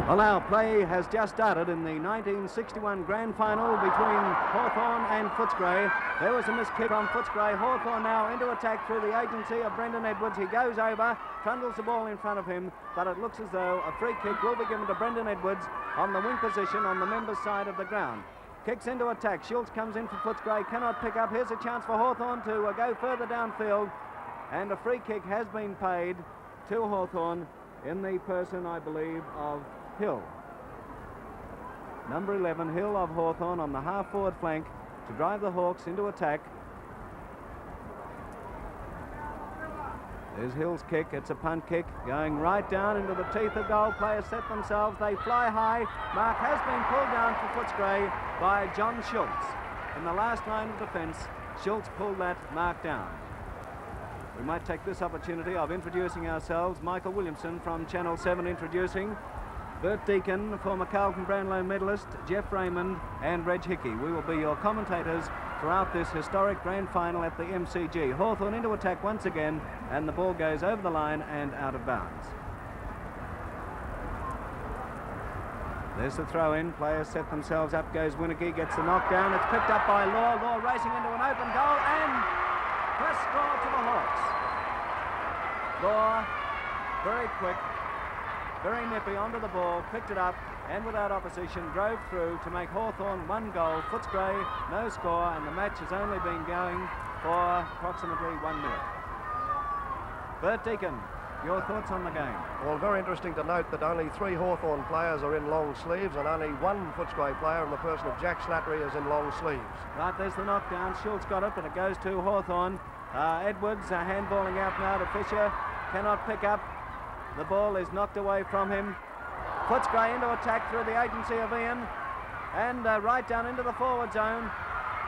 Well, now play has just started in the 1961 Grand Final between Hawthorn and Footscray. There was a missed kick from Footscray. Hawthorn now into attack through the agency of Brendan Edwards. He goes over, trundles the ball in front of him, but it looks as though a free kick will be given to Brendan Edwards on the wing position on the members' side of the ground. Kicks into attack. Schultz comes in for Footscray, cannot pick up. Here's a chance for Hawthorn to go further downfield, and a free kick has been paid to Hawthorn in the person, I believe, of Hill. Number 11, Hill of Hawthorn, on the half-forward flank to drive the Hawks into attack. There's Hill's kick. It's a punt kick going right down into the teeth of goal. Players set themselves. They fly high. Mark has been pulled down for Footscray by John Schultz. In the last line of defence, Schultz pulled that mark down. We might take this opportunity of introducing ourselves. Michael Williamson from Channel 7 introducing. Bert Deacon, former Carlton Brownlow medalist, Jeff Raymond and Reg Hickey. We will be your commentators throughout this historic grand final at the MCG. Hawthorn into attack once again, and the ball goes over the line and out of bounds. There's the throw in. Players set themselves up. Goes Winicky, gets the knockdown. It's picked up by Law. Law racing into an open goal, and plus score to the Hawks. Law, very quick, very nippy onto the ball, picked it up, and without opposition drove through to make Hawthorn 1 goal. Footscray no score, and the match has only been going for approximately 1 minute. Bert Deacon, your thoughts on the game? Well, very interesting to note that only 3 Hawthorn players are in long sleeves, and only 1 Footscray player in the person of Jack Slattery is in long sleeves. Right, there's the knockdown. Schultz got it, but it goes to Hawthorn. Edwards handballing out now to Fisher. Cannot pick up. The ball is knocked away from him. Footscray into attack through the agency of Ian, and right down into the forward zone.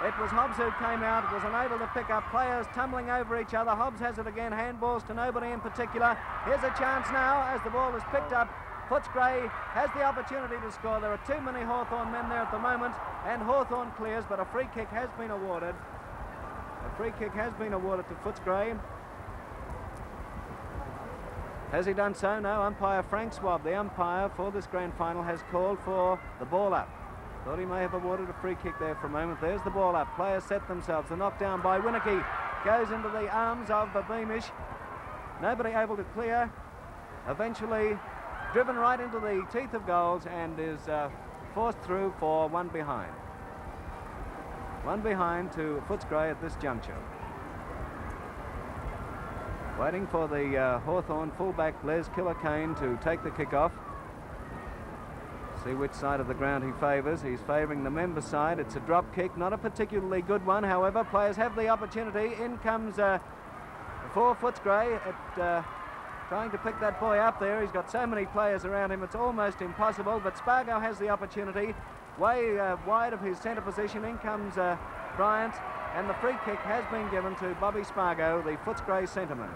It was Hobbs who came out, was unable to pick up. Players tumbling over each other. Hobbs has it again, handballs to nobody in particular. Here's a chance now as the ball is picked up. Footscray has the opportunity to score. There are too many Hawthorn men there at the moment, and Hawthorn clears, but a free kick has been awarded. A free kick has been awarded to Footscray. Has he done so? No. Umpire Frank Swab, the umpire for this grand final, has called for the ball up. Thought he may have awarded a free kick there for a moment. There's the ball up. Players set themselves. The knockdown by Winicky goes into the arms of Beamish. Nobody able to clear. Eventually driven right into the teeth of goals and is forced through for 1 behind. 1 behind to Footscray at this juncture. Waiting for the Hawthorn fullback Les Killercane to take the kick off. See which side of the ground he favours. He's favouring the member side. It's a drop kick, not a particularly good one. However, players have the opportunity. In comes for Footscray at trying to pick that boy up there. He's got so many players around him, it's almost impossible. But Spargo has the opportunity. Way wide of his centre position. In comes Bryant. And the free kick has been given to Bobby Spargo, the Footscray centreman.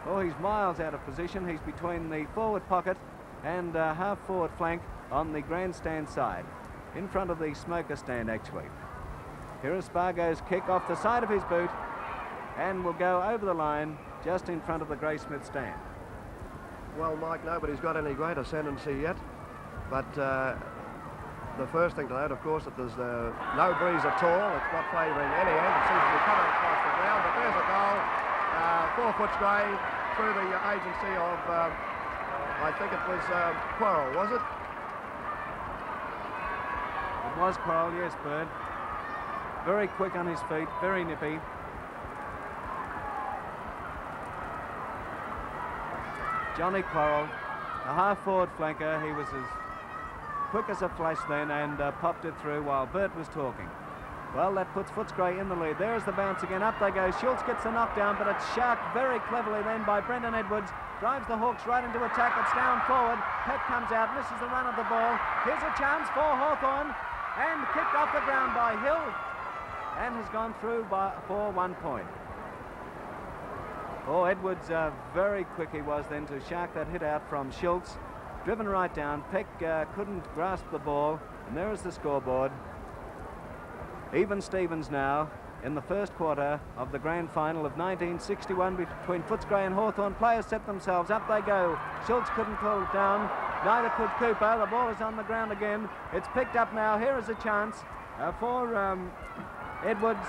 Oh, he's miles out of position. He's between the forward pocket and half-forward flank on the grandstand side, in front of the smoker stand, actually. Here is Spargo's kick off the side of his boot and will go over the line just in front of the Graysmith stand. Well, Mike, nobody's got any great ascendancy yet, but the first thing to note, of course, that there's no breeze at all. It's not favouring any end. It seems to be coming across the ground, but there's a goal for Footscray through the agency of, I think it was Quarrell, was it? It was Quarrell, yes, Bird. Very quick on his feet, very nippy. Johnny Quarrell, a half-forward flanker. He was as quick as a flash then and popped it through while Bert was talking. Well, that puts Footscray in the lead. There's the bounce again. Up they go. Schultz gets the knockdown, but it's sharked very cleverly then by Brendan Edwards. Drives the Hawks right into attack. It's down forward. Peck comes out, misses the run of the ball. Here's a chance for Hawthorn, and kicked off the ground by Hill, and has gone through for 1 point. Oh, Edwards, very quick he was then to shark that hit out from Schultz. Driven right down. Peck couldn't grasp the ball, and there is the scoreboard. Even Stevens now. in the first quarter of the grand final of 1961 between Footscray and Hawthorn. Players set themselves up, they go. Schultz couldn't pull it down, neither could Cooper. The ball is on the ground again. It's picked up now. Here is a chance for Edwards.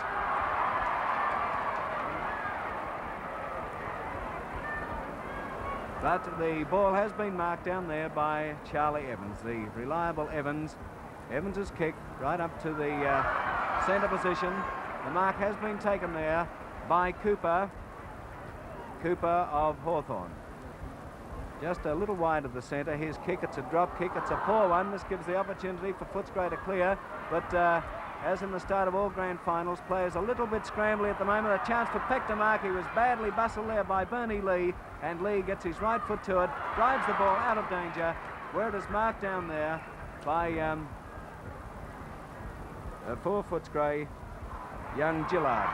But the ball has been marked down there by Charlie Evans, the reliable Evans. Evans' kick right up to the centre position. The mark has been taken there by Cooper of Hawthorn. Just a little wide of the centre. His kick, it's a drop kick. It's a poor one. This gives the opportunity for Footscray to clear. But as in the start of all grand finals, players a little bit scrambly at the moment. A chance for Peck to mark. He was badly bustled there by Bernie Lee. And Lee gets his right foot to it, drives the ball out of danger, where it is marked down there by for Footscray, young Gillard.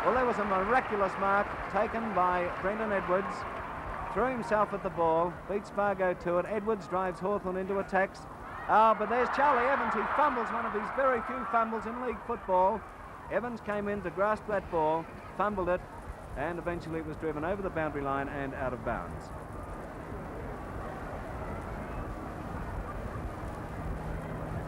Well, there was a miraculous mark taken by Brendan Edwards. Threw himself at the ball, beat Spargo to it. Edwards drives Hawthorn into attacks. But there's Charlie Evans. He fumbles, one of his very few fumbles in league football. Evans came in to grasp that ball, fumbled it, and eventually it was driven over the boundary line and out of bounds.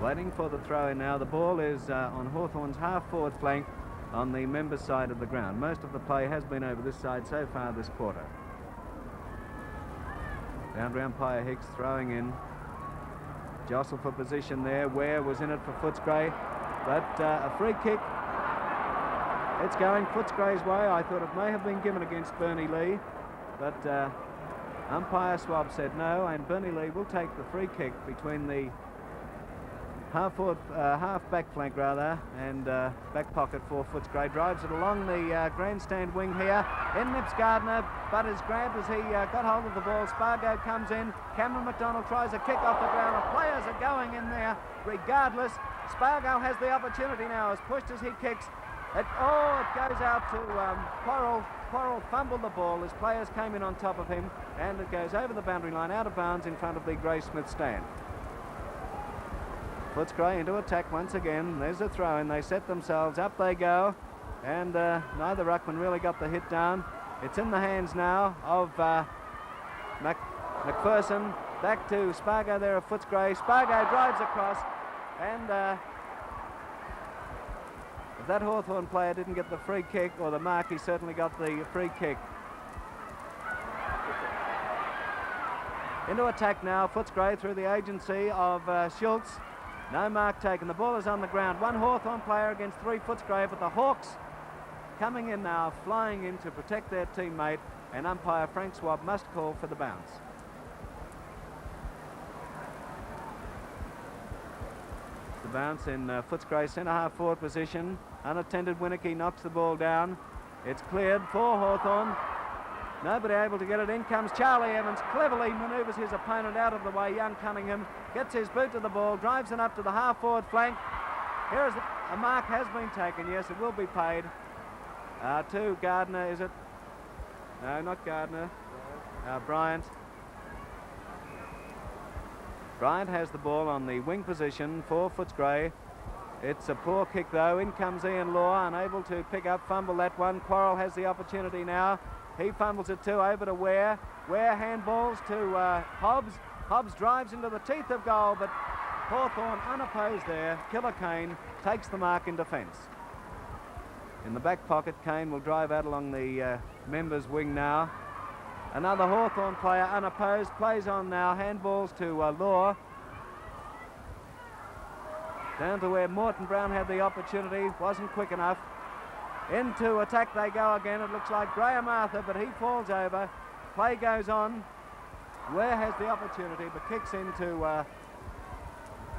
Waiting for the throw-in now. The ball is on Hawthorn's half-forward flank on the members' side of the ground. Most of the play has been over this side so far this quarter. Boundary umpire Hicks throwing in. Jostle for position there. Ware was in it for Footscray, but a free kick. It's going Footscray's way. I thought it may have been given against Bernie Lee, but umpire Swab said no, and Bernie Lee will take the free kick between the half back flank rather, and back pocket for Footscray. Drives it along the grandstand wing here. In nips Gardner, but is grabbed as he got hold of the ball. Spargo comes in. Cameron McDonald tries a kick off the ground. The players are going in there regardless. Spargo has the opportunity now, as pushed as he kicks. It goes out to Quarrell. Quarrell fumbled the ball as players came in on top of him, and it goes over the boundary line, out of bounds in front of the Graysmith stand. Footscray into attack once again. There's a throw-in. They set themselves up. They go, and neither ruckman really got the hit down. It's in the hands now of McPherson. Back to Spargo there of Footscray. Spargo drives across, and if that Hawthorn player didn't get the free kick or the mark, he certainly got the free kick. Into attack now, Footscray through the agency of Schultz. No mark taken. The ball is on the ground. One Hawthorn player against three Footscray, but the Hawks coming in now, flying in to protect their teammate, and umpire Frank Swab must call for the bounce. The bounce in Footscray's centre-half forward position. Unattended, Winicky knocks the ball down. It's cleared for Hawthorn. Nobody able to get it. In comes Charlie Evans. Cleverly manoeuvres his opponent out of the way. Young Cunningham gets his boot to the ball, drives it up to the half-forward flank. Here is a mark has been taken. Yes, it will be paid to Gardner, is it? No, not Gardner. Bryant. Bryant has the ball on the wing position for Footscray. It's a poor kick though. In comes Ian Law, unable to pick up, fumble that one. Quarrell has the opportunity now. He fumbles it too, over to Ware. Ware handballs to Hobbs. Hobbs drives into the teeth of goal, but Hawthorn unopposed there. Killer Kane takes the mark in defence. In the back pocket, Kane will drive out along the members' wing now. Another Hawthorn player unopposed, plays on now, handballs to Law. Down to where Morton Brown had the opportunity, wasn't quick enough. Into attack they go again. It looks like Graham Arthur, but he falls over. Play goes on. Ware has the opportunity, but kicks into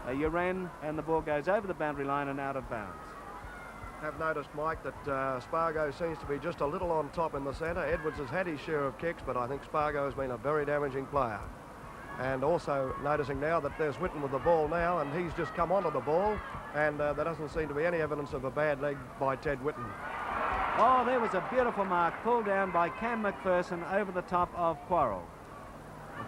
Uren, and the ball goes over the boundary line and out of bounds. Have noticed, Mike, that Spargo seems to be just a little on top in the centre. Edwards has had his share of kicks, but I think Spargo has been a very damaging player. And also noticing now that there's Whitten with the ball now, and he's just come onto the ball, and there doesn't seem to be any evidence of a bad leg by Ted Whitten. Oh, there was a beautiful mark pulled down by Cam McPherson over the top of Quarrell.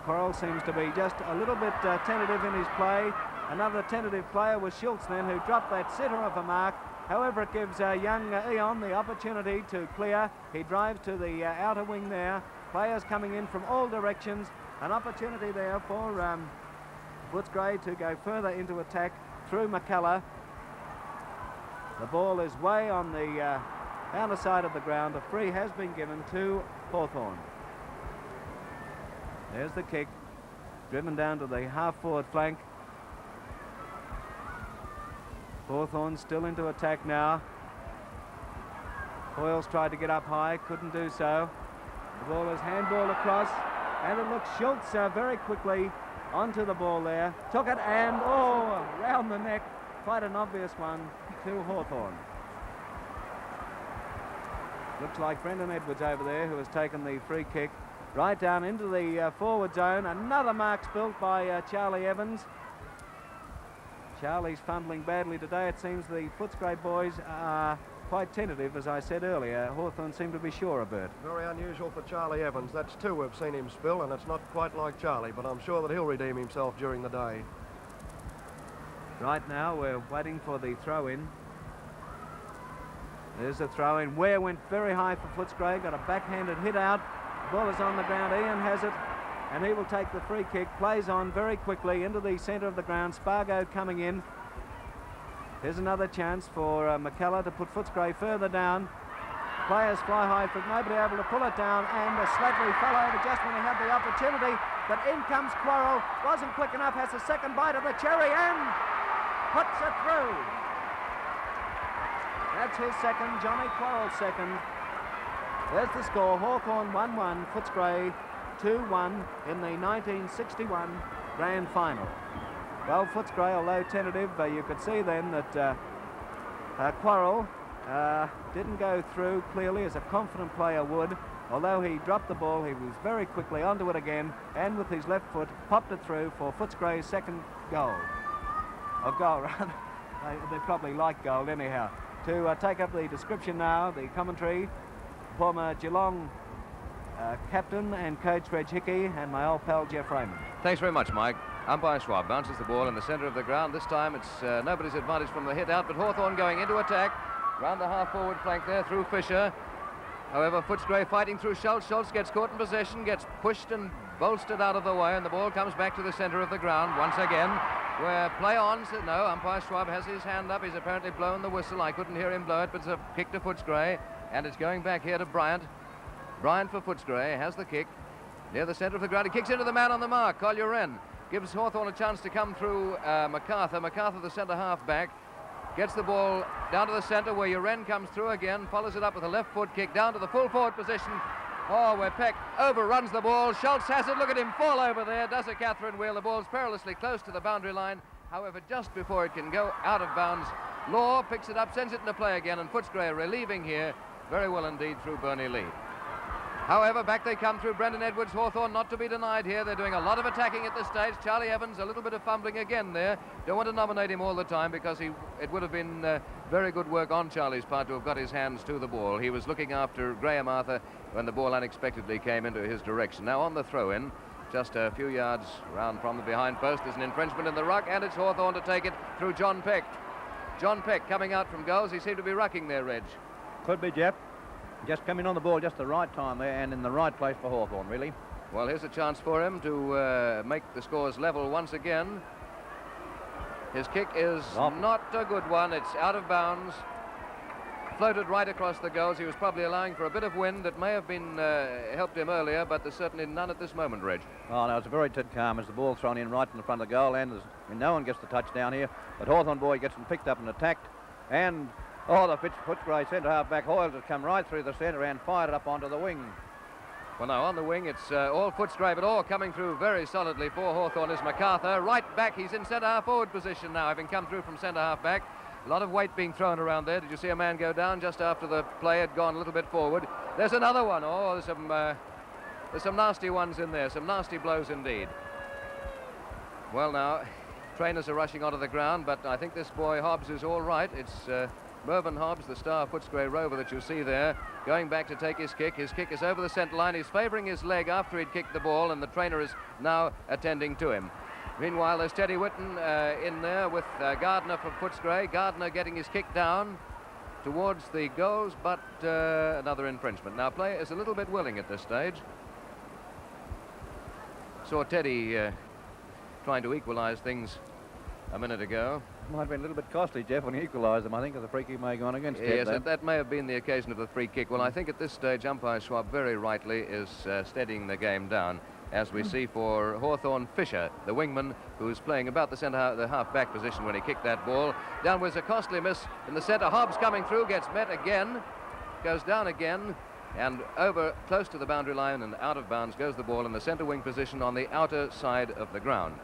Quarrell seems to be just a little bit tentative in his play. Another tentative player was Schultz then, who dropped that sitter of a mark, However, it gives young Eon the opportunity to clear. He drives to the outer wing there. Players coming in from all directions. An opportunity there for Footscray to go further into attack through McCullough. The ball is way on the outer side of the ground. A free has been given to Hawthorn. There's the kick, driven down to the half-forward flank. Hawthorn still into attack now. Hoyles tried to get up high, couldn't do so. The ball is handballed across, and it looks Schultz very quickly onto the ball there. Took it and, round the neck. Quite an obvious one to Hawthorn. Looks like Brendan Edwards over there who has taken the free kick right down into the forward zone. Another mark spilt by Charlie Evans. Charlie's fumbling badly today. It seems the Footscray boys are quite tentative, as I said earlier. Hawthorn seem to be sure of it. Very unusual for Charlie Evans. That's two we've seen him spill, and it's not quite like Charlie, but I'm sure that he'll redeem himself during the day. Right now we're waiting for the throw-in. There's the throw-in. Ware went very high for Footscray, got a backhanded hit out. The ball is on the ground. Ian has it, and he will take the free kick. Plays on very quickly into the centre of the ground. Spargo coming in. Here's another chance for McCullough to put Footscray further down. Players fly high for nobody able to pull it down, and Slattery fell over just when he had the opportunity. But in comes Quarrell. Wasn't quick enough. Has a second bite of the cherry and puts it through. That's his second, Johnny Quarrell's second. There's the score. Hawthorn 1-1, Footscray 2-1 in the 1961 Grand Final. Well, Footscray, although tentative, you could see then that Quarrell didn't go through clearly as a confident player would. Although he dropped the ball, he was very quickly onto it again, and with his left foot popped it through for Footscray's second goal. Or goal, rather. They probably like gold anyhow. To take up the description now, the commentary, former Geelong captain and coach Reg Hickey, and my old pal Jeff Raymond. Thanks very much, Mike. Umpire Schwab bounces the ball in the centre of the ground. This time it's nobody's advantage from the hit out, but Hawthorn going into attack round the half-forward flank there through Fisher. However, Footscray fighting through Schultz. Schultz gets caught in possession, gets pushed and bolstered out of the way, and the ball comes back to the centre of the ground once again. Where play on, no, umpire Schwab has his hand up. He's apparently blown the whistle. I couldn't hear him blow it, but it's a kick to Footscray, and it's going back here to Bryant. Bryant for Footscray has the kick near the centre of the ground. He kicks into the man on the mark. Collier Wren gives Hawthorn a chance to come through MacArthur. MacArthur, the centre half back, gets the ball down to the centre where Uren comes through again, follows it up with a left foot kick down to the full forward position. Oh, where Peck overruns the ball. Schultz has it. Look at him fall over there. Does a Catherine wheel. The ball's perilously close to the boundary line. However, just before it can go out of bounds, Law picks it up, sends it into play again, and Footscray relieving here very well indeed through Bernie Lee. However, back they come through Brendan Edwards. Hawthorn not to be denied here. They're doing a lot of attacking at this stage. Charlie Evans, a little bit of fumbling again there. Don't want to nominate him all the time because it would have been very good work on Charlie's part to have got his hands to the ball. He was looking after Graham Arthur when the ball unexpectedly came into his direction. Now on the throw-in, just a few yards round from the behind post, there's an infringement in the ruck, and it's Hawthorn to take it through John Peck. John Peck coming out from goals. He seemed to be rucking there, Reg. Could be, Jeff. Just coming on the ball just the right time there and in the right place for Hawthorn, really. Well, here's a chance for him to make the scores level once again. His kick is not a good one. It's out of bounds. Floated right across the goals. He was probably allowing for a bit of wind that may have been helped him earlier, but there's certainly none at this moment, Reg. Oh, no, it's a very dead calm as the ball thrown in right in the front of the goal, and no one gets the touchdown here. But Hawthorn boy gets them picked up and attacked, and the Footscray centre half back Hoyles has come right through the centre and fired it up onto the wing. Well, now on the wing it's all Footscray, but all coming through very solidly for Hawthorn is MacArthur. Right back, he's in centre half forward position now, having come through from centre half back. A lot of weight being thrown around there. Did you see a man go down just after the play had gone a little bit forward? There's another one. Oh, there's some nasty ones in there, some nasty blows indeed. Well, now, trainers are rushing onto the ground, but I think this boy Hobbs is all right. It's Mervyn Hobbs, the star Footscray rover that you see there, going back to take his kick. His kick is over the centre line. He's favouring his leg after he'd kicked the ball, and the trainer is now attending to him. Meanwhile, there's Teddy Whitten in there with Gardner for Footscray. Gardner getting his kick down. towards the goals, but another infringement. Now play is a little bit willing at this stage. Saw Teddy trying to equalise things a minute ago. Might have been a little bit costly, Jeff, when he equalised them. I think the free kick may have gone against Yes, Ted, that may have been the occasion of the free kick. Well, I think at this stage, umpire Schwab very rightly is steadying the game down, as we see for Hawthorn Fisher, the wingman, who's playing about the half-back position when he kicked that ball. Down was a costly miss in the centre. Hobbs coming through, gets met again, goes down again, and over close to the boundary line and out of bounds goes the ball in the centre wing position on the outer side of the ground.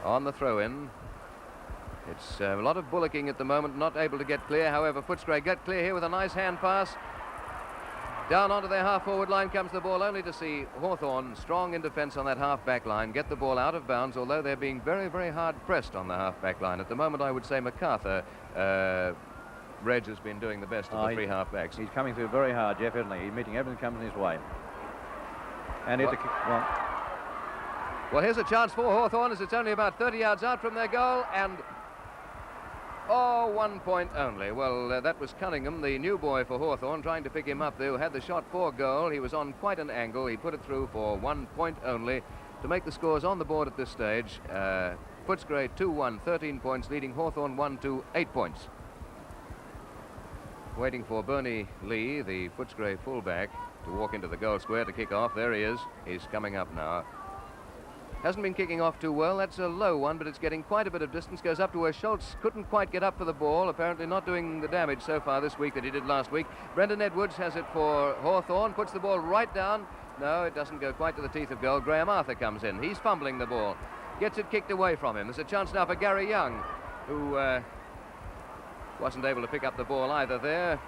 On the throw-in, it's a lot of bullocking at the moment, not able to get clear. However, Footscray get clear here with a nice hand pass. Down onto their half-forward line comes the ball, only to see Hawthorn, strong in defence on that half-back line, get the ball out of bounds, although they're being very, very hard pressed on the half-back line. At the moment, I would say MacArthur, Reg has been doing the best of the three half-backs. He's coming through very hard, Jeff, isn't he? He's meeting everything that comes in his way. And here's a kick. Well, here's a chance for Hawthorn as it's only about 30 yards out from their goal, and 1 point only. Well, that was Cunningham, the new boy for Hawthorn, trying to pick him up there, who had the shot for goal. He was on quite an angle. He put it through for 1 point only to make the scores on the board at this stage. Footscray 2-1, 13 points, leading Hawthorn 1-2, 8 points. Waiting for Bernie Lee, the Footscray fullback, to walk into the goal square to kick off. There he is. He's coming up now. Hasn't been kicking off too well. That's a low one, but it's getting quite a bit of distance. Goes up to where Schultz couldn't quite get up for the ball. Apparently not doing the damage so far this week that he did last week. Brendan Edwards has it for Hawthorn. Puts the ball right down. No, it doesn't go quite to the teeth of goal. Graham Arthur comes in. He's fumbling the ball. Gets it kicked away from him. There's a chance now for Gary Young, who wasn't able to pick up the ball either there.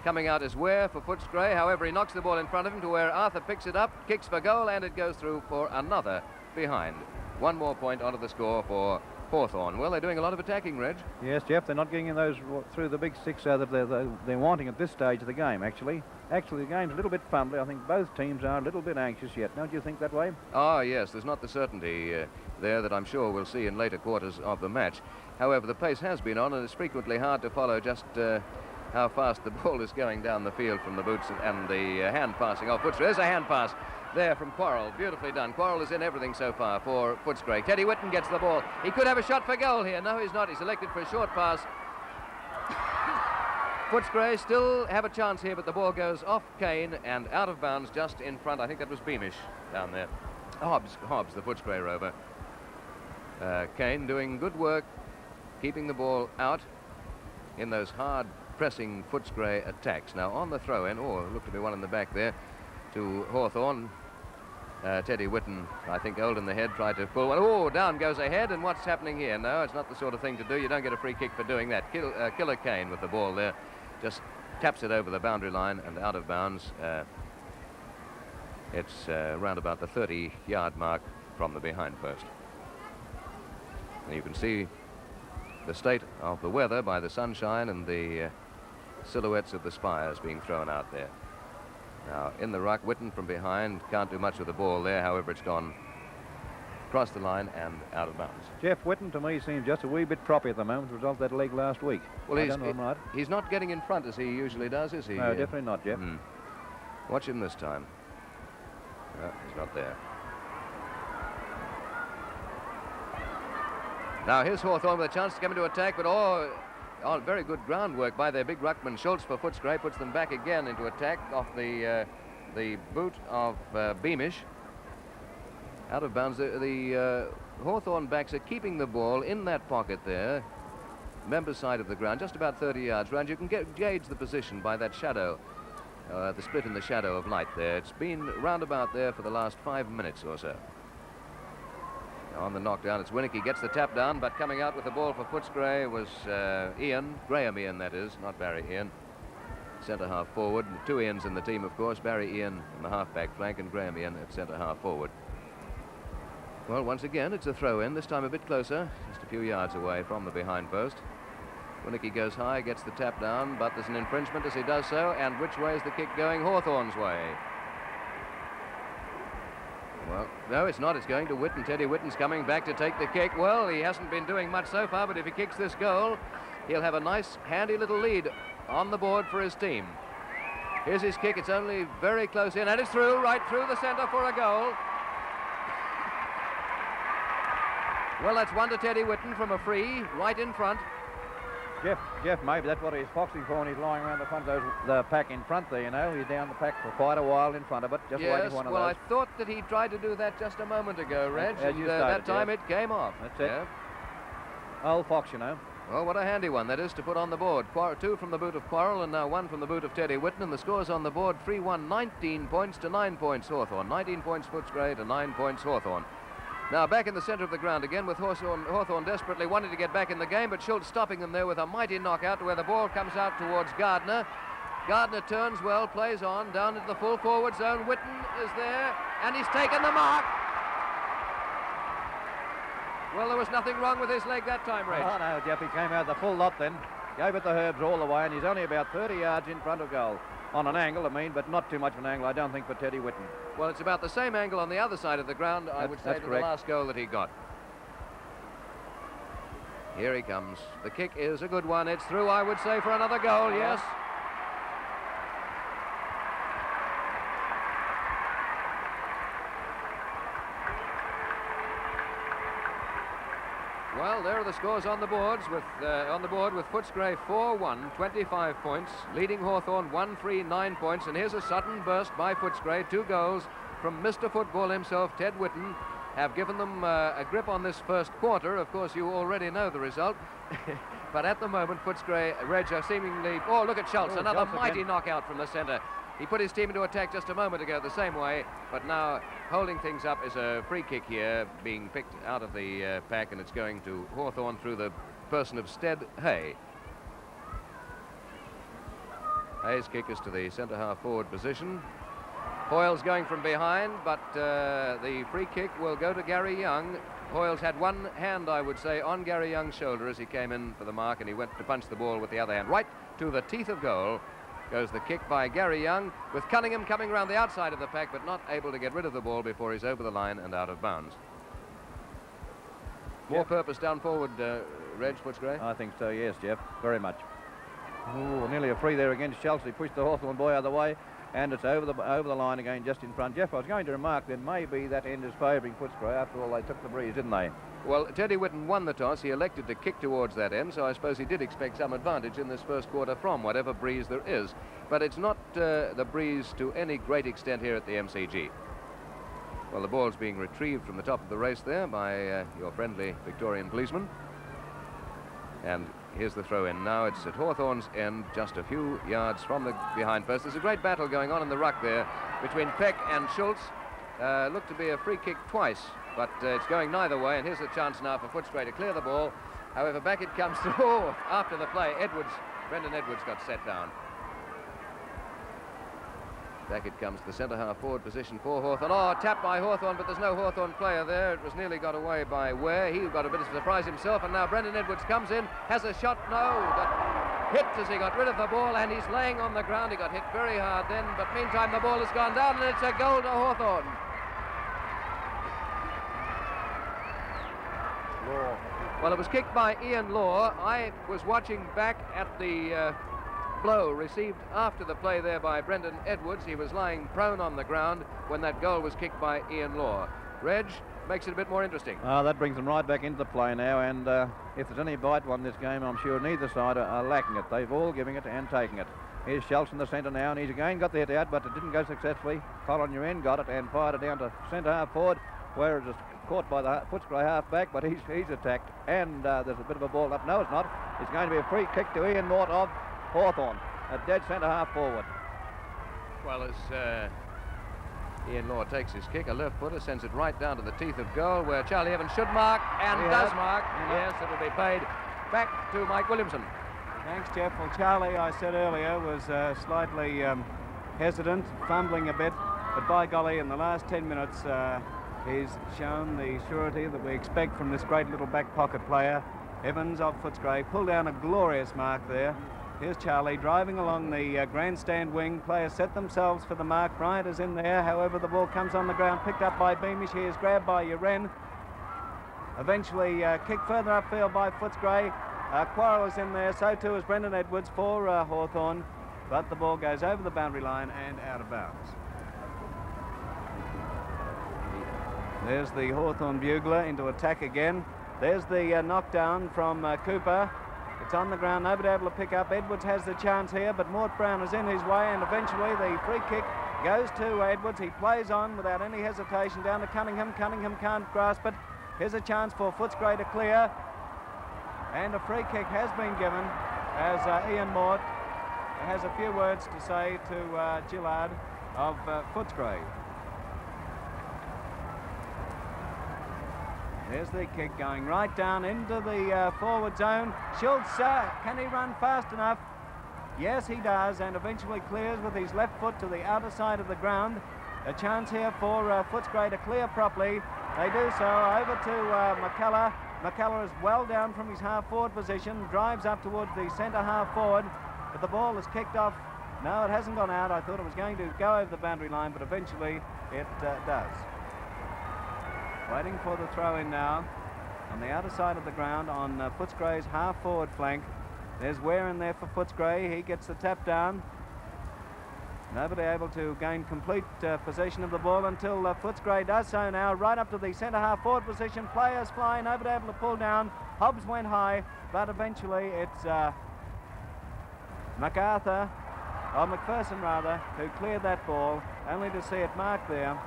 Coming out is Ware for Footscray. However, he knocks the ball in front of him to where Arthur picks it up, kicks for goal, and it goes through for another behind. 1 more point onto the score for Hawthorn. Well, they're doing a lot of attacking, Reg. Yes, Jeff, they're not getting in those through the big six that they're wanting at this stage of the game, actually. Actually, the game's a little bit fumbly. I think both teams are a little bit anxious yet. Don't you think that way? Oh, yes, there's not the certainty there that I'm sure we'll see in later quarters of the match. However, the pace has been on, and it's frequently hard to follow just how fast the ball is going down the field from the boots and the hand passing off Footscray. There's a hand pass there from Quarrell. Beautifully done. Quarrell is in everything so far for Footscray. Teddy Whitten gets the ball. He could have a shot for goal here. No, he's not. He's elected for a short pass. Footscray still have a chance here, but the ball goes off Kane and out of bounds just in front. I think that was Beamish down there. Hobbs, the Footscray rover. Kane doing good work, keeping the ball out in those hard pressing Footscray attacks. Now on the throw-in, looked to be one in the back there to Hawthorn. Teddy Whitten, I think, old in the head, tried to pull one. Down goes a head, and what's happening here? No, it's not the sort of thing to do. You don't get a free kick for doing that. Killer Kane with the ball there, just taps it over the boundary line and out of bounds. It's around about the 30-yard mark from the behind post. And you can see the state of the weather by the sunshine and the silhouettes of the spires being thrown out there. Now, in the ruck, Whitten from behind can't do much with the ball there. However, it's gone across the line and out of bounds. Jeff, Whitten to me seems just a wee bit proppy at the moment, as a result of that leg last week. Well, he's not getting in front as he usually does, is he? No, definitely not, Jeff. Watch him this time. No, he's not there. Now, here's Hawthorn with a chance to come into attack, but very good groundwork by their big ruckman. Schultz for Footscray puts them back again into attack off the boot of Beamish. Out of bounds. The Hawthorn backs are keeping the ball in that pocket there, member side of the ground, just about 30 yards round. You can gauge the position by that shadow, the split in the shadow of light there. It's been round about there for the last 5 minutes or so. On the knockdown, it's Winnicky, gets the tap down, but coming out with the ball for Footscray was Graham Ian, that is, not Barry Ian. Centre-half forward. 2 Ians in the team, of course. Barry Ian in the half-back flank and Graham Ian at centre-half forward. Well, once again, it's a throw-in, this time a bit closer, just a few yards away from the behind post. Winnicky goes high, gets the tap down, but there's an infringement as he does so, and which way is the kick going? Hawthorn's way. Well, no, it's not. It's going to Whitten. Teddy Whitten's coming back to take the kick. Well, he hasn't been doing much so far, but if he kicks this goal, he'll have a nice, handy little lead on the board for his team. Here's his kick. It's only very close in, and it's through, right through the centre for a goal. Well, that's one to Teddy Whitten from a free, right in front. Jeff, maybe that's what he's foxing for when he's lying around the front of the pack in front there, you know. He's down the pack for quite a while in front of it, just waiting for one of those. Well, I thought that he tried to do that just a moment ago, Reg, As you started, that time it came off. That's it. Old fox, you know. Well, what a handy one that is to put on the board. 2 from the boot of Quarrel and now 1 from the boot of Teddy Whitten, and the score's on the board 3-1, 19 points to 9 points Hawthorn. 19 points Footscray to 9 points Hawthorn. Now back in the centre of the ground again with Hawthorn desperately wanting to get back in the game, but Schultz stopping them there with a mighty knockout to where the ball comes out towards Gardner. Gardner turns well, plays on, down into the full forward zone. Whitten is there, and he's taken the mark. Well, there was nothing wrong with his leg that time, Reg. Oh, no, Jeff, he came out the full lot then. Gave it the herbs all the way, and he's only about 30 yards in front of goal. On an angle, I mean, but not too much of an angle, I don't think, for Teddy Whitten. Well, it's about the same angle on the other side of the ground, I would say, to the last goal that he got. Here he comes. The kick is a good one. It's through, I would say, for another goal, yes. Well, there are the scores on the boards with with Footscray 4-1, 25 points, leading Hawthorn 1-3, 9 points, and here's a sudden burst by Footscray. 2 goals from Mr. Football himself, Ted Whitten, have given them a grip on this first quarter. Of course, you already know the result, but at the moment, Footscray, Reg are seemingly... Oh, look at Schultz, another mighty knockout from the centre. He put his team into attack just a moment ago the same way, but now holding things up is a free kick here being picked out of the pack, and it's going to Hawthorn through the person of Stead Hay. Hay's kick is to the centre-half forward position. Hoyle's going from behind, but the free kick will go to Gary Young. Hoyle's had one hand, I would say, on Gary Young's shoulder as he came in for the mark, and he went to punch the ball with the other hand. Right to the teeth of goal goes the kick by Gary Young, with Cunningham coming around the outside of the pack, but not able to get rid of the ball before he's over the line and out of bounds. More purpose down forward, Reg, Footscray? I think so, yes, Jeff, very much. Ooh, nearly a free there against Chelsea. Pushed the Hawthorn boy out of the way, and it's over the line again, just in front. Jeff, I was going to remark then maybe that end is favouring Footscray. After all, they took the breeze, didn't they? Well, Teddy Whitten won the toss. He elected to kick towards that end, so I suppose he did expect some advantage in this first quarter from whatever breeze there is. But it's not the breeze to any great extent here at the MCG. Well, the ball's being retrieved from the top of the race there by your friendly Victorian policeman. And here's the throw in. Now it's at Hawthorn's end, just a few yards from the behind post. There's a great battle going on in the ruck there between Peck and Schultz. Looked to be a free kick twice, but it's going neither way, and here's a chance now for Footscray to clear the ball. However, back it comes to, after the play, Brendan Edwards got set down. Back it comes to the centre-half forward position for Hawthorn. Oh, tapped by Hawthorn, but there's no Hawthorn player there. It was nearly got away by Ware. He got a bit of surprise himself, and now Brendan Edwards comes in, has a shot, but hit as he got rid of the ball, and he's laying on the ground. He got hit very hard then, but meantime the ball has gone down, and it's a goal to Hawthorn. Law. Well, it was kicked by Ian Law. I was watching back at the blow received after the play there by Brendan Edwards. He was lying prone on the ground when that goal was kicked by Ian Law. Reg, makes it a bit more interesting. That brings them right back into the play now, and if there's any bite one this game, I'm sure neither side are lacking it. They've all giving it and taking it. Here's Schultz in the centre now, and he's again got the hit out, but it didn't go successfully. Colin Uren got it and fired it down to centre-half forward, where it was caught by the Footscray half-back, but he's attacked, and there's a bit of a ball up. No, it's not. It's going to be a free kick to Ian Mort of Hawthorn, a dead centre-half forward. Well, as Ian Law takes his kick, a left footer sends it right down to the teeth of goal, where Charlie Evans should mark, and does mark. Yes, it'll be paid back to Mike Williamson. Thanks, Jeff. Well, Charlie, I said earlier, was slightly hesitant, fumbling a bit, but by golly, in the last 10 minutes, he's shown the surety that we expect from this great little back pocket player. Evans of Footscray pulled down a glorious mark there. Here's Charlie driving along the grandstand wing. Players set themselves for the mark. Bryant is in there. However, the ball comes on the ground, picked up by Beamish. He is grabbed by Uren. Eventually kicked further upfield by Footscray. Quarrel is in there, so too is Brendan Edwards for Hawthorn, but the ball goes over the boundary line and out of bounds. There's the Hawthorn bugler into attack again. There's the knockdown from Cooper. It's on the ground, nobody able to pick up. Edwards has the chance here, but Mort Brown is in his way, and eventually the free kick goes to Edwards. He plays on without any hesitation down to Cunningham. Cunningham can't grasp it. Here's a chance for Footscray to clear, and a free kick has been given as Ian Mort has a few words to say to Gillard of Footscray. There's the kick going right down into the forward zone. Schultz, can he run fast enough? Yes, he does, and eventually clears with his left foot to the outer side of the ground. A chance here for Footscray to clear properly. They do so over to McCullough. McCullough is well down from his half-forward position, drives up towards the centre half-forward, but the ball is kicked off. No, it hasn't gone out. I thought it was going to go over the boundary line, but eventually it does. Waiting for the throw-in now on the outer side of the ground on Footscray's half-forward flank. There's Ware in there for Footscray. He gets the tap down. Nobody able to gain complete possession of the ball until Footscray does so now, right up to the centre half-forward position. Players fly, nobody able to pull down. Hobbs went high, but eventually it's MacArthur, or McPherson rather, who cleared that ball, only to see it marked there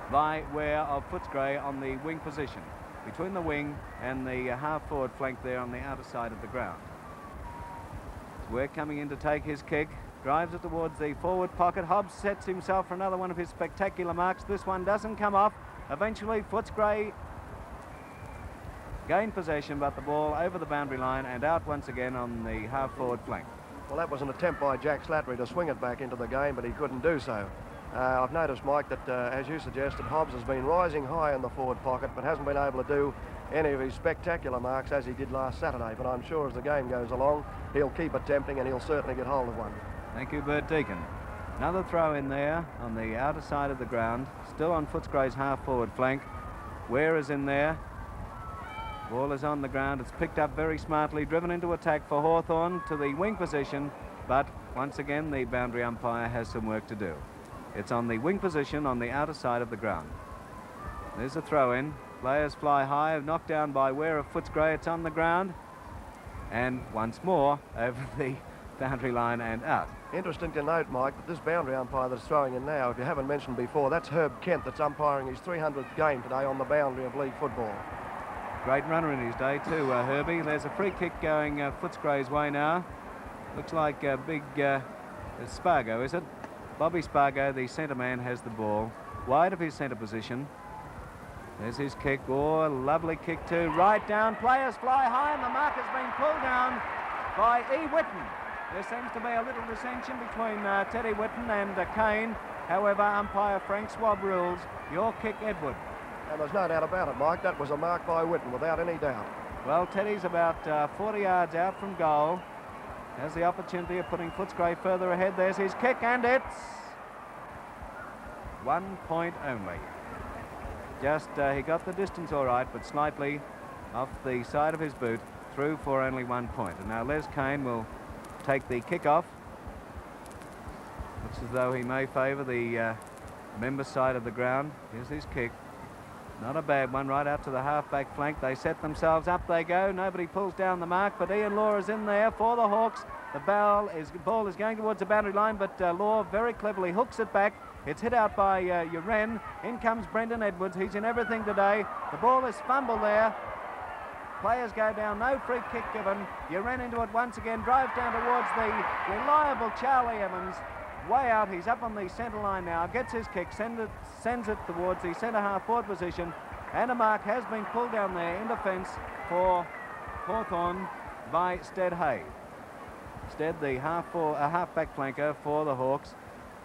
by Ware of Footscray on the wing position, between the wing and the half-forward flank there on the outer side of the ground. It's Ware coming in to take his kick, drives it towards the forward pocket. Hobbs sets himself for another one of his spectacular marks. This one doesn't come off. Eventually Footscray gained possession, but the ball over the boundary line and out once again on the half-forward flank. Well, that was an attempt by Jack Slattery to swing it back into the game, but he couldn't do so. I've noticed, Mike, that as you suggested, Hobbs has been rising high in the forward pocket but hasn't been able to do any of his spectacular marks as he did last Saturday. But I'm sure as the game goes along, he'll keep attempting and he'll certainly get hold of one. Thank you, Bert Deacon. Another throw in there on the outer side of the ground, still on Footscray's half-forward flank. Ware is in there. Ball is on the ground. It's picked up very smartly, driven into attack for Hawthorn to the wing position, but once again the boundary umpire has some work to do. It's on the wing position on the outer side of the ground. There's a throw-in. Players fly high, knocked down by Ware of Footscray. It's on the ground, and once more over the boundary line and out. Interesting to note, Mike, that this boundary umpire that's throwing in now, if you haven't mentioned before, that's Herb Kent, that's umpiring his 300th game today on the boundary of league football. Great runner in his day too, Herbie. There's a free kick going Footscray's way now. Looks like big Spargo, is it? Bobby Spargo, the centre man, has the ball wide of his centre position. There's his kick. Oh, lovely kick too. Right down. Players fly high, and the mark has been pulled down by E. Whitten. There seems to be a little dissension between Teddy Whitten and Kane. However, umpire Frank Swab rules your kick, Edward. And there's no doubt about it, Mike. That was a mark by Whitten, without any doubt. Well, Teddy's about 40 yards out from goal. Has the opportunity of putting Footscray further ahead. There's his kick, and it's 1 point only. Just, he got the distance all right, but slightly off the side of his boot, through for only 1 point. And now Les Kane will take the kick off. Looks as though he may favour the member side of the ground. Here's his kick. Not a bad one, right out to the half-back flank. They set themselves up, they go. Nobody pulls down the mark, but Ian Law is in there for the Hawks. The ball is going towards the boundary line, but Law very cleverly hooks it back. It's hit out by Uren. In comes Brendan Edwards. He's in everything today. The ball is fumbled there. Players go down, no free kick given. Uren into it once again, drives down towards the reliable Charlie Evans. Way out, he's up on the centre line now, gets his kick, sends it towards the centre half-forward position, and a mark has been pulled down there in defence for Hawthorn by Stead Hay. Stead, the half-back flanker for the Hawks.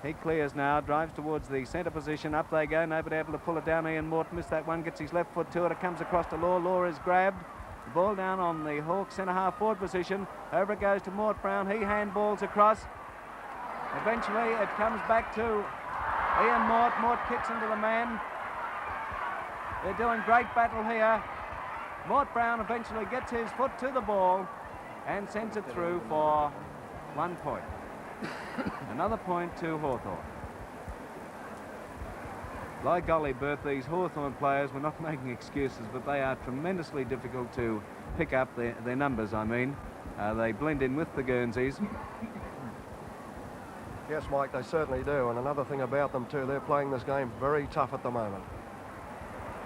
He clears now, drives towards the centre position, up they go, nobody able to pull it down. Ian Morton missed that one, gets his left foot to it, it comes across to Law. Law is grabbed. The ball down on the Hawks centre half-forward position, over it goes to Mort Brown, he handballs across. Eventually it comes back to Ian Mort. Mort kicks into the man. They're doing great battle here. Mort Brown eventually gets his foot to the ball and sends it through for 1 point. Another point to Hawthorn. Like golly, Bert, these Hawthorn players, we're not making excuses, but they are tremendously difficult to pick up, their numbers, I mean. They blend in with the Guernseys. Yes, Mike, they certainly do. And another thing about them, too, they're playing this game very tough at the moment.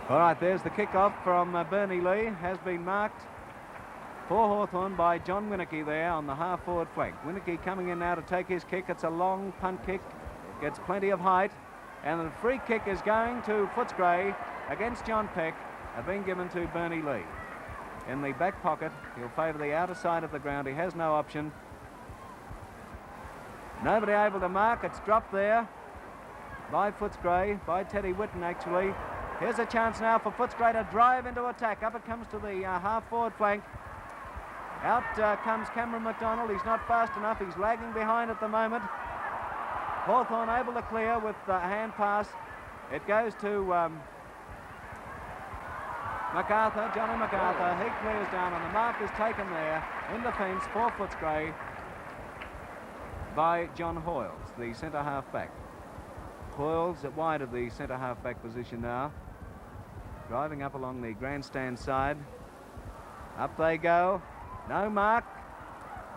All right, there's the kick-off from Bernie Lee. Has been marked for Hawthorn by John Winicky there on the half-forward flank. Winicky coming in now to take his kick. It's a long punt kick. Gets plenty of height. And the free kick is going to Footscray against John Peck, being given to Bernie Lee. In the back pocket, he'll favour the outer side of the ground. He has no option. Nobody able to mark. It's dropped there by Footscray, by Teddy Whitten actually. Here's a chance now for Footscray to drive into attack. Up it comes to the half-forward flank. Out comes Cameron McDonald. He's not fast enough. He's lagging behind at the moment. Hawthorn able to clear with the hand pass. It goes to MacArthur, Johnny MacArthur. He clears down and the mark is taken there in defence for Footscray by John Hoyles, the centre half back. Hoyles at wide of the centre half back position now. Driving up along the grandstand side. Up they go. No mark.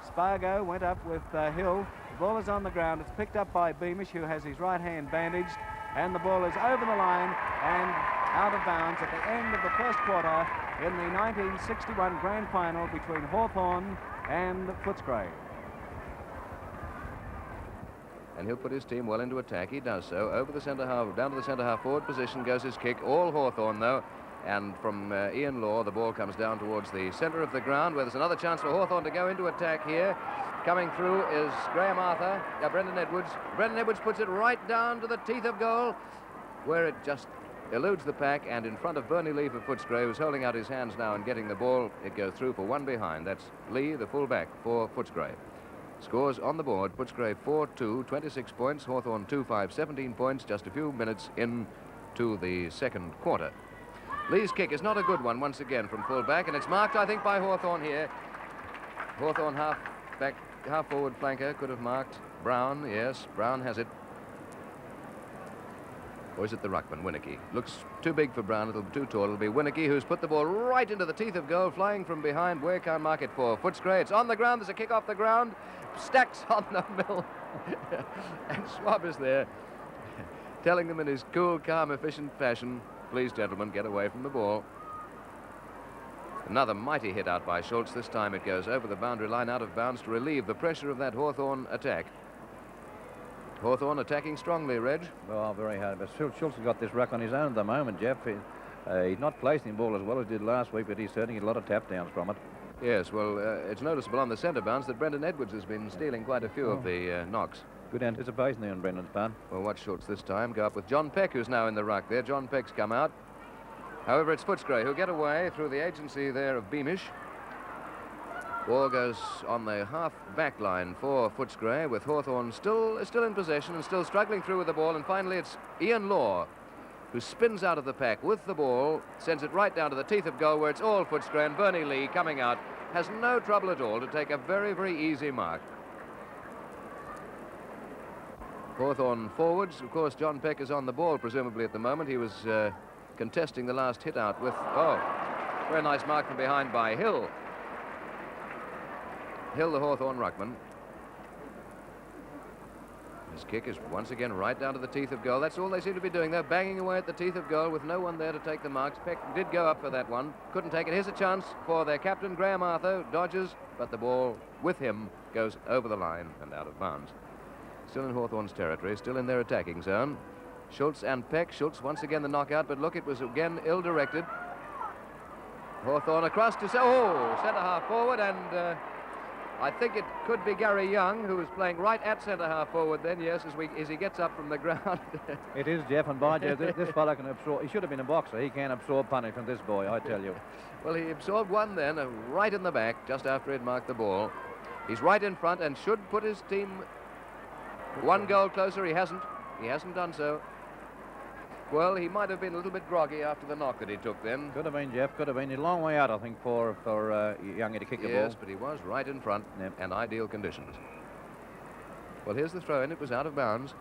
Spargo went up with Hill. The ball is on the ground. It's picked up by Beamish, who has his right hand bandaged. And the ball is over the line and out of bounds at the end of the first quarter in the 1961 Grand Final between Hawthorn and Footscray. And he'll put his team well into attack. He does so. Over the centre half, down to the centre half forward position goes his kick. All Hawthorn, though. And from Ian Law, the ball comes down towards the centre of the ground, where there's another chance for Hawthorn to go into attack here. Coming through is Graham Arthur, Brendan Edwards. Brendan Edwards puts it right down to the teeth of goal, where it just eludes the pack, and in front of Bernie Lee for Footscray, who's holding out his hands now and getting the ball. It goes through for one behind. That's Lee, the full-back, for Footscray. Scores on the board: Footscray 4-2, 26 points, Hawthorn 2-5, 17 points, just a few minutes into the second quarter. Lee's kick is not a good one once again from full-back, and it's marked, I think, by Hawthorn here. Hawthorn half-forward flanker could have marked Brown. Yes, Brown has it. Or is it the ruckman, Winicky? Looks too big for Brown, it'll be too tall. It'll be Winicky, who's put the ball right into the teeth of goal, flying from behind. Where can't mark it for Footscray? It's on the ground. There's a kick off the ground. Stacks on the mill. And Schwab is there, telling them in his cool, calm, efficient fashion, please, gentlemen, get away from the ball. Another mighty hit out by Schultz. This time it goes over the boundary line, out of bounds, to relieve the pressure of that Hawthorn attack. Hawthorn attacking strongly, Reg. Oh, very hard. But Schultz has got this ruck on his own at the moment, Jeff. He's not placing the ball as well as he did last week, but he's certainly getting a lot of tap downs from it. Yes, well, it's noticeable on the centre bounce that Brendan Edwards has been stealing quite a few of the knocks. Good anticipation there on Brendan's part. Well, watch Schultz this time go up with John Peck, who's now in the ruck there. John Peck's come out. However, it's Footscray who'll get away through the agency there of Beamish. Ball goes on the half-back line for Footscray, with Hawthorn still in possession and still struggling through with the ball. And finally, it's Ian Law, who spins out of the pack with the ball, sends it right down to the teeth of goal, where it's all Footscray, and Bernie Lee, coming out, has no trouble at all to take a very, very easy mark. Hawthorn forwards. Of course, John Peck is on the ball, presumably at the moment. He was contesting the last hit out with, very nice mark from behind by Hill. Hill, the Hawthorn ruckman. His kick is once again right down to the teeth of goal. That's all they seem to be doing. They're banging away at the teeth of goal with no one there to take the marks. Peck did go up for that one. Couldn't take it. Here's a chance for their captain, Graham Arthur. Dodges, but the ball with him goes over the line and out of bounds. Still in Hawthorn's territory, still in their attacking zone. Schultz and Peck. Schultz once again the knockout, but look, it was again ill-directed. Hawthorn across to centre half forward, and I think it could be Gary Young, who is playing right at centre half forward then, yes, as he gets up from the ground. It is, Jeff, and by Jeff, this fella can absorb. He should have been a boxer. He can absorb punishment, this boy, I tell you. Well, he absorbed one then, right in the back, just after he'd marked the ball. He's right in front and should put his team one goal closer. He hasn't done so. Well, he might have been a little bit groggy after the knock that he took then. Could have been, Jeff. Could have been. He's a long way out, I think, for Youngie to kick the ball. Yes, but he was right in front and ideal conditions. Well, here's the throw-in. It was out of bounds.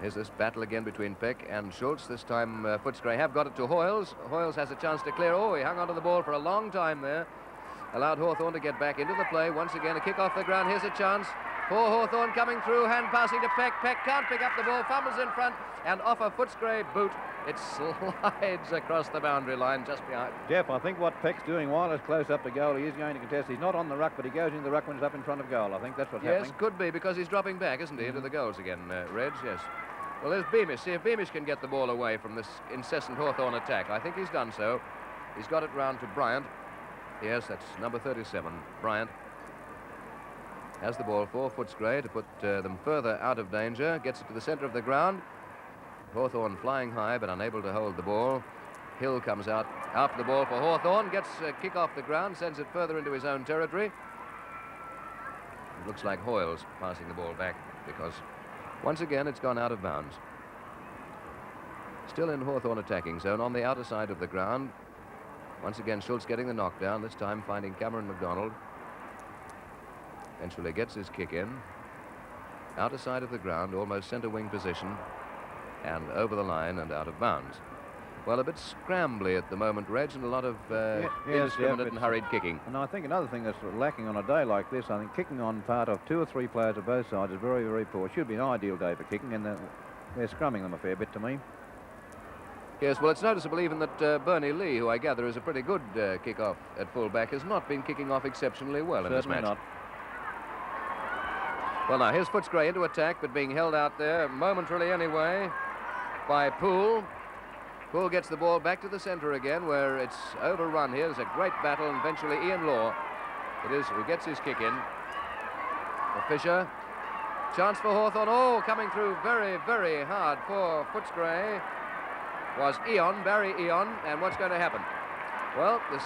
Here's this battle again between Peck and Schultz. This time Footscray have got it to Hoyles. Hoyles has a chance to clear. Oh, he hung onto the ball for a long time there. Allowed Hawthorn to get back into the play. Once again, a kick off the ground. Here's a chance for Hawthorn coming through. Hand passing to Peck. Peck can't pick up the ball. Fumbles in front. And off a Footscray boot, it slides across the boundary line just behind. Jeff, I think what Peck's doing while it's close up to goal, he is going to contest. He's not on the ruck, but he goes into the ruck when he's up in front of goal. I think that's what's happening. Yes, could be, because he's dropping back, isn't he, into the goals again, Reg, yes. Well, there's Beamish. See if Beamish can get the ball away from this incessant Hawthorn attack. I think he's done so. He's got it round to Bryant. Yes, that's number 37, Bryant. Has the ball for Footscray to put them further out of danger. Gets it to the centre of the ground. Hawthorn flying high but unable to hold the ball. Hill comes out after the ball for Hawthorn. Gets a kick off the ground, sends it further into his own territory. It looks like Hoyles passing the ball back because once again it's gone out of bounds. Still in Hawthorn attacking zone on the outer side of the ground. Once again Schultz getting the knockdown, this time finding Cameron McDonald. Eventually gets his kick in. Outer side of the ground, almost centre wing position. And over the line and out of bounds. Well, a bit scrambly at the moment, Reg, and a lot of indiscriminate and hurried kicking. And I think another thing that's lacking on a day like this, I think kicking on part of 2 or 3 players of both sides is very, very poor. Should be an ideal day for kicking, and they're scrumming them a fair bit to me. Yes, well, it's noticeable even that Bernie Lee, who I gather is a pretty good kick-off at full-back, has not been kicking off exceptionally well in this match. Not. Well, now, here's Footscray into attack, but being held out there momentarily anyway by Poole. Poole gets the ball back to the centre again, where it's overrun here. There's a great battle, and eventually Ian Law, it is, who gets his kick in. For Fisher. Chance for Hawthorn. Oh, coming through very, very hard for Footscray was Barry Eon, and what's going to happen? Well, this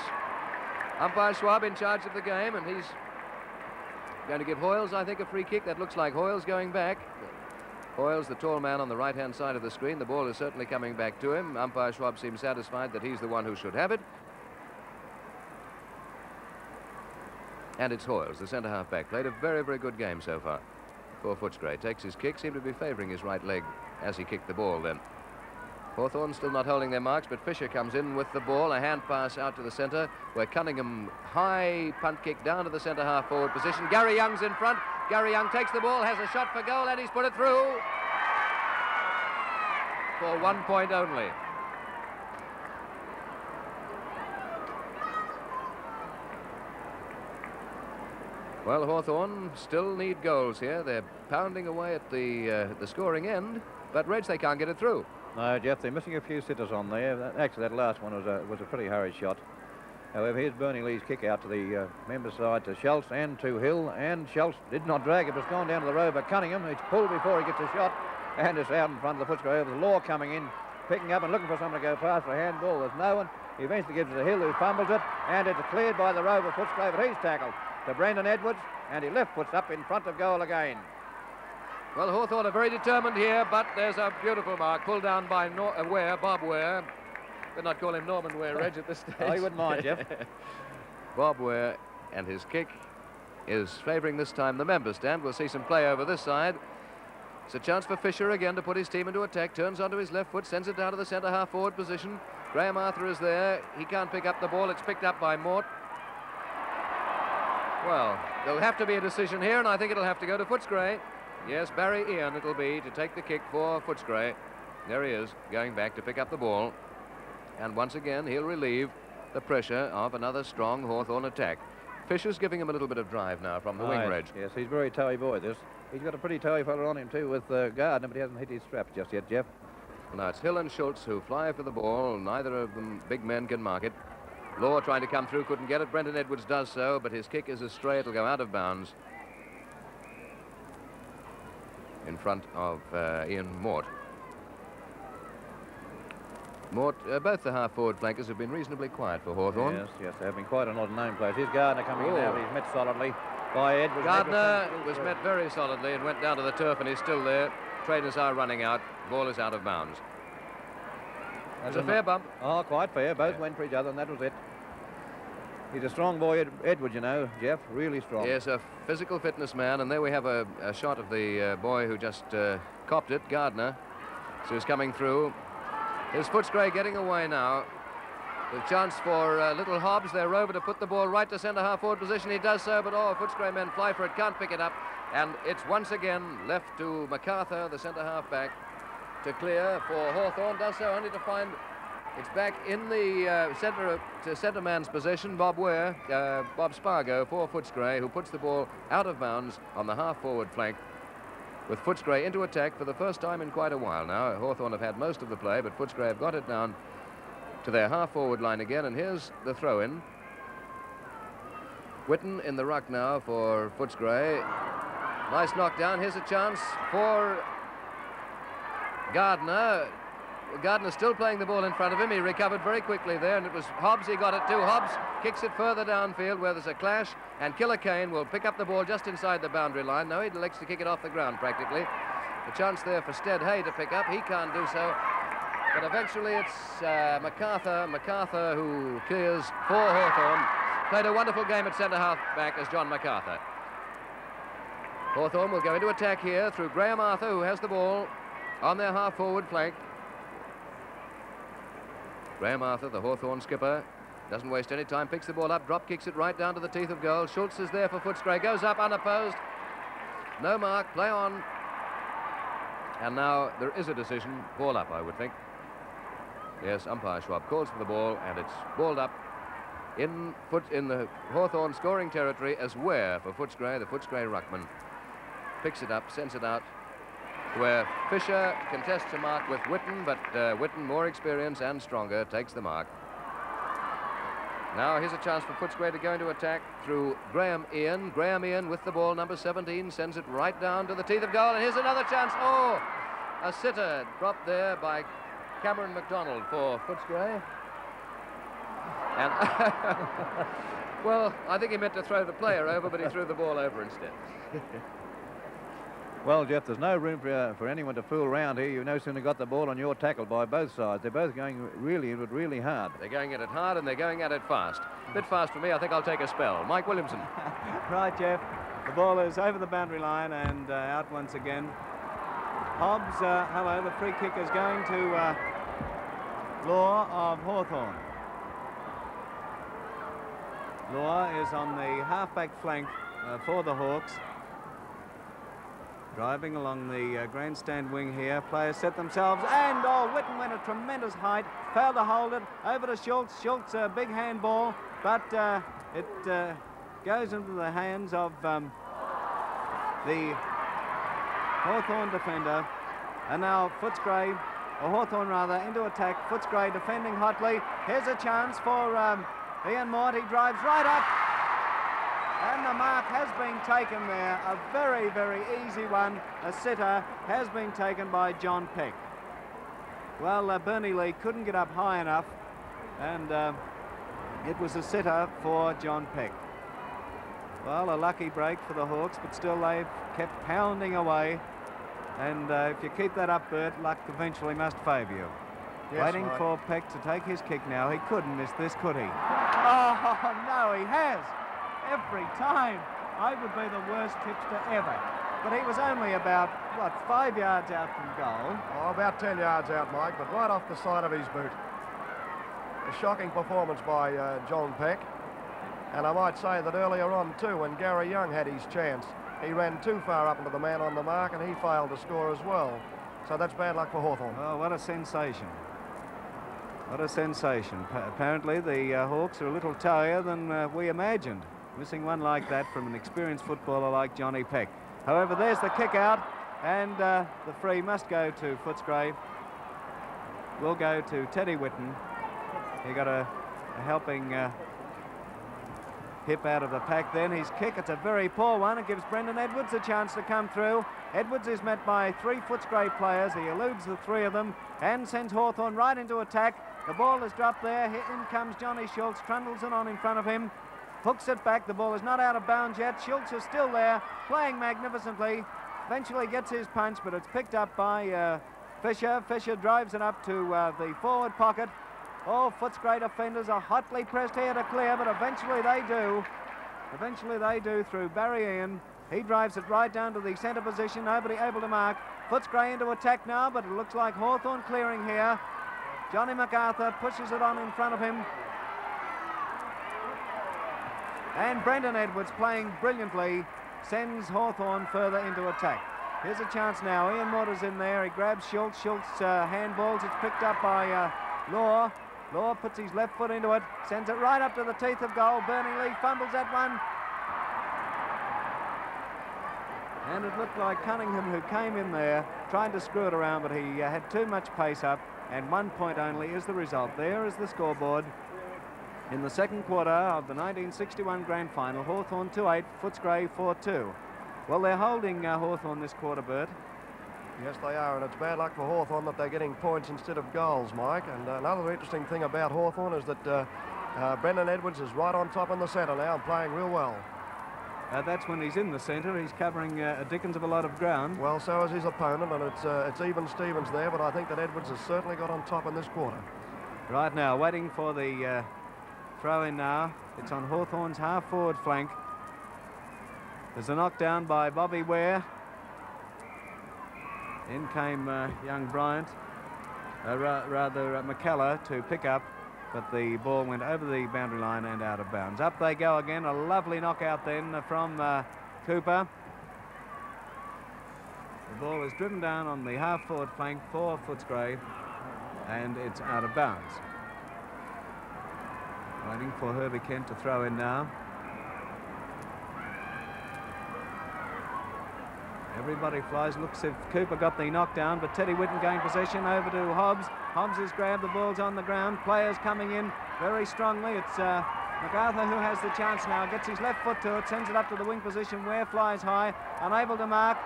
umpire Schwab in charge of the game, and he's going to give Hoyles, I think, a free kick. That looks like Hoyles going back. Hoyles, the tall man on the right-hand side of the screen. The ball is certainly coming back to him. Umpire Schwab seems satisfied that he's the one who should have it. And it's Hoyles, the centre half-back. Played a very, very good game so far for Footscray. Takes his kick, seemed to be favouring his right leg as he kicked the ball then. Hawthorn still not holding their marks, but Fisher comes in with the ball. A hand pass out to the centre, where Cunningham, high punt kick down to the centre half forward position. Gary Young's in front. Gary Young takes the ball, has a shot for goal, and he's put it through for 1 point only. Well, Hawthorn still need goals here. They're pounding away at the scoring end, but Reg, they can't get it through. No, Jeff, they're missing a few sitters on there. Actually, that last one was a pretty hurried shot. However, here's Bernie Lee's kick out to the member side to Schultz and to Hill, and Schultz did not drag it. It's gone down to the row by Cunningham. It's pulled before he gets a shot, and it's out in front of the Footscray. There's Law coming in, picking up and looking for someone to go past for a handball. There's no one. He eventually gives it to Hill, who fumbles it, and it's cleared by the row of Footscray, but he's tackled to Brendan Edwards, and he left foots up in front of goal again. Well, Hawthorn are very determined here, but there's a beautiful mark pulled down by Bob Ware. Could not call him Norman Ware, Reg, at this stage. Oh, you wouldn't mind, Jeff. Bob Ware, and his kick is favouring this time the member stand. We'll see some play over this side. It's a chance for Fisher again to put his team into attack. Turns onto his left foot, sends it down to the centre half forward position. Graham Arthur is there. He can't pick up the ball. It's picked up by Mort. Well, there'll have to be a decision here, and I think it'll have to go to Footscray. Yes, Barry Ian it'll be to take the kick for Footscray. There he is, going back to pick up the ball. And once again, he'll relieve the pressure of another strong Hawthorn attack. Fisher's giving him a little bit of drive now from the wing, Reg. Yes, he's a very towy boy, this. He's got a pretty towy fella on him, too, with Gardner, but he hasn't hit his straps just yet, Jeff. Well, now it's Hill and Schultz who fly for the ball. Neither of them big men can mark it. Law trying to come through, couldn't get it. Brendan Edwards does so, but his kick is astray. It'll go out of bounds in front of Ian Mort. Mort, both the half-forward flankers have been reasonably quiet for Hawthorn. Yes, there have been quite a lot of known players. Here's Gardner coming in now, but he's met solidly by Edwards. Gardner was met very solidly and went down to the turf, and he's still there. Trainers are running out. Ball is out of bounds. It's a fair bump. Oh, quite fair. Both went for each other, and that was it. He's a strong boy, Edwards, you know, Jeff. Really strong. Yes, a physical fitness man. And there we have a shot of the boy who just copped it, Gardner. So he's coming through. Here's Footscray getting away now. The chance for little Hobbs, their rover, to put the ball right to centre-half forward position. He does so, but Footscray men fly for it, can't pick it up. And it's once again left to MacArthur, the centre-half back, to clear for Hawthorn. Does so only to find it's back in the centre man's position. Bob Spargo for Footscray, who puts the ball out of bounds on the half-forward flank, with Footscray into attack for the first time in quite a while now. Hawthorn have had most of the play, but Footscray have got it down to their half-forward line again, and here's the throw-in. Whitten in the ruck now for Footscray. Nice knockdown. Here's a chance for Gardner. Gardner still playing the ball in front of him. He recovered very quickly there, and it was Hobbs he got it to. Hobbs kicks it further downfield where there's a clash, and Killicane will pick up the ball just inside the boundary line. No, he elects to kick it off the ground practically. The chance there for Stead Hay to pick up. He can't do so. But eventually it's MacArthur who clears for Hawthorn. Played a wonderful game at centre-half back as John MacArthur. Hawthorn will go into attack here through Graham Arthur, who has the ball on their half-forward flank. Graham Arthur, the Hawthorn skipper, doesn't waste any time, picks the ball up, drop kicks it right down to the teeth of goal. Schultz is there for Footscray, goes up unopposed. No mark, play on. And now there is a decision, ball up, I would think. Yes, umpire Schwab calls for the ball, and it's balled up in the Hawthorn scoring territory as Ware for Footscray. The Footscray ruckman picks it up, sends it out, where Fisher contests a mark with Whitten, but Whitten, more experience and stronger, takes the mark. Now here's a chance for Footscray to go into attack through Graham Ian. Graham Ian with the ball, number 17, sends it right down to the teeth of goal, and here's another chance. Oh, a sitter dropped there by Cameron MacDonald for Footscray. And well, I think he meant to throw the player over, but he threw the ball over instead. Well, Jeff, there's no room for anyone to fool around here. You've no sooner got the ball on your tackle by both sides. They're both going really hard. They're going at it hard, and they're going at it fast. A bit fast for me. I think I'll take a spell. Mike Williamson. Right, Jeff. The ball is over the boundary line and out once again. Hobbs, hello, the free kick is going to Law of Hawthorn. Law is on the half-back flank for the Hawks. Driving along the grandstand wing here. Players set themselves, and Whitten went a tremendous height, failed to hold it, over to Schultz. Schultz, a big handball, but it goes into the hands of the Hawthorn defender. And now Footscray, or Hawthorn rather, into attack. Footscray defending hotly. Here's a chance for Ian Mort. He drives right up. And the mark has been taken there. A very, very easy one. A sitter has been taken by John Peck. Well, Bernie Lee couldn't get up high enough, and it was a sitter for John Peck. Well, a lucky break for the Hawks, but still they've kept pounding away. And if you keep that up, Bert, luck eventually must favour you. Yes, waiting Mike. For Peck to take his kick now. He couldn't miss this, could he? Oh, no, he has. Every time. I would be the worst tipster ever. But he was only about, 5 yards out from goal? Oh, about 10 yards out, Mike, but right off the side of his boot. A shocking performance by John Peck. And I might say that earlier on, too, when Gary Young had his chance, he ran too far up into the man on the mark, and he failed to score as well. So that's bad luck for Hawthorn. Oh, what a sensation. What a sensation. Apparently the Hawks are a little tougher than we imagined. Missing one like that from an experienced footballer like Johnny Peck. However, there's the kick out, and the free must go to Footscray. Will go to Teddy Whitten. He got a helping hip out of the pack then. His kick, it's a very poor one. It gives Brendan Edwards a chance to come through. Edwards is met by 3 Footscray players. He eludes the 3 of them and sends Hawthorn right into attack. The ball is dropped there. In comes Johnny Schultz, trundles it on in front of him. Hooks it back. The ball is not out of bounds yet. Schultz is still there, playing magnificently. Eventually gets his punch, but it's picked up by Fisher drives it up to the forward pocket. Oh, Footscray defenders are hotly pressed here to clear, but eventually they do. Eventually they do through Barry Ian. He drives it right down to the centre position, nobody able to mark. Footscray into attack now, but it looks like Hawthorn clearing here. Johnny MacArthur pushes it on in front of him. And Brendan Edwards, playing brilliantly, sends Hawthorn further into attack. Here's a chance now. Ian Waters in there. He grabs Schultz. Schultz handballs. It's picked up by Law. Law puts his left foot into it, sends it right up to the teeth of goal. Burnley fumbles that one. And it looked like Cunningham, who came in there, tried to screw it around, but he had too much pace up, and 1 point only is the result. There is the scoreboard. In the second quarter of the 1961 Grand Final, Hawthorn 2-8, Footscray 4-2. Well, they're holding Hawthorn this quarter, Bert. Yes, they are, and it's bad luck for Hawthorn that they're getting points instead of goals, Mike. And another interesting thing about Hawthorn is that Brendan Edwards is right on top in the centre now and playing real well. That's when he's in the centre. He's covering a dickens of a lot of ground. Well, so is his opponent, and it's even Stevens there, but I think that Edwards has certainly got on top in this quarter. Right now, waiting for the throw-in now. It's on Hawthorn's half-forward flank. There's a knockdown by Bobby Ware. In came young Bryant, rather McKellar to pick up, but the ball went over the boundary line and out of bounds. Up they go again, a lovely knockout then from Cooper. The ball is driven down on the half-forward flank for Footscray, and it's out of bounds. Waiting for Herbie Kent to throw in now. Everybody flies, looks if Cooper got the knockdown, but Teddy Whitten gained possession over to Hobbs. Hobbs has grabbed, the ball's on the ground. Players coming in very strongly. It's MacArthur who has the chance now, gets his left foot to it, sends it up to the wing position. Ware flies high, unable to mark.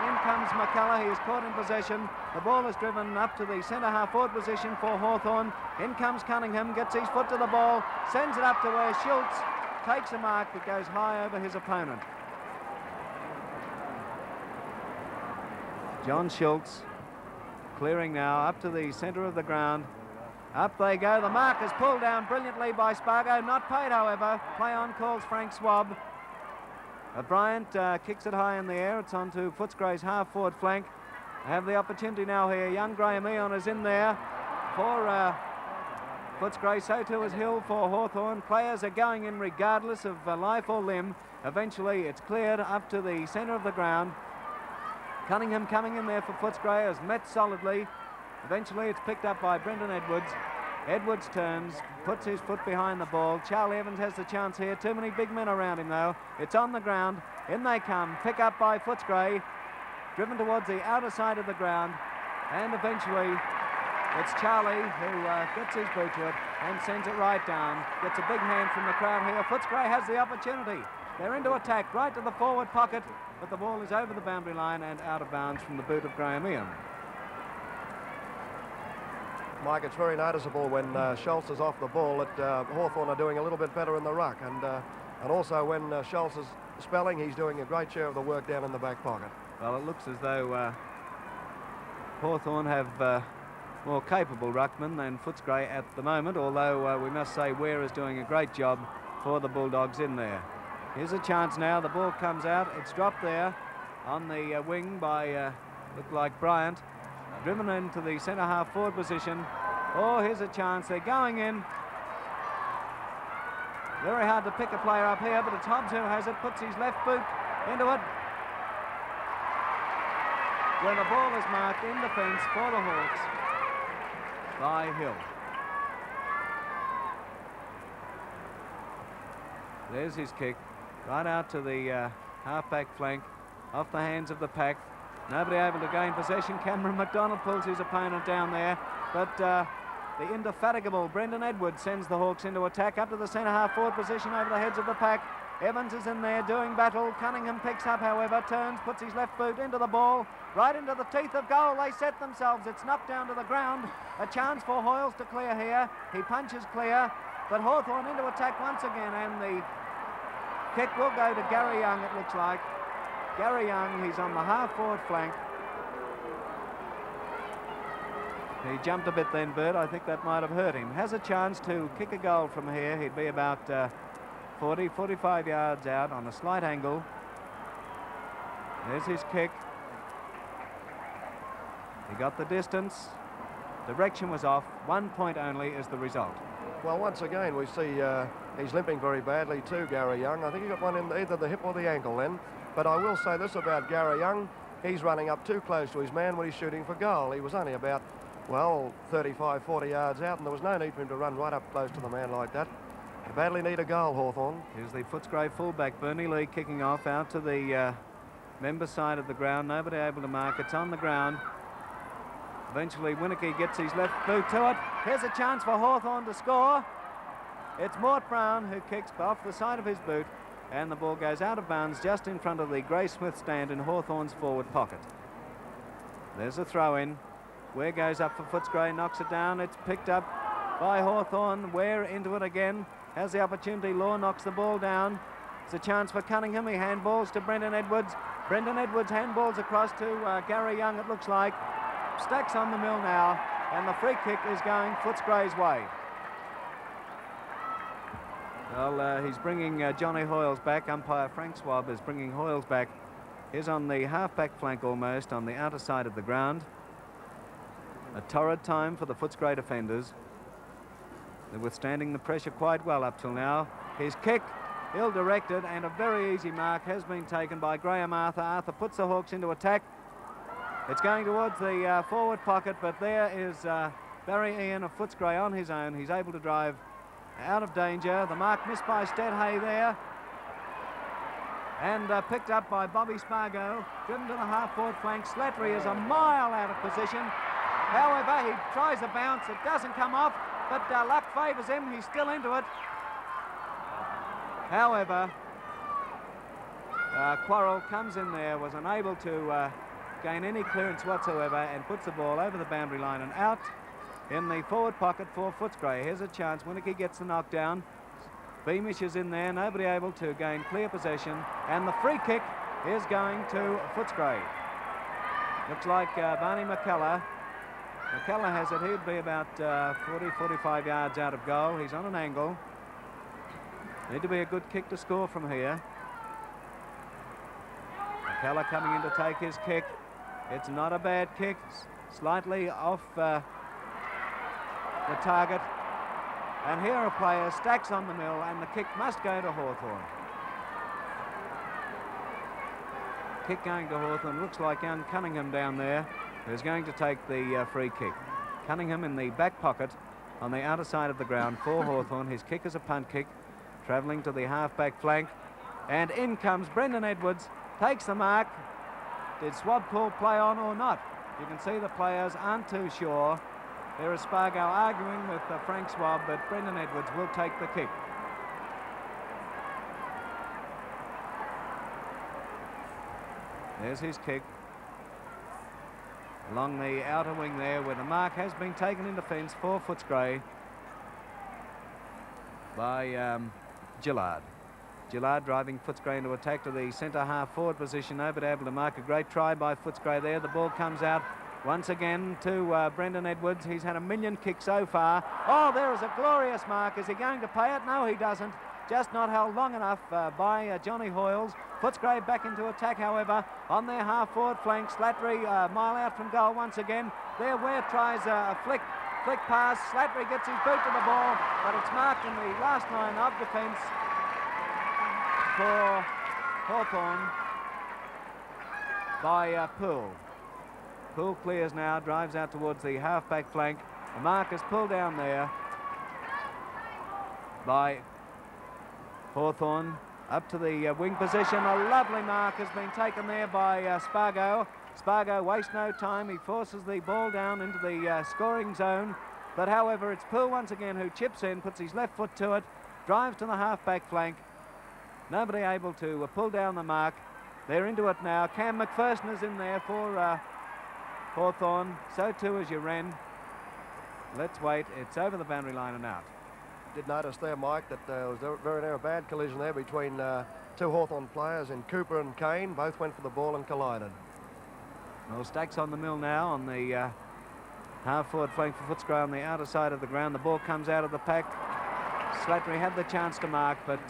In comes McKellar, he is caught in possession. The ball is driven up to the centre half forward position for Hawthorn. In comes Cunningham, gets his foot to the ball, sends it up to where Schultz takes a mark that goes high over his opponent. John Schultz clearing now up to the centre of the ground. Up they go. The mark is pulled down brilliantly by Spargo. Not paid, however. Play on calls Frank Swab. Bryant kicks it high in the air. It's on to Footscray's half-forward flank. They have the opportunity now here. Young Graham Eon is in there for Footscray. So too is Hill for Hawthorn. Players are going in regardless of life or limb. Eventually it's cleared up to the centre of the ground. Cunningham coming in there for Footscray has met solidly. Eventually it's picked up by Brendan Edwards. Edwards turns, puts his foot behind the ball. Charlie Evans has the chance here. Too many big men around him though. It's on the ground. In they come. Pick up by Footscray. Driven towards the outer side of the ground. And eventually it's Charlie who gets his boot to it and sends it right down. Gets a big hand from the crowd here. Footscray has the opportunity. They're into attack right to the forward pocket, but the ball is over the boundary line and out of bounds from the boot of Graham Ian. Mike, it's very noticeable when Schultz is off the ball that Hawthorn are doing a little bit better in the ruck, and also when Schultz is spelling, he's doing a great share of the work down in the back pocket. Well, it looks as though Hawthorn have more capable ruckmen than Footscray at the moment, although we must say Ware is doing a great job for the Bulldogs in there. Here's a chance now. The ball comes out. It's dropped there on the wing by, looked like Bryant. Driven into the centre half forward position. Oh, here's a chance. They're going in. Very hard to pick a player up here, but it's Hobbs who has it. Puts his left boot into it. Where the ball is marked in defence for the Hawks by Hill. There's his kick. Right out to the half-back flank, off the hands of the pack. Nobody able to gain possession. Cameron McDonald pulls his opponent down there, but the indefatigable Brendan Edwards sends the Hawks into attack up to the centre half-forward position over the heads of the pack. Evans is in there doing battle. Cunningham picks up, however, turns, puts his left boot into the ball, right into the teeth of goal. They set themselves. It's knocked down to the ground. A chance for Hoyles to clear here. He punches clear, but Hawthorn into attack once again, and the kick will go to Gary Young, it looks like. Gary Young, he's on the half-forward flank. He jumped a bit then, Bert. I think that might have hurt him. Has a chance to kick a goal from here. He'd be about 40, 45 yards out on a slight angle. There's his kick. He got the distance. Direction was off. 1 point only is the result. Well, once again, we see he's limping very badly too, Gary Young. I think he got one in either the hip or the ankle then. But I will say this about Gary Young. He's running up too close to his man when he's shooting for goal. He was only about, well, 35, 40 yards out, and there was no need for him to run right up close to the man like that. They badly need a goal, Hawthorn. Here's the Footscray fullback, Bernie Lee, kicking off out to the member side of the ground. Nobody able to mark. It's on the ground. Eventually, Winicky gets his left boot to it. Here's a chance for Hawthorn to score. It's Mort Brown who kicks off the side of his boot, and the ball goes out of bounds just in front of the Gray Smith stand in Hawthorn's forward pocket. There's a throw-in. Ware goes up for Footscray, knocks it down. It's picked up by Hawthorn. Ware into it again. Has the opportunity. Law knocks the ball down. It's a chance for Cunningham. He handballs to Brendan Edwards. Brendan Edwards handballs across to Gary Young, it looks like. Stacks on the mill now, and the free kick is going Footscray's way. Well, he's bringing Johnny Hoyles back. Umpire Frank Swab is bringing Hoyles back. He's on the half-back flank almost, on the outer side of the ground. A torrid time for the Footscray defenders. They're withstanding the pressure quite well up till now. His kick, ill-directed, and a very easy mark has been taken by Graham Arthur. Arthur puts the Hawks into attack. It's going towards the forward pocket, but there is Barry Ian of Footscray on his own. He's able to drive out of danger. The mark missed by Stedhay there. And picked up by Bobby Spargo. Driven to the half-forward flank. Slattery is a mile out of position. However, he tries a bounce. It doesn't come off, but luck favours him. He's still into it. However, Quarrell comes in there, was unable to gain any clearance whatsoever, and puts the ball over the boundary line and out in the forward pocket for Footscray. Here's a chance. Winicky gets the knockdown. Beamish is in there, nobody able to gain clear possession, and the free kick is going to Footscray. Looks like Barney McKellar. McKellar has it. He'd be about 40, 45 yards out of goal. He's on an angle. Need to be a good kick to score from here. McKellar coming in to take his kick. It's not a bad kick, slightly off the target. And here a player stacks on the mill, and the kick must go to Hawthorn. Kick going to Hawthorn. Looks like young Cunningham down there who's going to take the free kick. Cunningham in the back pocket on the outer side of the ground for Hawthorn. His kick is a punt kick, travelling to the half-back flank. And in comes Brendan Edwards, takes the mark. Did Swab call play on or not? You can see the players aren't too sure. There is Spargo arguing with Frank Swab, but Brendan Edwards will take the kick. There's his kick. Along the outer wing there, where the mark has been taken in defence for Footscray by Gillard. Gillard driving Footscray into attack to the centre half forward position, but able to mark a great try by Footscray there. The ball comes out once again to Brendan Edwards. He's had a million kicks so far. Oh, there is a glorious mark. Is he going to pay it? No, he doesn't. Just not held long enough by Johnny Hoyles. Footscray back into attack, however, on their half-forward flank. Slattery a mile out from goal once again. There Ware tries a flick pass. Slattery gets his boot to the ball, but it's marked in the last line of defence for Hawthorn by Poole. Poole clears now, drives out towards the half-back flank. The mark is pulled down there by Hawthorn. Up to the wing position. A lovely mark has been taken there by Spargo. Spargo wastes no time. He forces the ball down into the scoring zone. But however, it's Poole once again who chips in, puts his left foot to it, drives to the half-back flank. Nobody able to pull down the mark. They're into it now. Cam McPherson is in there for Hawthorn. So too is Uren. Let's wait. It's over the boundary line and out. Did notice there, Mike, that there was a very near bad collision there between two Hawthorn players in Cooper and Kane. Both went for the ball and collided. Well, Stacks on the mill now on the Half-forward flank for Footscray on the outer side of the ground. The ball comes out of the pack. Slattery had the chance to mark, but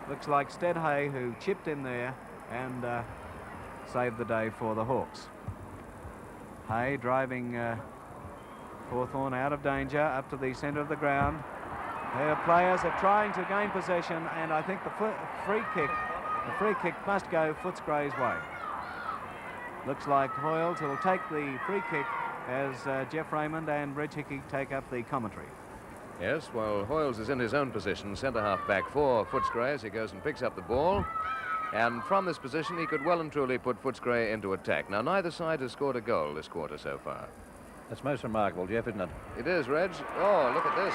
looks like Stedhay who chipped in there and saved the day for the Hawks. Hay driving Hawthorn out of danger up to the centre of the ground. Their players are trying to gain possession, and I think the free kick must go Footscray's way. Looks like Hoyles will take the free kick as Jeff Raymond and Reg Hickey take up the commentary. Yes, well, Hoyles is in his own position, centre-half back for Footscray as he goes and picks up the ball. And from this position, he could well and truly put Footscray into attack. Now, neither side has scored a goal this quarter so far. That's most remarkable, Jeff, isn't it? It is, Reg. Oh, look at this.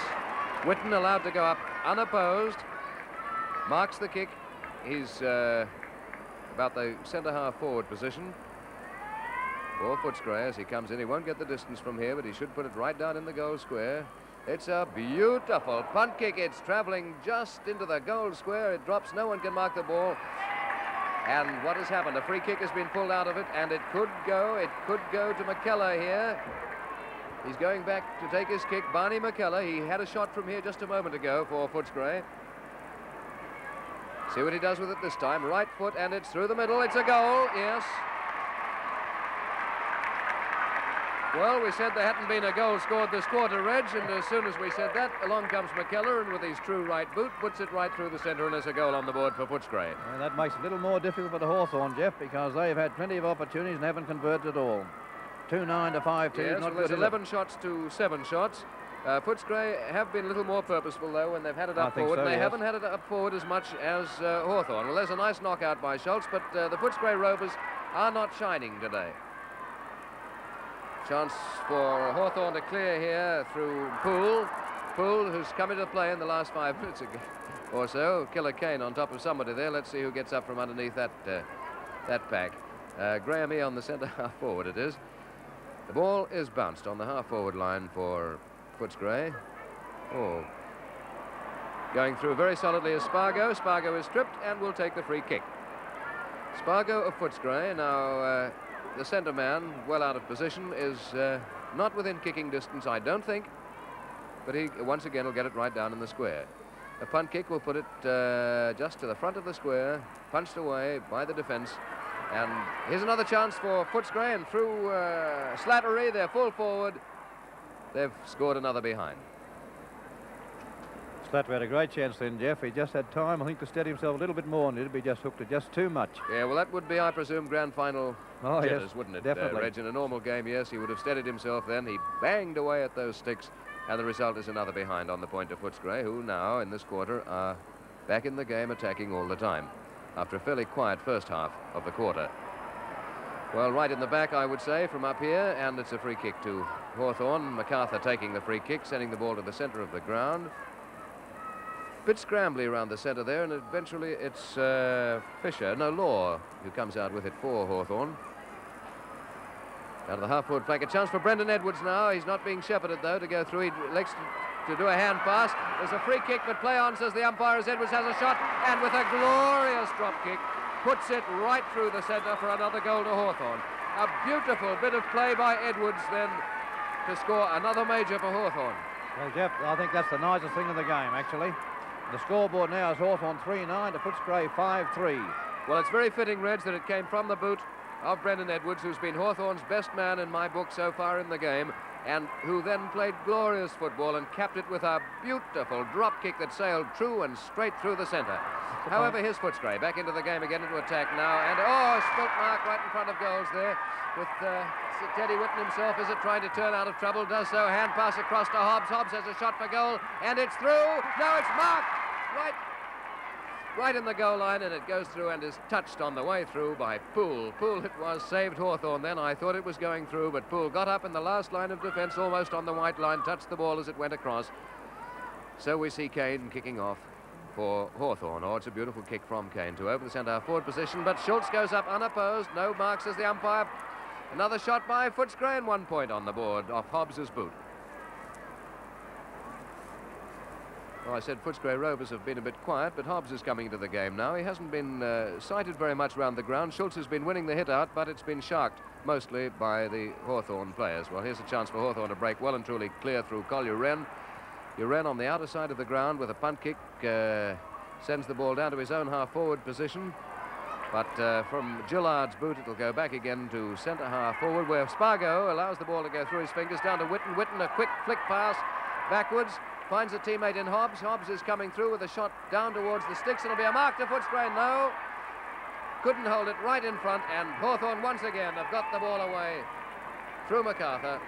Whitten allowed to go up unopposed. Marks the kick. He's about the centre-half forward position for Footscray as he comes in. He won't get the distance from here, but he should put it right down in the goal square. It's a beautiful punt kick. It's travelling just into the goal square. It drops. No one can mark the ball. And what has happened? A free kick has been pulled out of it, and it could go to McKellar here. He's going back to take his kick. Barney McKellar, he had a shot from here just a moment ago for Footscray. See what he does with it this time. Right foot, and it's through the middle. It's a goal, yes. Well, we said there hadn't been a goal scored this quarter, Reg, and as soon as we said that, along comes McKellar, and with his true right boot, puts it right through the centre, and there's a goal on the board for Footscray. And that makes it a little more difficult for the Hawthorn, Jeff, because they've had plenty of opportunities and haven't converted at all. 2-9 to 5-2. Yes, not well, there's good, 11 shots to 7 shots. Footscray have been a little more purposeful, though, when they've had it up forward. So, and they yes. haven't had it up forward as much as Hawthorn. Well, there's a nice knockout by Schultz, but the Footscray Rovers are not shining today. Chance for Hawthorn to clear here through Poole. Poole, who's come into play in the last 5 minutes or so. Killer Kane on top of somebody there. Let's see who gets up from underneath that pack. Graham E on the centre half forward it is. The ball is bounced on the half forward line for Footscray. Oh. Going through very solidly is Spargo. Spargo is stripped and will take the free kick. Spargo of Footscray. Now, the centre man, well out of position, is not within kicking distance, I don't think. But he, once again, will get it right down in the square. A punt kick will put it just to the front of the square, punched away by the defence. And here's another chance for Footscray, and through Slattery, they're full forward. They've scored another behind. Slattery had a great chance then, Jeff. He just had time, I think, to steady himself a little bit more, and it'd be just hooked it just too much. Yeah, well, that would be, I presume, grand final jitters, yes, wouldn't it, definitely. Reg? In a normal game, yes, he would have steadied himself then. He banged away at those sticks, and the result is another behind on the point of Footscray, who now, in this quarter, are back in the game, attacking all the time, after a fairly quiet first half of the quarter. Well, right in the back, I would say, from up here, and it's a free kick to Hawthorn. MacArthur taking the free kick, sending the ball to the centre of the ground. Bit scrambly around the centre there, and eventually it's Law, who comes out with it for Hawthorn. Out of the half-forward flank, a chance for Brendan Edwards now. He's not being shepherded, though, to go through. He elects to do a hand pass. There's a free kick, but play on, says the umpire, as Edwards has a shot, and with a glorious drop kick, puts it right through the centre for another goal to Hawthorn. A beautiful bit of play by Edwards, then, to score another major for Hawthorn. Well, Jeff, I think that's the nicest thing in the game, actually. The scoreboard now is Hawthorn 3-9 to Footscray 5-3. Well, it's very fitting, Reg, that it came from the boot of Brendan Edwards, who's been Hawthorn's best man in my book so far in the game, and who then played glorious football and capped it with a beautiful drop kick that sailed true and straight through the centre. However, here's Footscray back into the game again, into attack now, and spilt mark right in front of goals there with Teddy Whitten himself. Is it trying to turn out of trouble? Does so. Hand pass across to Hobbs. Hobbs has a shot for goal, and it's through. No, it's marked right in the goal line, and it goes through and is touched on the way through by Poole. Poole it was, saved Hawthorn then. I thought it was going through, but Poole got up in the last line of defence, almost on the white line, touched the ball as it went across. So we see Kane kicking off for Hawthorn. Oh, it's a beautiful kick from Kane to over the centre forward position, but Schultz goes up unopposed. No marks as the umpire. Another shot by Footscray, and 1 point on the board off Hobbs's boot. Oh, I said Footscray Rovers have been a bit quiet, but Hobbs is coming into the game now. He hasn't been sighted very much around the ground. Schultz has been winning the hit out, but it's been sharked mostly by the Hawthorn players. Well, here's a chance for Hawthorn to break well and truly clear through Collier Wren. Uren on the outer side of the ground with a punt kick sends the ball down to his own half-forward position. But from Gillard's boot, it'll go back again to centre half-forward, where Spargo allows the ball to go through his fingers down to Witten. Witten, a quick flick pass backwards. Finds a teammate in Hobbs. Hobbs is coming through with a shot down towards the sticks. It'll be a mark to Footscray. No. Couldn't hold it right in front. And Hawthorn once again have got the ball away through MacArthur.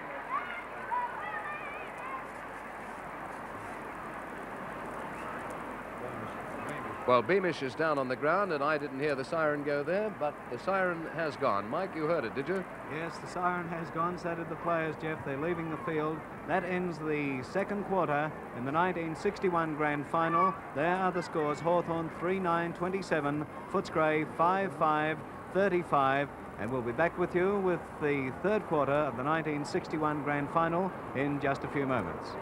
Well, Beamish is down on the ground, and I didn't hear the siren go there, but the siren has gone. Mike, you heard it, did you? Yes, the siren has gone, so did the players, Jeff. They're leaving the field. That ends the second quarter in the 1961 Grand Final. There are the scores: Hawthorn 3-9-27, Footscray 5-5-35, and we'll be back with you with the third quarter of the 1961 Grand Final in just a few moments.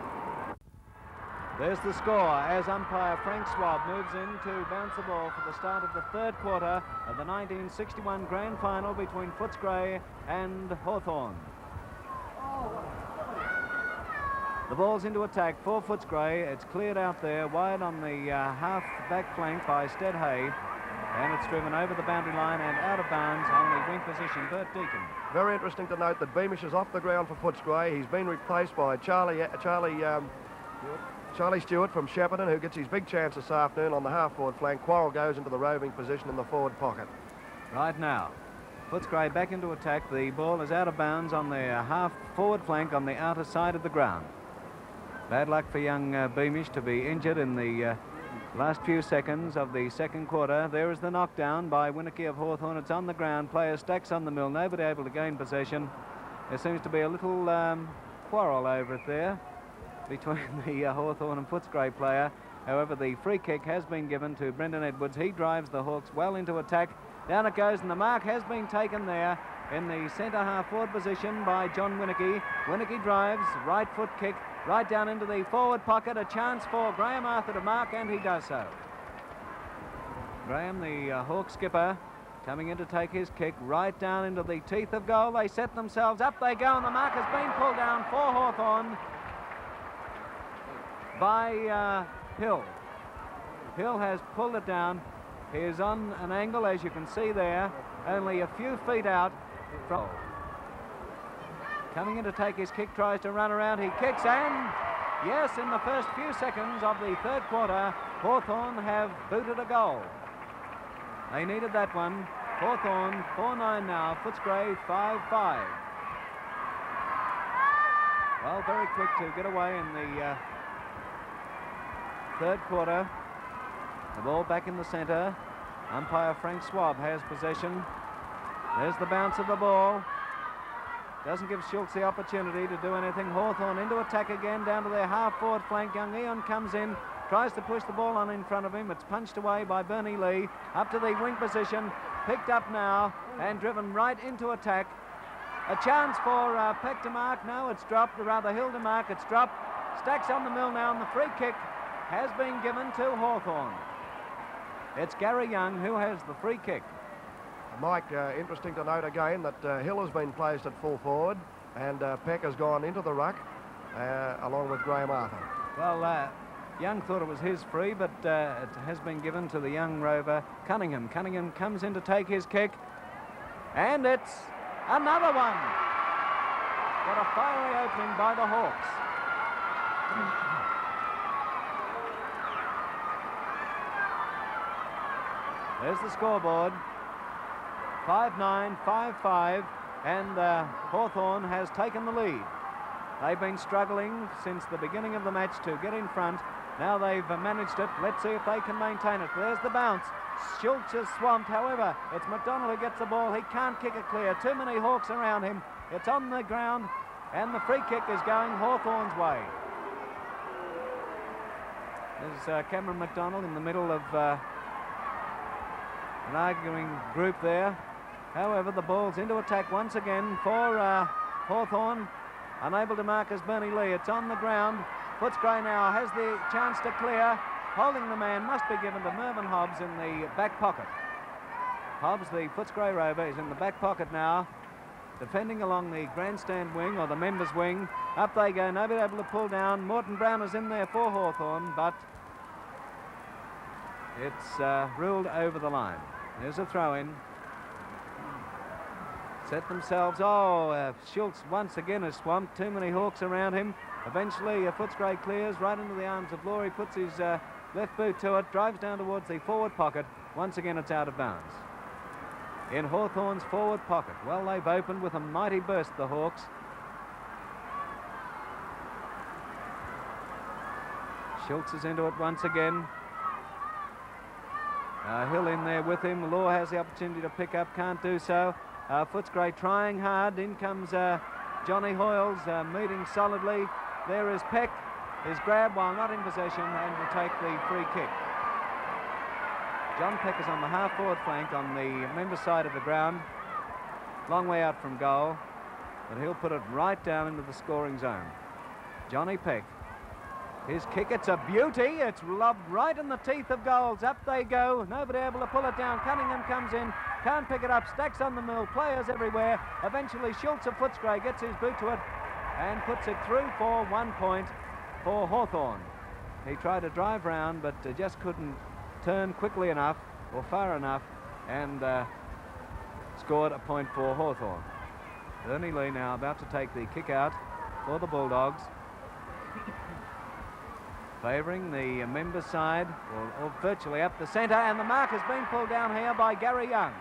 There's the score as umpire Frank Swab moves in to bounce the ball for the start of the third quarter of the 1961 Grand Final between Footscray and Hawthorn. The ball's into attack for Footscray. It's cleared out there wide on the half-back flank by Stead Hay, and it's driven over the boundary line and out of bounds on the wing position. Bert Deacon. Very interesting to note that Beamish is off the ground for Footscray. He's been replaced by Charlie Stewart from Shepparton, who gets his big chance this afternoon on the half-forward flank. Quarrell goes into the roving position in the forward pocket. Right now, Footscray back into attack. The ball is out of bounds on the half-forward flank on the outer side of the ground. Bad luck for young Beamish to be injured in the last few seconds of the second quarter. There is the knockdown by Winicky of Hawthorn. It's on the ground. Player stacks on the mill. Nobody able to gain possession. There seems to be a little quarrel over it there between the Hawthorn and Footscray player. However, the free kick has been given to Brendan Edwards. He drives the Hawks well into attack. Down it goes, and the mark has been taken there in the centre half-forward position by John Winicky. Winicky drives, right foot kick, right down into the forward pocket. A chance for Graham Arthur to mark, and he does so. Graham, the Hawk skipper, coming in to take his kick right down into the teeth of goal. They set themselves up, they go, and the mark has been pulled down for Hawthorn by Hill. Hill has pulled it down. He is on an angle, as you can see there, only a few feet out from. Coming in to take his kick, tries to run around, he kicks, and yes, in the first few seconds of the third quarter, Hawthorn have booted a goal. They needed that one. Hawthorn 4-9 now, Footscray 5-5. Well, very quick to get away in the third quarter. The ball back in the centre. Umpire Frank Swab has possession. There's the bounce of the ball. Doesn't give Schultz the opportunity to do anything. Hawthorn into attack again down to their half-forward flank. Young Eon comes in, tries to push the ball on in front of him. It's punched away by Bernie Lee. Up to the wing position. Picked up now and driven right into attack. A chance for Peck to mark. No, it's dropped. Or rather, Hill to mark. It's dropped. Stacks on the mill now, and the free kick has been given to Hawthorn. It's Gary Young who has the free kick. Mike, interesting to note again that Hill has been placed at full forward, and Peck has gone into the ruck along with Graham Arthur. Well, Young thought it was his free, but it has been given to the young rover, Cunningham. Cunningham comes in to take his kick, and it's another one. What a fiery opening by the Hawks. There's the scoreboard. 5-9, 5-5, and Hawthorn has taken the lead. They've been struggling since the beginning of the match to get in front. Now they've managed it. Let's see if they can maintain it. There's the bounce. Schultz is swamped. However, it's McDonald who gets the ball. He can't kick it clear. Too many Hawks around him. It's on the ground, and the free kick is going Hawthorn's way. There's Cameron McDonald in the middle of an arguing group there. However, the ball's into attack once again for Hawthorn. Unable to mark as Bernie Lee. It's on the ground. Footscray now has the chance to clear. Holding the man must be given to Mervyn Hobbs in the back pocket. Hobbs, the Footscray rover, is in the back pocket now, defending along the grandstand wing, or the members' wing. Up they go, nobody able to pull down. Morton Brown is in there for Hawthorn, but it's ruled over the line. There's a throw-in. Set themselves. Schultz once again is swamped. Too many Hawks around him. Eventually, Footscray clears right into the arms of Laurie, puts his left boot to it, drives down towards the forward pocket. Once again, it's out of bounds. In Hawthorn's forward pocket. Well, they've opened with a mighty burst, the Hawks. Schultz is into it once again. Hill in there with him. Law has the opportunity to pick up, can't do so. Footscray trying hard. In comes Johnny Hoyles, meeting solidly. There is Peck, is grabbed while not in possession and will take the free kick. John Peck is on the half-forward flank on the member side of the ground. Long way out from goal, but he'll put it right down into the scoring zone. Johnny Peck. His kick, it's a beauty. It's lobbed right in the teeth of goals. Up they go. Nobody able to pull it down. Cunningham comes in. Can't pick it up. Stacks on the mill. Players everywhere. Eventually, Schultz of Footscray gets his boot to it and puts it through for 1 point for Hawthorn. He tried to drive round, but just couldn't turn quickly enough or far enough, and scored a point for Hawthorn. Ernie Lee now about to take the kick out for the Bulldogs. Favouring the member side, or virtually up the centre, and the mark has been pulled down here by Gary Young.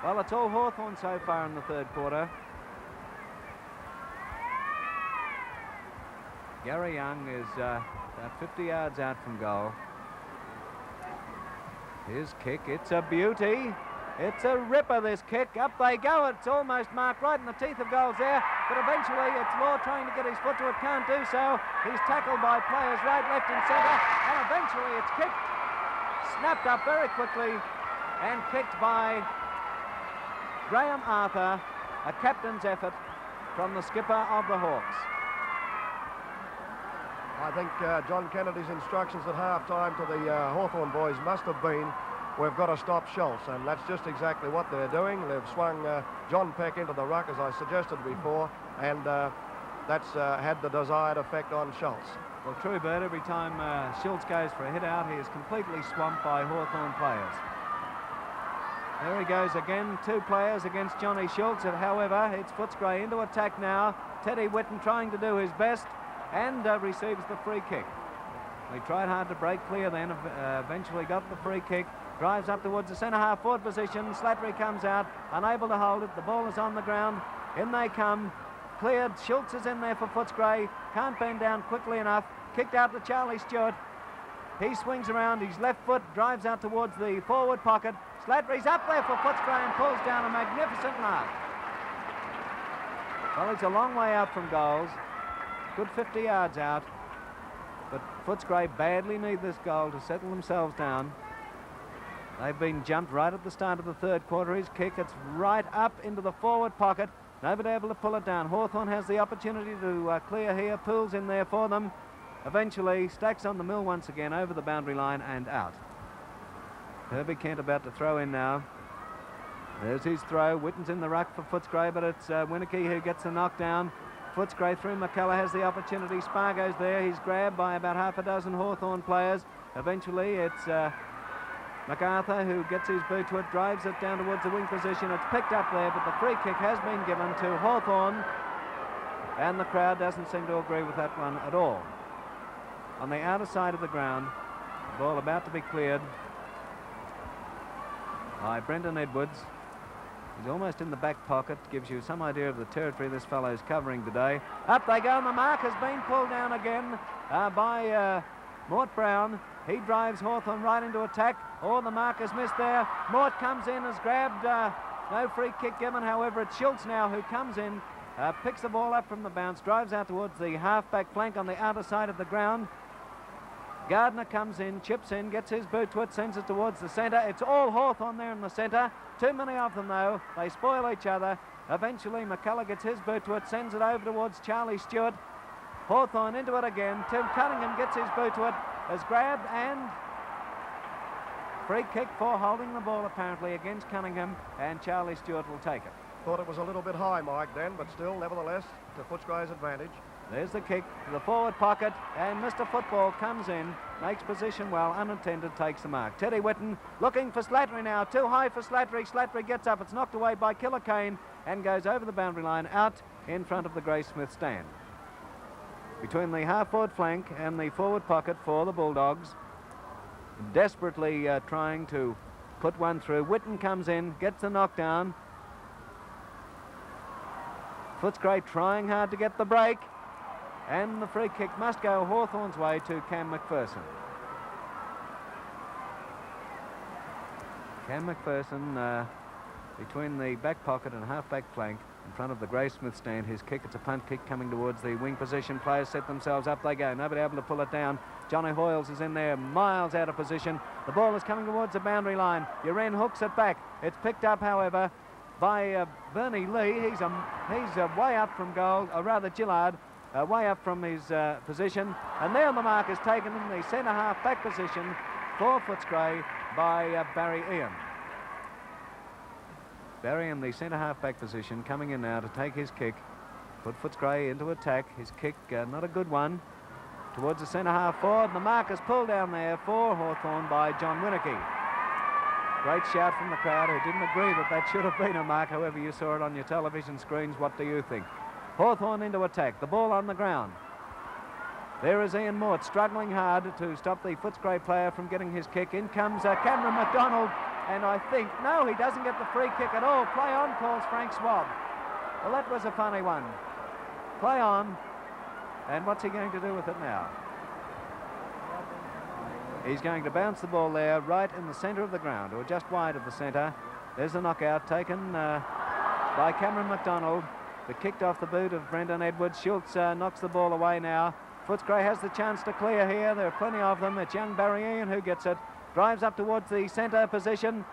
Well, it's all Hawthorn so far in the third quarter. Gary Young is about 50 yards out from goal. His kick, it's a beauty. It's a ripper, this kick. Up they go. It's almost marked right in the teeth of goals there. But eventually it's Law trying to get his foot to it. Can't do so. He's tackled by players right, left and centre. And eventually it's kicked. Snapped up very quickly. And kicked by Graham Arthur. A captain's effort from the skipper of the Hawks. I think John Kennedy's instructions at half-time to the Hawthorn boys must have been, we've got to stop Schultz, and that's just exactly what they're doing. They've swung John Peck into the ruck, as I suggested before, and that's had the desired effect on Schultz. Well, true, Bert, every time Schultz goes for a hit out, he is completely swamped by Hawthorn players. There he goes again, 2 players against Johnny Schultz. However, it's Footscray into attack now. Teddy Whitten trying to do his best, and receives the free kick. He tried hard to break clear then, eventually got the free kick, drives up towards the centre half forward position. Slattery comes out, unable to hold it. The ball is on the ground. In they come. Cleared. Schultz is in there for Footscray. Can't bend down quickly enough. Kicked out to Charlie Stewart. He swings around. His left foot drives out towards the forward pocket. Slattery's up there for Footscray and pulls down a magnificent mark. Well, it's a long way out from goals. Good 50 yards out. But Footscray badly need this goal to settle themselves down. They've been jumped right at the start of the third quarter. His kick, it's right up into the forward pocket. Nobody able to pull it down. Hawthorn has the opportunity to clear here. Poole's in there for them. Eventually stacks on the mill once again over the boundary line and out. Herbie Kent about to throw in now. There's his throw. Whitten's in the ruck for Footscray, but it's Winneke who gets the knockdown. Footscray through. McCullough has the opportunity. Spargo's there. He's grabbed by about half a dozen Hawthorn players. Eventually it's MacArthur who gets his boot to it, drives it down towards the wing position. It's picked up there, but the free kick has been given to Hawthorn, and the crowd doesn't seem to agree with that one at all. On the outer side of the ground, the ball about to be cleared by Brendan Edwards. He's almost in the back pocket, gives you some idea of the territory this fellow's covering today. Up they go, and the mark has been pulled down again by Mort Brown. He drives Hawthorn right into attack. Oh, the mark is missed there. Mort comes in, has grabbed, no free kick given. However, it's Schultz now who comes in, picks the ball up from the bounce, drives out towards the half-back flank on the outer side of the ground. Gardner comes in, chips in, gets his boot to it, sends it towards the centre. It's all Hawthorn there in the centre. Too many of them, though. They spoil each other. Eventually, McCullough gets his boot to it, sends it over towards Charlie Stewart. Hawthorn into it again. Tim Cunningham gets his boot to it, is grabbed, and free kick for holding the ball apparently against Cunningham, and Charlie Stewart will take it. Thought it was a little bit high, Mike, then, but still, nevertheless, to Footscray's advantage. There's the kick to the forward pocket, and Mr. Football comes in, makes position well, unattended, takes the mark. Teddy Whitten looking for Slattery now, too high for Slattery. Slattery gets up, it's knocked away by Killer Kane and goes over the boundary line out in front of the Graysmith stand. Between the half-forward flank and the forward pocket for the Bulldogs, desperately trying to put one through. Whitten comes in, gets the knockdown. Footscray trying hard to get the break, and the free kick must go Hawthorn's way to Cam McPherson. Cam McPherson between the back pocket and half-back flank in front of the Graysmith stand. His kick, it's a punt kick coming towards the wing position. Players set themselves up, they go. Nobody able to pull it down. Johnny Hoyles is in there, miles out of position. The ball is coming towards the boundary line. Uren hooks it back. It's picked up, however, by Bernie Lee. He's way up from goal, or rather Gillard, way up from his position. And there the mark is taken in the centre half back position for Footscray by Barry Ian. Barry in the centre half back position, coming in now to take his kick. Put Footscray into attack. His kick, not a good one, towards the centre half forward. The mark is pulled down there for Hawthorn by John Winicky. Great shout from the crowd, who didn't agree that that should have been a mark. However, you saw it on your television screens. What do you think? Hawthorn into attack. The ball on the ground. There is Ian Mort struggling hard to stop the Footscray player from getting his kick. In comes Cameron McDonald, and I think, no, he doesn't get the free kick at all. Play on, calls Frank Swab. Well, that was a funny one. Play on, and what's he going to do with it now? He's going to bounce the ball there right in the centre of the ground, or just wide of the centre. There's a knockout taken by Cameron McDonald. But kicked off the boot of Brendan Edwards. Schultz knocks the ball away now. Footscray has the chance to clear here. There are plenty of them. It's young Barry Ian who gets it. Drives up towards the centre position.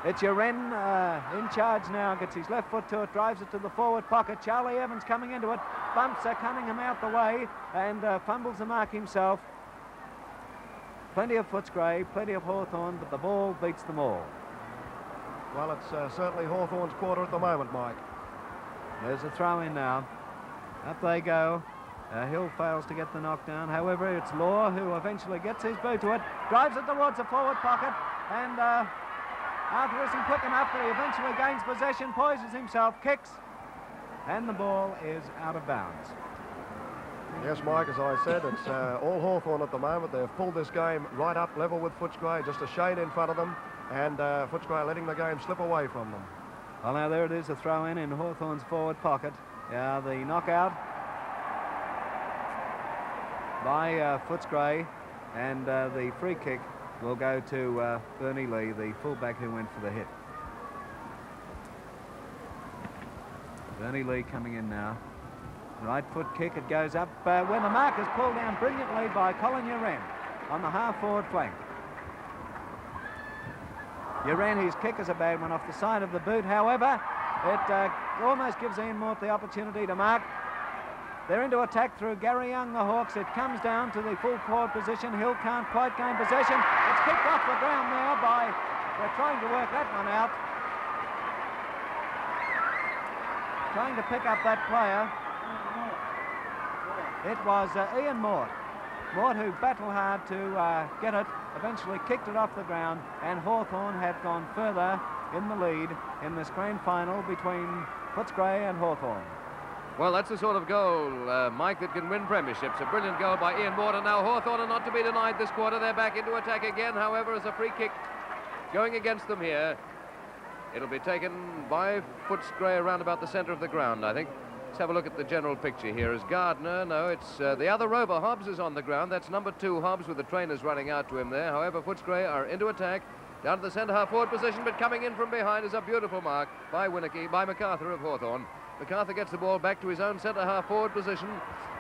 It's Uren in charge now. Gets his left foot to it. Drives it to the forward pocket. Charlie Evans coming into it. Bumps Cunningham out the way and fumbles the mark himself. Plenty of Footscray, plenty of Hawthorn, but the ball beats them all. Well, it's certainly Hawthorn's quarter at the moment, Mike. There's a throw in now. Up they go. Hill fails to get the knockdown. However, it's Law who eventually gets his boot to it. Drives it towards the forward pocket. And Arthur isn't quick enough, but he eventually gains possession, poises himself, kicks. And the ball is out of bounds. Yes, Mike, as I said, it's all Hawthorn at the moment. They've pulled this game right up level with Footscray, just a shade in front of them. And Footscray letting the game slip away from them. Well, now there it is, a throw in Hawthorn's forward pocket. The knockout by Footscray, and the free kick will go to Bernie Lee, the fullback who went for the hit. Bernie Lee coming in now. Right foot kick, it goes up when the mark is pulled down brilliantly by Colin Uren on the half-forward flank. Uren, his kick is a bad one off the side of the boot. However, it almost gives Ian Mort the opportunity to mark. They're into attack through Gary Young, the Hawks. It comes down to the full forward position. Hill can't quite gain possession. It's kicked off the ground now by, they're trying to work that one out. Trying to pick up that player. It was Ian Mort. Mort, who battled hard to get it, eventually kicked it off the ground, and Hawthorn have gone further in the lead in this grand final between Footscray and Hawthorn. Well, that's the sort of goal, Mike, that can win premierships. A brilliant goal by Ian Mort, and now Hawthorn are not to be denied this quarter. They're back into attack again, however, as a free kick going against them here. It'll be taken by Footscray around about the centre of the ground, I think. Let's have a look at the general picture here. Is Gardner? No, it's the other rover. Hobbs is on the ground. That's number 2, Hobbs, with the trainers running out to him there. However, Footscray are into attack, down to the centre half forward position, but coming in from behind is a beautiful mark by MacArthur of Hawthorn. MacArthur gets the ball back to his own centre half forward position.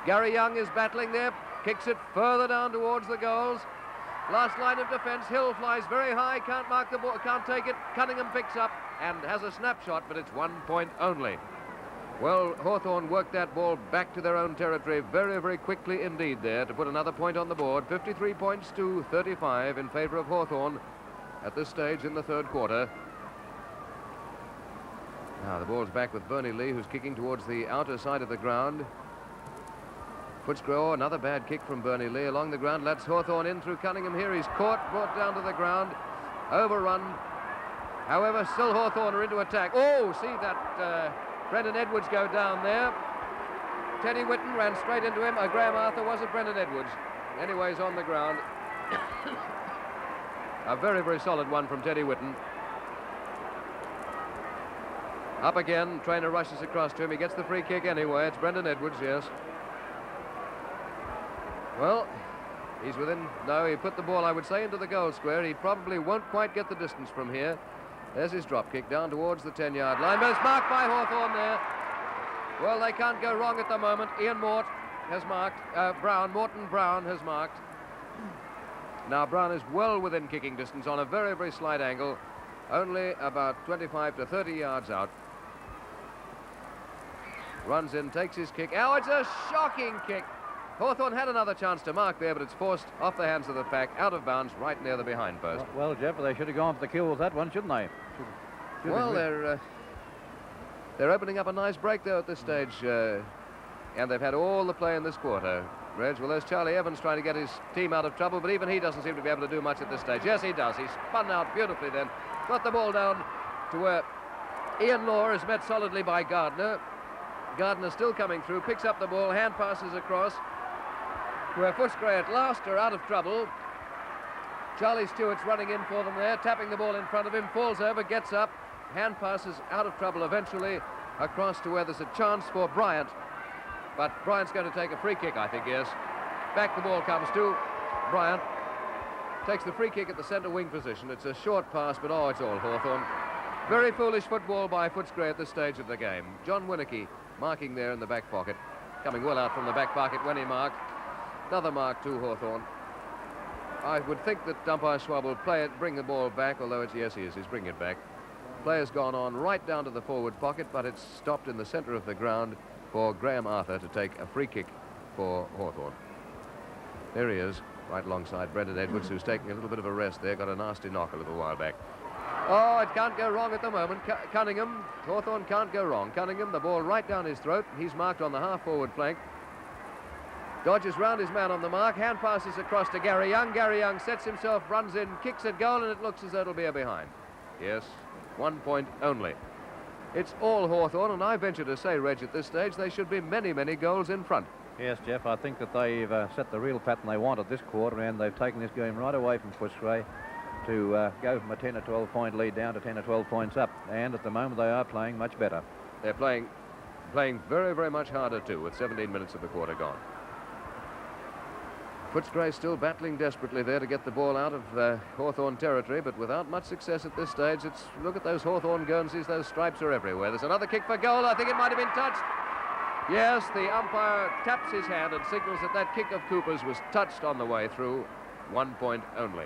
Gary Young is battling there, kicks it further down towards the goals. Last line of defence. Hill flies very high, can't mark the ball, can't take it. Cunningham picks up and has a snapshot, but it's 1 point only. Well, Hawthorn worked that ball back to their own territory very, very quickly indeed there to put another point on the board. 53 points to 35 in favour of Hawthorn at this stage in the third quarter. Now the ball's back with Bernie Lee, who's kicking towards the outer side of the ground. Footscray, another bad kick from Bernie Lee along the ground. Lets Hawthorn in through Cunningham here. He's caught, brought down to the ground, overrun. However, still Hawthorn are into attack. Oh, see that Brendan Edwards go down there. Teddy Whitten ran straight into him. Graham Arthur, was it Brendan Edwards? Anyways, on the ground. A very, very solid one from Teddy Whitten. Up again, trainer rushes across to him. He gets the free kick anyway. It's Brendan Edwards, yes. Well, he's within... No, he put the ball, I would say, into the goal square. He probably won't quite get the distance from here. There's his drop kick down towards the 10-yard line, but it's marked by Hawthorn there. Well, they can't go wrong at the moment. Ian Mort has marked. Morton Brown has marked. Now, Brown is well within kicking distance on a very, very slight angle, only about 25 to 30 yards out. Runs in, takes his kick. Oh, it's a shocking kick. Hawthorn had another chance to mark there, but it's forced off the hands of the pack, out of bounds, right near the behind post. Well, Jeff, they should have gone for the kill with that one, shouldn't they? Well, they're opening up a nice break, though, at this stage, and they've had all the play in this quarter. Reg, well, there's Charlie Evans trying to get his team out of trouble, but even he doesn't seem to be able to do much at this stage. Yes, he does. He's spun out beautifully then. Got the ball down to where Ian Law is met solidly by Gardner. Gardner still coming through, picks up the ball, hand passes across, where Footscray at last are out of trouble. Charlie Stewart's running in for them there, tapping the ball in front of him, falls over, gets up, hand passes out of trouble eventually across to where there's a chance for Bryant. But Bryant's going to take a free kick, I think, yes. Back the ball comes to Bryant. Takes the free kick at the centre wing position. It's a short pass, but oh, it's all Hawthorn. Very foolish football by Footscray at this stage of the game. John Winicky marking there in the back pocket. Coming well out from the back pocket when he marked. Another mark to Hawthorn. I would think that umpire Schwab will play it, bring the ball back, although it's, yes, he is, he's bringing it back. Player's gone on right down to the forward pocket, but it's stopped in the centre of the ground for Graham Arthur to take a free kick for Hawthorn. There he is, right alongside Brendan Edwards, who's taking a little bit of a rest there, got a nasty knock a little while back. Oh, it can't go wrong at the moment. Cunningham, Hawthorn can't go wrong. Cunningham, the ball right down his throat. He's marked on the half-forward flank. Dodges round his man on the mark, hand passes across to Gary Young. Gary Young sets himself, runs in, kicks at goal, and it looks as though it'll be a behind. Yes, 1 point only. It's all Hawthorn, and I venture to say, Reg, at this stage, they should be many, many goals in front. Yes, Jeff, I think that they've set the real pattern they wanted this quarter, and they've taken this game right away from Footscray to go from a 10 or 12 point lead down to 10 or 12 points up. And at the moment, they are playing much better. They're playing very, very much harder, too, with 17 minutes of the quarter gone. Footscray still battling desperately there to get the ball out of Hawthorn territory, but without much success at this stage. Look at those Hawthorn Guernseys, those stripes are everywhere. There's another kick for goal. I think it might have been touched. Yes, the umpire taps his hand and signals that that kick of Cooper's was touched on the way through. 1 point only.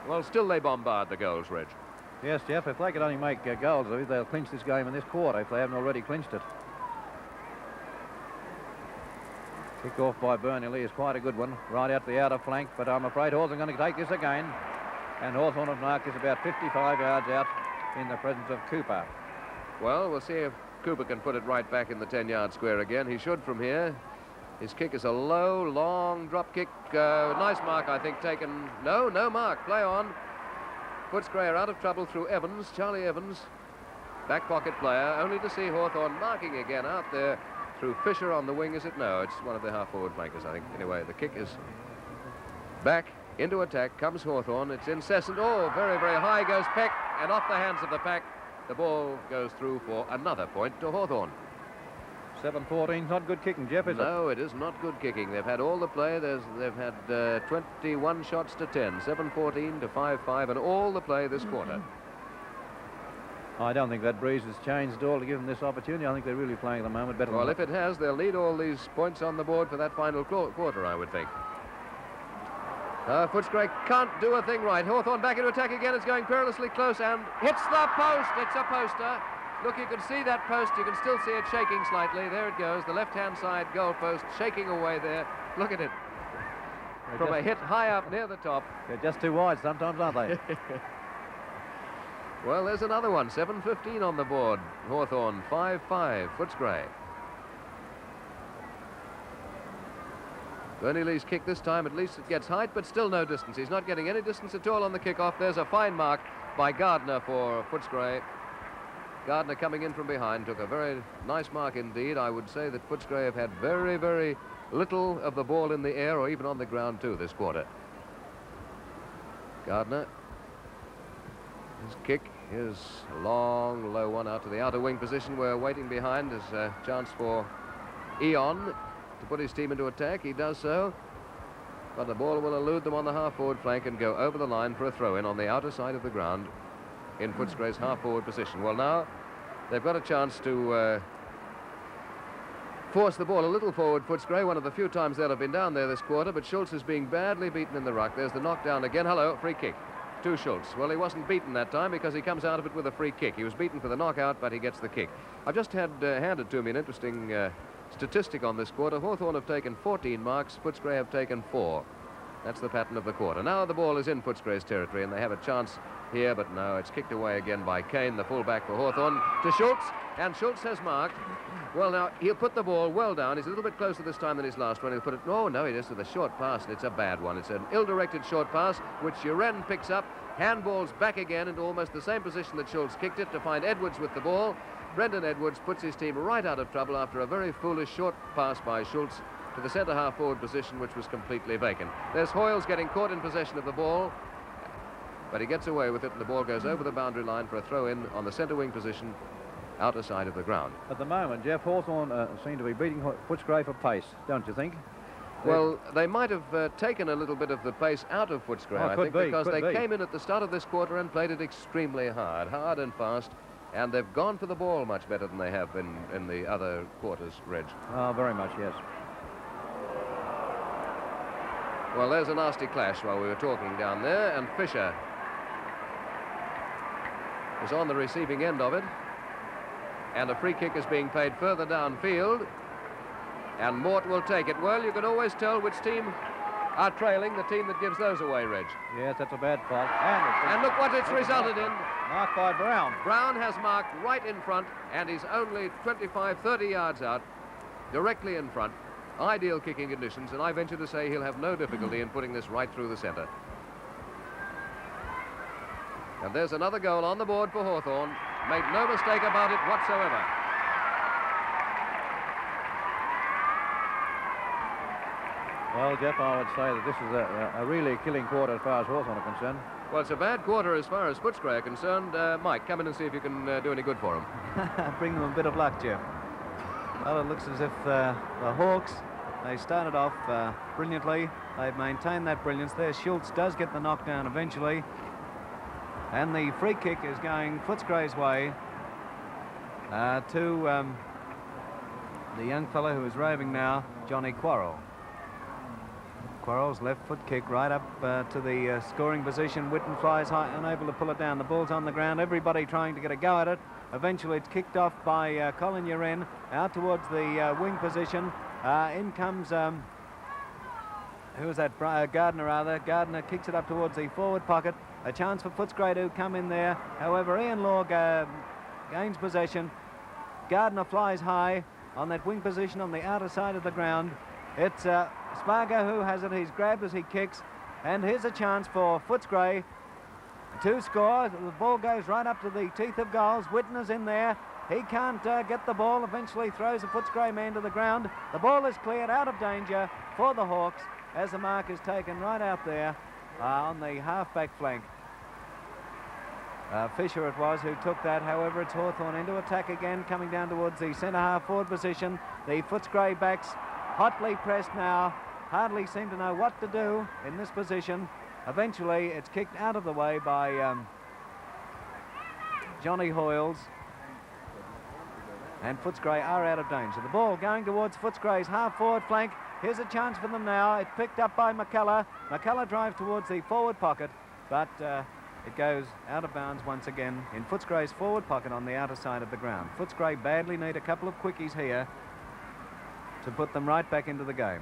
Well, still they bombard the goals, Reg. Yes, Jeff, if they could only make goals, they'll clinch this game in this quarter if they haven't already clinched it. Kick off by Bernie Lee is quite a good one, right out the outer flank, but I'm afraid Hawthorn are going to take this again. And Hawthorn have marked this about 55 yards out in the presence of Cooper. Well, we'll see if Cooper can put it right back in the 10-yard square again. He should from here. His kick is a low, long drop kick. Nice mark, I think, taken. No mark. Play on. Footscray are out of trouble through Evans, Charlie Evans. Back pocket player, only to see Hawthorn marking again out there through Fisher on the wing, is it? No, it's one of the half-forward flankers, I think. Anyway, the kick is back into attack. Comes Hawthorn. It's incessant. Oh, very, very high goes Peck, and off the hands of the pack, the ball goes through for another point to Hawthorn. 7-14's not good kicking, Jeff, is it? No, it is not good kicking. They've had all the play. They've had 21 shots to 10, 7-14 to 5-5, and all the play this quarter. I don't think that breeze has changed at all to give them this opportunity. I think they're really playing at the moment better. Well, if it has, they'll lead all these points on the board for that final quarter, I would think. Footscray can't do a thing right. Hawthorn back into attack again. It's going perilously close and hits the post. It's a poster. Look, you can see that post. You can still see it shaking slightly. There it goes. The left-hand side goal post shaking away there. Look at it. From a hit high up near the top. They're just too wide sometimes, aren't they? Well, there's another one. 7:15 on the board. Hawthorn 5-5. Footscray. Bernie Lee's kick this time, at least it gets height, but still no distance. He's not getting any distance at all on the kickoff. There's a fine mark by Gardner for Footscray. Gardner coming in from behind took a very nice mark indeed. I would say that Footscray have had very, very little of the ball in the air or even on the ground too this quarter. Gardner. His kick is a long, low one out to the outer wing position. We're waiting behind. There's a chance for Eon to put his team into attack. He does so, but the ball will elude them on the half-forward flank and go over the line for a throw-in on the outer side of the ground in Footscray's half-forward position. Well, now they've got a chance to force the ball a little forward, Footscray. One of the few times they'll have been down there this quarter, but Schultz is being badly beaten in the ruck. There's the knockdown again. Hello, free kick to Schultz. Well, he wasn't beaten that time because he comes out of it with a free kick. He was beaten for the knockout, but he gets the kick. I've just had handed to me an interesting statistic on this quarter. Hawthorn have taken 14 marks, Footscray have taken 4. That's the pattern of the quarter. Now the ball is in Footscray's territory and they have a chance here, but no, it's kicked away again by Kane, the fullback for Hawthorn, to Schultz, and Schultz has marked. Well, now, he'll put the ball well down. He's a little bit closer this time than his last one. He'll put it, no, he does with a short pass, and it's a bad one. It's an ill-directed short pass, which Uren picks up, handballs back again into almost the same position that Schultz kicked it to find Edwards with the ball. Brendan Edwards puts his team right out of trouble after a very foolish short pass by Schultz to the centre half forward position, which was completely vacant. There's Hoyles getting caught in possession of the ball, but he gets away with it, and the ball goes over the boundary line for a throw-in on the centre wing position, outer side of the ground. At the moment, Jeff, Hawthorn seem to be beating Footscray for pace, don't you think? Well, they might have taken a little bit of the pace out of Footscray, I think, because they came in at the start of this quarter and played it extremely hard and fast, and they've gone for the ball much better than they have in the other quarters, Reg. Oh, very much, yes. Well, there's a nasty clash while we were talking down there, and Fisher is on the receiving end of it, and a free kick is being paid further downfield, and Mort will take it. Well, you can always tell which team are trailing, the team that gives those away, Reg. Yes, that's a bad fault. And look what it's resulted in. Marked by Brown. Brown has marked right in front, and he's only 25, 30 yards out, directly in front. Ideal kicking conditions, and I venture to say he'll have no difficulty in putting this right through the centre. And there's another goal on the board for Hawthorn. Made no mistake about it whatsoever. Well, Jeff, I would say that this is a really killing quarter as far as Hawthorn are concerned. Well, it's a bad quarter as far as Footscray are concerned. Mike, come in and see if you can do any good for him. Bring them a bit of luck, Jeff. Well, it looks as if the Hawks, they started off brilliantly. They've maintained that brilliance there. Schultz does get the knockdown eventually. And the free kick is going Footscray's way to the young fellow who is roving now, Johnny Quarrell. Quarrell's left foot kick right up to the scoring position. Whitten flies high, unable to pull it down. The ball's on the ground. Everybody trying to get a go at it. Eventually it's kicked off by Colin Uren out towards the wing position. In comes, who was that? Gardner, rather. Gardner kicks it up towards the forward pocket. A chance for Footscray to come in there. However, Ian Law gains possession. Gardner flies high on that wing position on the outer side of the ground. It's Spargo who has it. He's grabbed as he kicks. And here's a chance for Footscray to score. The ball goes right up to the teeth of goals. Whitten is in there. He can't get the ball. Eventually throws a Footscray man to the ground. The ball is cleared out of danger for the Hawks as the mark is taken right out there on the half-back flank. Fisher it was who took that. However, it's Hawthorn into attack again, coming down towards the centre half forward position. The Footscray backs hotly pressed now. Hardly seem to know what to do in this position. Eventually, it's kicked out of the way by Johnny Hoyles. And Footscray are out of danger. The ball going towards Footscray's half-forward flank. Here's a chance for them now. It's picked up by McCullough. McCullough drives towards the forward pocket, but It goes out of bounds once again in Footscray's forward pocket on the outer side of the ground. Footscray badly need a couple of quickies here to put them right back into the game.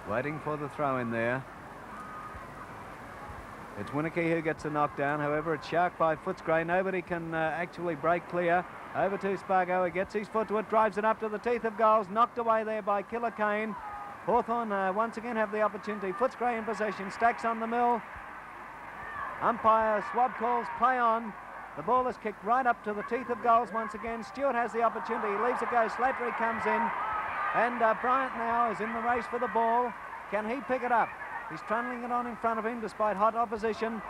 Waiting for the throw in there. It's Winicky who gets the knockdown. However, it's sharked by Footscray. Nobody can actually break clear. Over to Spargo. He gets his foot to it, drives it up to the teeth of goals. Knocked away there by Killer Kane. Hawthorn once again have the opportunity. Footscray in possession. Stacks on the mill. Umpire Swab calls play on. The ball is kicked right up to the teeth of goals once again. Stewart has the opportunity. He leaves it go. Slattery comes in. And Bryant now is in the race for the ball. Can he pick it up? He's trundling it on in front of him despite hot opposition.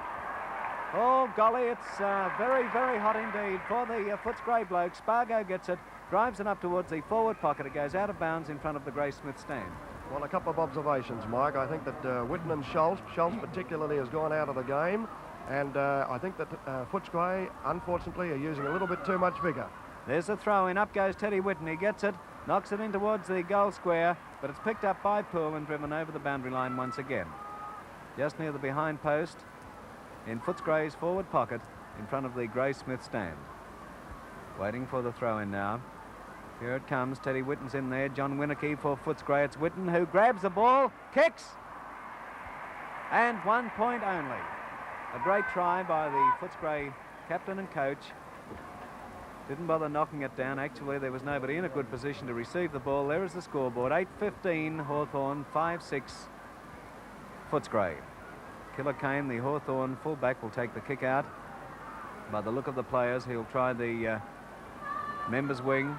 Oh, golly, it's very, very hot indeed for the Footscray bloke. Spargo gets it, drives it up towards the forward pocket. It goes out of bounds in front of the Graysmith stand. Well, a couple of observations, Mike. I think that Whitten and Schultz particularly has gone out of the game. And I think that Footscray, unfortunately, are using a little bit too much vigour. There's a throw in. Up goes Teddy Whitten. He gets it, knocks it in towards the goal square, but it's picked up by Poole and driven over the boundary line once again. Just near the behind post in Footscray's forward pocket in front of the Graysmith stand. Waiting for the throw in now. Here it comes. Teddy Whitten's in there. John Winicky for Footscray. It's Whitten who grabs the ball, kicks, and 1 point only. A great try by the Footscray captain and coach. Didn't bother knocking it down. Actually, there was nobody in a good position to receive the ball. There is the scoreboard. 8-15 Hawthorn, 5-6 Footscray. Killer Kane, the Hawthorn fullback, will take the kick out. By the look of the players, he'll try the members' wing.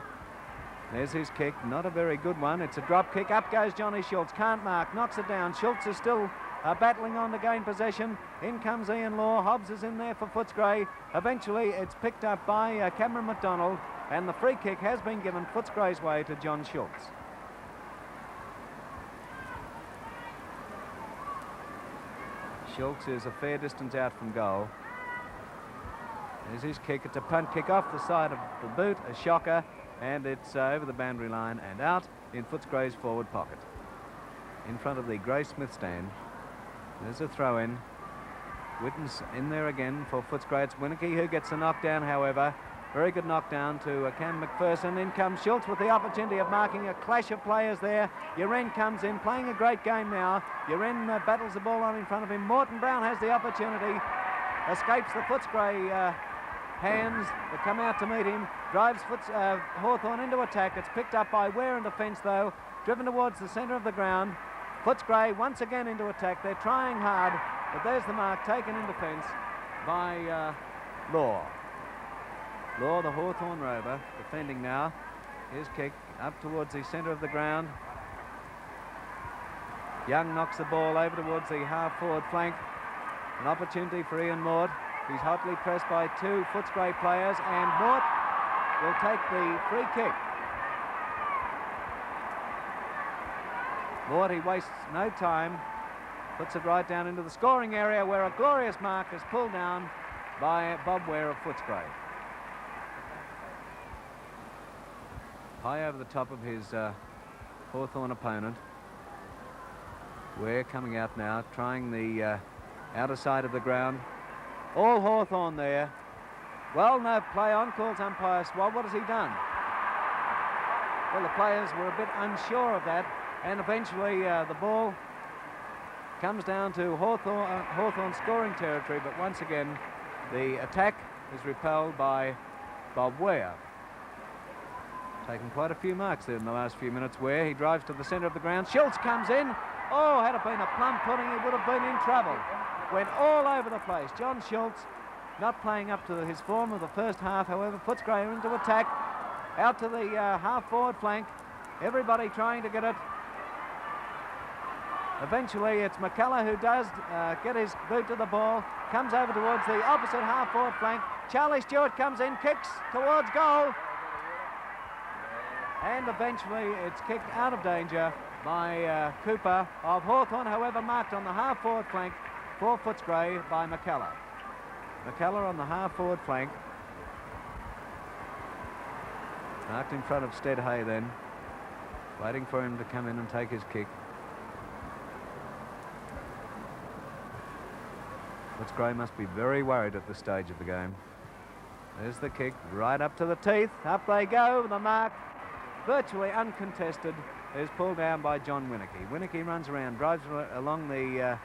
There's his kick. Not a very good one. It's a drop kick. Up goes Johnny Schultz. Can't mark. Knocks it down. Schultz is still battling on to gain possession. In comes Ian Law. Hobbs is in there for Footscray. Eventually, it's picked up by Cameron McDonald, and the free kick has been given Footscray's way to John Schultz. Schultz is a fair distance out from goal. There's his kick. It's a punt kick off the side of the boot, a shocker, and it's over the boundary line and out in Footscray's forward pocket. In front of the Graysmith stand. There's a throw in. Whitten's in there again for Footscray. It's Winicky who gets the knockdown, however. Very good knockdown to Cam McPherson. In comes Schultz with the opportunity of marking a clash of players there. Uren comes in, playing a great game now. Uren battles the ball on in front of him. Morton Brown has the opportunity. Escapes the Footscray hands that come out to meet him. Drives Hawthorn into attack. It's picked up by Ware in defence, though. Driven towards the centre of the ground. Footscray once again into attack. They're trying hard, but there's the mark taken in defence by Law. Law, the Hawthorn rover, defending now. His kick up towards the centre of the ground. Young knocks the ball over towards the half-forward flank. An opportunity for Ian Mort. He's hotly pressed by two Footscray players, and Mort will take the free kick. Mort, he wastes no time, puts it right down into the scoring area where a glorious mark is pulled down by Bob Ware of Footscray. High over the top of his Hawthorn opponent. Ware coming out now, trying the outer side of the ground. All Hawthorn there. Well, no play on, calls umpire Swab. What has he done? Well, the players were a bit unsure of that, and eventually the ball comes down to Hawthorn scoring territory, but once again the attack is repelled by Bob Ware. Taken quite a few marks there in the last few minutes. Ware, he drives to the centre of the ground. Schultz comes in. Oh, had it been a plum pudding, he would have been in trouble. Went all over the place. John Schultz not playing up to his form of the first half. However, Footscray into attack. Out to the half-forward flank. Everybody trying to get it. Eventually, it's McCullough who does get his boot to the ball. Comes over towards the opposite half-forward flank. Charlie Stewart comes in, kicks towards goal. And eventually, it's kicked out of danger by Cooper of Hawthorn, however, marked on the half-forward flank for Footscray by McCullough. McCullough on the half-forward flank. Marked in front of Stead-Hay then. Waiting for him to come in and take his kick. Footscray must be very worried at this stage of the game. There's the kick, right up to the teeth. Up they go. The mark, virtually uncontested, is pulled down by John Winicky. Winicky runs around, drives along the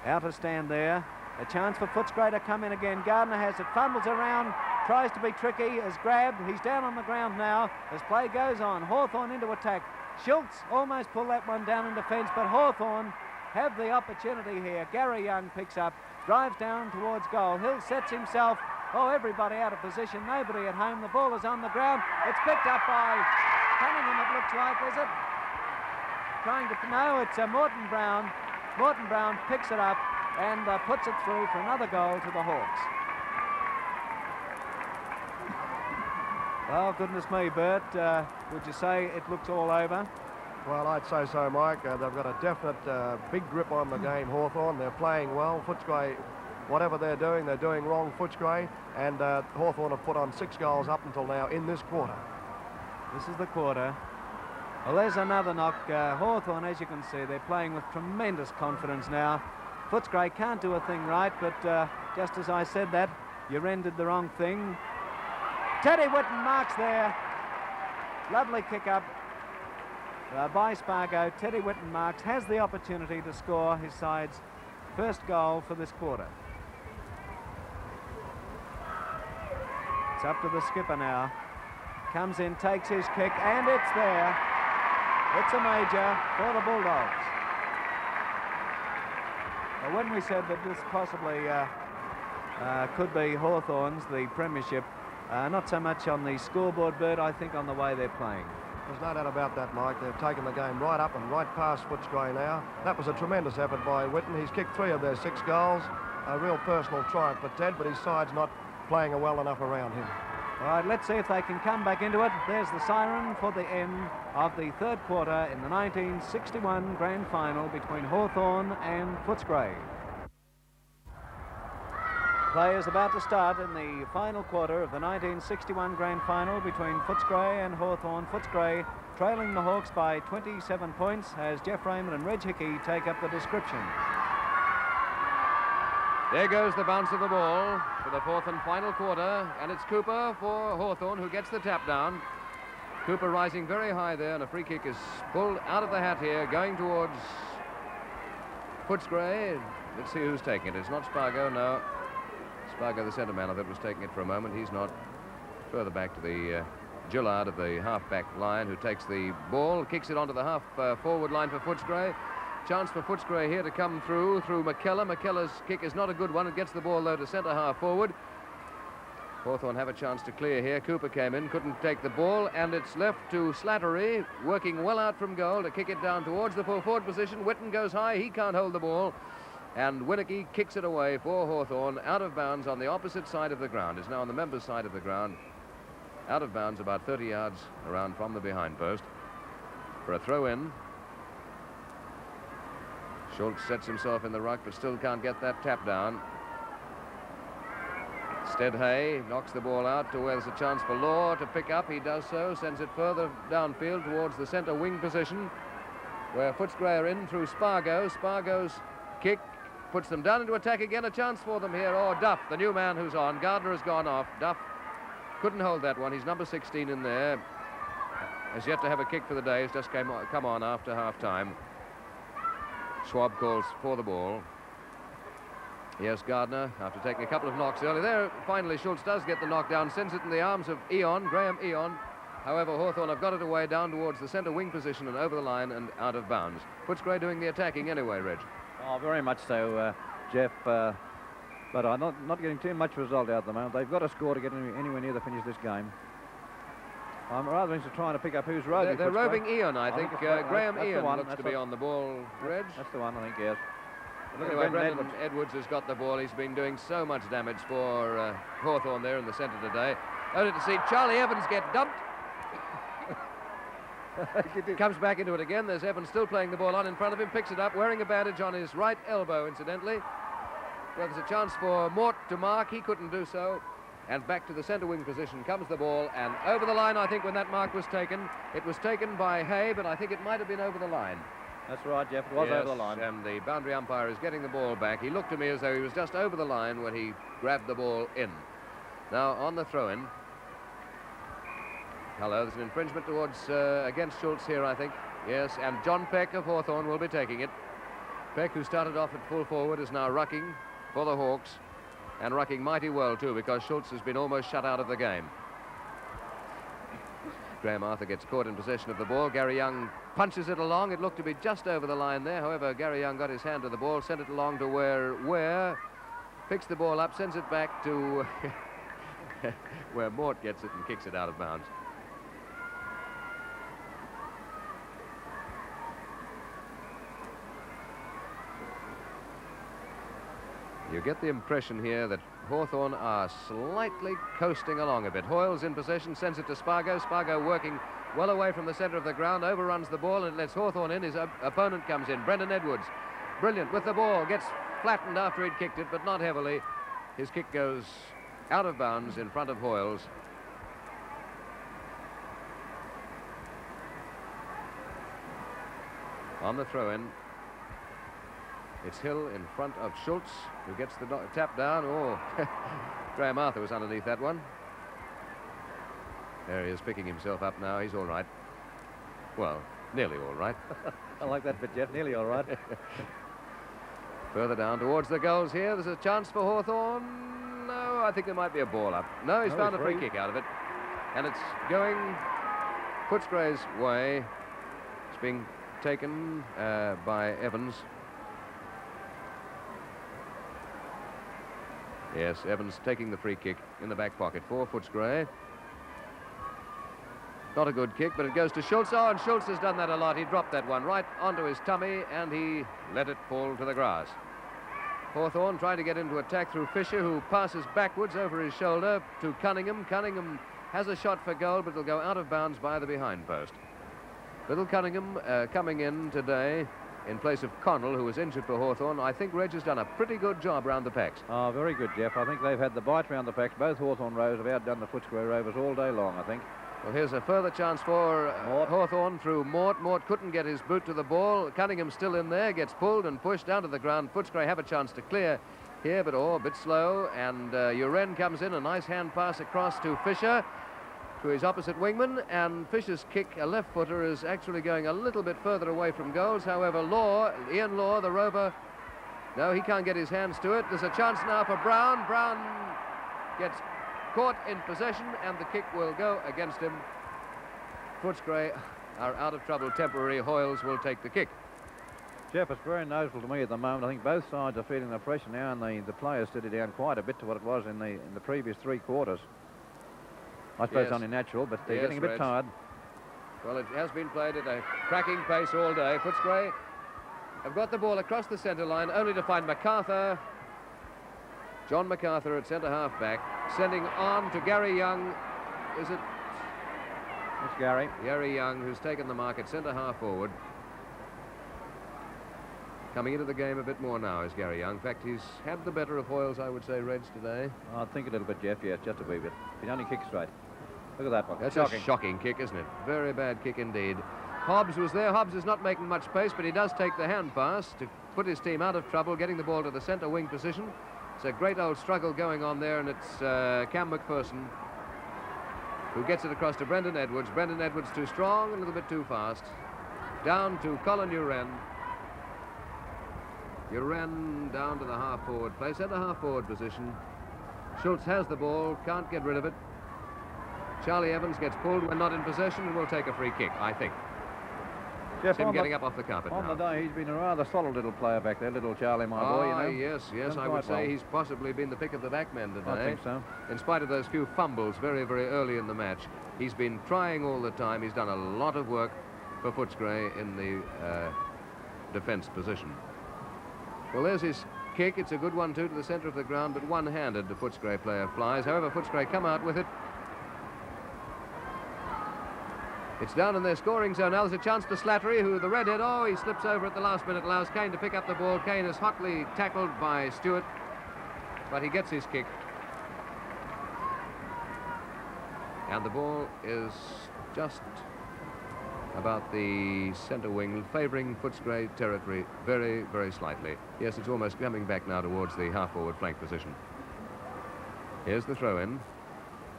outer stand there. A chance for Footscray to come in again. Gardner has it, fumbles around, tries to be tricky, is grabbed. He's down on the ground now as play goes on. Hawthorn into attack. Schultz almost pulled that one down in defence, but Hawthorn have the opportunity here. Gary Young picks up, drives down towards goal. Hill sets himself. Oh, everybody out of position, nobody at home. The ball is on the ground. It's picked up by Cunningham, it looks like, is it? No, it's Morton Brown. Morton Brown picks it up and puts it through for another goal to the Hawks. Well, goodness me, Bert, would you say it looks all over? Well, I'd say so, Mike. They've got a definite big grip on the game, Hawthorn. They're playing well. Footscray, whatever they're doing wrong, Footscray. And Hawthorn have put on 6 goals up until now in this quarter. This is the quarter. Well, there's another knock. Hawthorn, as you can see, they're playing with tremendous confidence now. Footscray can't do a thing right, but just as I said that, you rendered the wrong thing. Teddy Whitten marks there. Lovely kick up by Spargo. Teddy Whitten marks, has the opportunity to score his side's first goal for this quarter. It's up to the skipper now. Comes in, takes his kick, and it's there. It's a major for the Bulldogs. Well, when we said that this possibly could be Hawthorn's, the premiership, not so much on the scoreboard, Bert, I think on the way they're playing. There's no doubt about that, Mike. They've taken the game right up and right past Footscray now. That was a tremendous effort by Whitten. He's kicked 3 of their 6 goals. A real personal triumph for Ted, but his side's not playing well enough around him. All right, let's see if they can come back into it. There's the siren for the end of the third quarter in the 1961 Grand Final between Hawthorn and Footscray. Play is about to start in the final quarter of the 1961 Grand Final between Footscray and Hawthorn. Footscray trailing the Hawks by 27 points as Jeff Raymond and Reg Hickey take up the description. There goes the bounce of the ball for the fourth and final quarter, and it's Cooper for Hawthorn who gets the tap down. Cooper rising very high there, and a free kick is pulled out of the hat here, going towards Footscray. Let's see who's taking it. It's not Spargo, no. Spargo, the centre man of it, was taking it for a moment. He's not. Further back to the Gillard of the half-back line, who takes the ball, kicks it onto the half-forward line for Footscray. Chance for Footscray here to come through McKellar. McKellar's kick is not a good one. It gets the ball, though, to centre half forward. Hawthorn have a chance to clear here. Cooper came in, couldn't take the ball, and it's left to Slattery, working well out from goal to kick it down towards the full forward position. Whitten goes high. He can't hold the ball. And Winicky kicks it away for Hawthorn, out of bounds on the opposite side of the ground. It's now on the members' side of the ground. Out of bounds about 30 yards around from the behind post for a throw-in. Schultz sets himself in the ruck, but still can't get that tap down. Steadhay knocks the ball out to where there's a chance for Law to pick up. He does so, sends it further downfield towards the centre wing position, where Footscray are in through Spargo. Spargo's kick puts them down into attack again. A chance for them here. Oh, Duff, the new man who's on. Gardner has gone off. Duff couldn't hold that one. He's number 16 in there. Has yet to have a kick for the day. He's just come on after half-time. Schwab calls for the ball. Yes, Gardner, after taking a couple of knocks early there, finally Schultz does get the knockdown, sends it in the arms of Graham Eon. However, Hawthorn have got it away down towards the centre wing position and over the line and out of bounds. Footscray doing the attacking anyway, Reg. Oh, very much so, Jeff. But I'm not getting too much result out at the moment. They've got to score to get anywhere near the finish of this game. I'm rather interested trying to pick up who's roving. They're roving Eon, I think. Graham that's Eon looks to be on the ball, Reg. That's the one, I think, yes. Anyway, Brendan Edwards has got the ball. He's been doing so much damage for Hawthorn there in the centre today. Only to see Charlie Evans get dumped. Comes back into it again. There's Evans still playing the ball on in front of him. Picks it up, wearing a bandage on his right elbow, incidentally. Well, there's a chance for Mort to mark. He couldn't do so. And back to the centre wing position comes the ball, and over the line, I think, when that mark was taken. It was taken by Hay, but I think it might have been over the line. That's right, Jeff. It was over the line. And the boundary umpire is getting the ball back. He looked to me as though he was just over the line when he grabbed the ball in. Now, on the throw-in. Hello, there's an infringement towards against Schultz here, I think. Yes, and John Peck of Hawthorn will be taking it. Peck, who started off at full forward, is now rucking for the Hawks, and rucking mighty well, too, because Schultz has been almost shut out of the game. Graham Arthur gets caught in possession of the ball. Gary Young punches it along. It looked to be just over the line there. However, Gary Young got his hand to the ball, sent it along to where picks the ball up, sends it back to where Mort gets it and kicks it out of bounds. You get the impression here that Hawthorn are slightly coasting along a bit. Hoyle's in possession, sends it to Spargo. Spargo working well away from the centre of the ground, overruns the ball and lets Hawthorn in. His opponent comes in, Brendan Edwards. Brilliant with the ball, gets flattened after he'd kicked it, but not heavily. His kick goes out of bounds in front of Hoyle's. On the throw-in, it's Hill in front of Schultz, who gets the tap down. Oh, Graham Arthur was underneath that one. There he is, picking himself up now. He's all right. Well, nearly all right. I like that bit, Jeff. Nearly all right. Further down towards the goals here. There's a chance for Hawthorn. No, I think there might be a ball up. No, he's found a free kick out of it. And it's going Footscray's way. It's being taken by Evans. Yes, Evans taking the free kick in the back pocket for Footscray. Not a good kick, but it goes to Schultz. Oh, and Schultz has done that a lot. He dropped that one right onto his tummy, and he let it fall to the grass. Hawthorn trying to get into attack through Fisher, who passes backwards over his shoulder to Cunningham. Cunningham has a shot for goal, but it'll go out of bounds by the behind post. Little Cunningham coming in today in place of Connell, who was injured for Hawthorn. I think Reg has done a pretty good job round the packs. Oh, very good, Jeff. I think they've had the bite round the packs. Both Hawthorn rows have outdone the Footscray Rovers all day long, I think. Well, here's a further chance for Hawthorn through Mort. Mort couldn't get his boot to the ball. Cunningham still in there, gets pulled and pushed down to the ground. Footscray have a chance to clear here, but a bit slow. And Uren comes in, a nice hand pass across to Fisher, to his opposite wingman, and Fisher's kick, a left footer, is actually going a little bit further away from goals. However, Ian Law, the Rover, no, he can't get his hands to it. There's a chance now for Brown. Brown gets caught in possession, and the kick will go against him. Footscray are out of trouble temporarily. Hoyles will take the kick. Jeff, it's very noticeable to me at the moment. I think both sides are feeling the pressure now, and the players steady down quite a bit to what it was in the previous three quarters. I suppose it's only natural, but they're getting a bit tired. Well, it has been played at a cracking pace all day. Footscray have got the ball across the centre line, only to find MacArthur. John MacArthur at centre half back, sending on to Gary Young. Is it? It's Gary. Gary Young, who's taken the mark at centre half forward. Coming into the game a bit more now is Gary Young. In fact, he's had the better of Hoyles, I would say, Reds today. I think a little bit, Jeff, yes, just a wee bit. He only kicked straight. Look at that one. That's a shocking kick, isn't it? Very bad kick indeed. Hobbs was there. Hobbs is not making much pace, but he does take the hand pass to put his team out of trouble, getting the ball to the centre wing position. It's a great old struggle going on there, and it's Cam McPherson who gets it across to Brendan Edwards. Brendan Edwards too strong, a little bit too fast. Down to Colin Uren. Uren down to the half-forward place, at the half-forward position. Schultz has the ball, can't get rid of it. Charlie Evans gets pulled when not in possession and will take a free kick, I think. Jeff, him getting up off the carpet on now. the day, he's been a rather solid little player back there, little Charlie, my boy, you know. Yes, I would say he's possibly been the pick of the back men today. I think so. In spite of those few fumbles very, very early in the match, he's been trying all the time. He's done a lot of work for Footscray in the defence position. Well, there's his kick. It's a good one, too, to the centre of the ground, but one-handed the Footscray player flies. However, Footscray come out with it. It's down in their scoring zone. Now there's a chance for Slattery, who the redhead, he slips over at the last minute, allows Kane to pick up the ball. Kane is hotly tackled by Stewart, but he gets his kick. And the ball is just about the centre wing, favouring Footscray territory very, very slightly. Yes, it's almost coming back now towards the half-forward flank position. Here's the throw-in.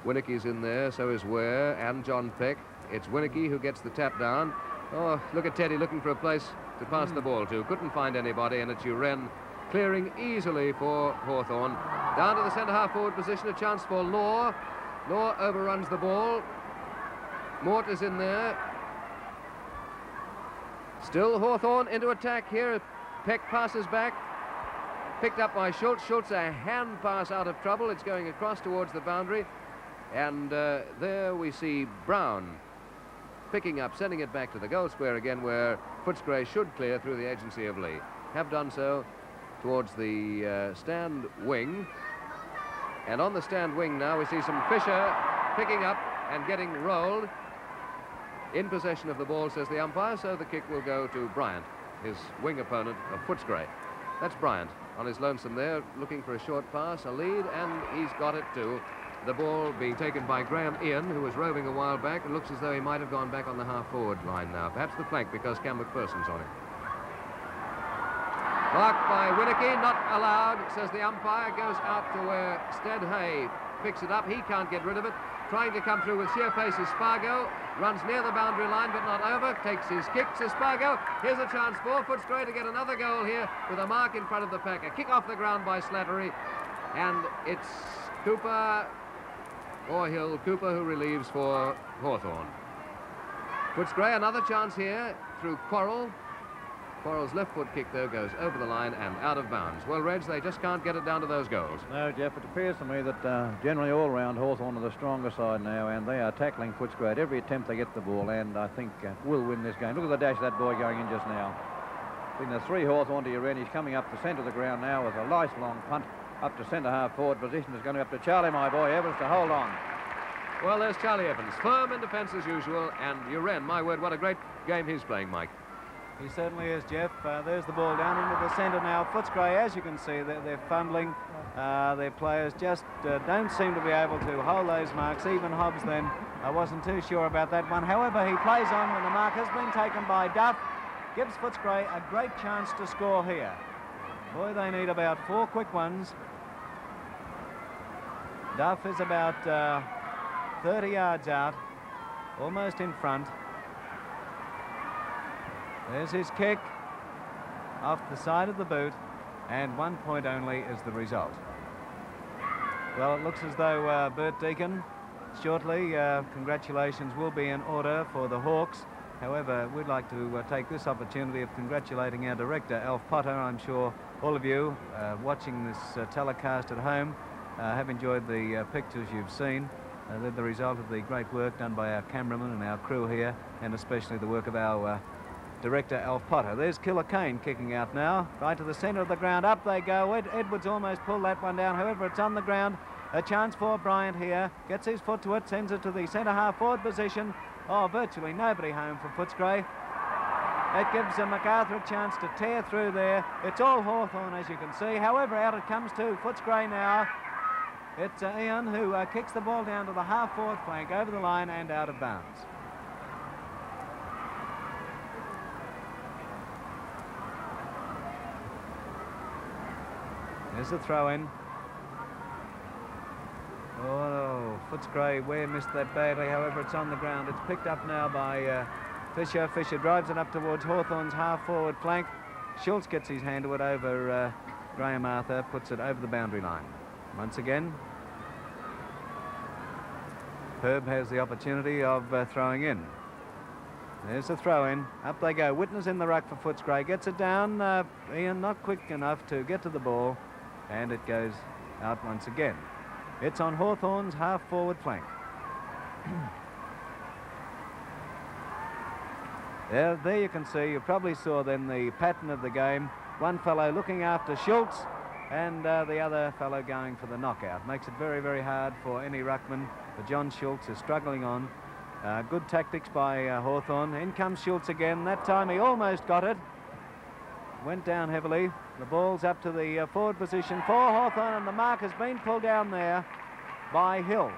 Winnicky's in there, so is Ware and John Peck. It's Winnicky who gets the tap down. Oh, look at Teddy looking for a place to pass the ball to. Couldn't find anybody, and it's Uren clearing easily for Hawthorn. Down to the centre half-forward position, a chance for Law. Law overruns the ball. Mort is in there. Still Hawthorn into attack here. Peck passes back. Picked up by Schultz. Schultz, a hand pass out of trouble. It's going across towards the boundary. And there we see Brown picking up, sending it back to the goal square again, where Footscray should clear through the agency of Lee. Have done so towards the stand wing. And on the stand wing now we see some Fisher picking up and getting rolled. In possession of the ball, says the umpire, so the kick will go to Bryant, his wing opponent of Footscray. That's Bryant on his lonesome there, looking for a short pass, a lead, and he's got it too. The ball being taken by Graham Ian, who was roving a while back. It looks as though he might have gone back on the half-forward line now. Perhaps the flank, because Cam McPherson's on it. Marked by Winnicky, not allowed, says the umpire. Goes out to where Stead Hay picks it up. He can't get rid of it. Trying to come through with sheer pace is Spargo. Runs near the boundary line, but not over. Takes his kick to Spargo. Here's a chance for Footscray to get another goal here with a mark in front of the pack. A kick off the ground by Slattery. And it's Cooper, or Hill, Cooper who relieves for Hawthorn. Footscray, another chance here through Quarrell. Quarrell's left foot kick, though, goes over the line and out of bounds. Well, Reg, they just can't get it down to those goals. No, Jeff, it appears to me that generally all round Hawthorn are the stronger side now, and they are tackling Footscray at every attempt they get the ball, and I think will win this game. Look at the dash of that boy going in just now. I think there's 3 Hawthorn to Uren. He's coming up the centre of the ground now with a nice long punt up to centre half forward position. Is going up to Charlie, my boy, Evans, to hold on. Well, there's Charlie Evans, firm in defence as usual, and Uren, my word, what a great game he's playing, Mike. He certainly is, Jeff. There's the ball down into the centre now. Footscray, as you can see, they're fumbling. Their players just don't seem to be able to hold those marks. Even Hobbs then, I wasn't too sure about that one. However, he plays on when the mark has been taken by Duff. Gives Footscray a great chance to score here. Boy, they need about 4 quick ones. Duff is about 30 yards out, almost in front. There's his kick off the side of the boot, and 1 point only is the result. Well, it looks as though Bert Deacon shortly, congratulations will be in order for the Hawks. However, we'd like to take this opportunity of congratulating our director, Alf Potter. I'm sure all of you watching this telecast at home have enjoyed the pictures you've seen. They're the result of the great work done by our cameraman and our crew here, and especially the work of our director, Alf Potter. There's Killer Kane kicking out now, right to the centre of the ground. Up they go. Edwards almost pulled that one down. However, it's on the ground. A chance for Bryant here. Gets his foot to it, sends it to the centre half forward position. Oh, virtually nobody home for Footscray. It gives MacArthur a chance to tear through there. It's all Hawthorn, as you can see. However, out it comes to Footscray now. It's Ian who kicks the ball down to the half forward flank, over the line and out of bounds. There's the throw-in. Oh, Footscray, Ware missed that badly. However, it's on the ground. It's picked up now by Fisher. Fisher drives it up towards Hawthorn's half-forward flank. Schultz gets his hand to it over Graham Arthur, puts it over the boundary line. Once again, Herb has the opportunity of throwing in. There's the throw-in. Up they go. Whitner's in the ruck for Footscray. Gets it down. Ian not quick enough to get to the ball, and it goes out once again. It's on Hawthorn's half-forward flank. There you can see, you probably saw then the pattern of the game. One fellow looking after Schultz, and the other fellow going for the knockout. Makes it very, very hard for any ruckman, but John Schultz is struggling on. Good tactics by Hawthorn. In comes Schultz again. That time he almost got it. Went down heavily. The ball's up to the forward position for Hawthorn, and the mark has been pulled down there by Hill.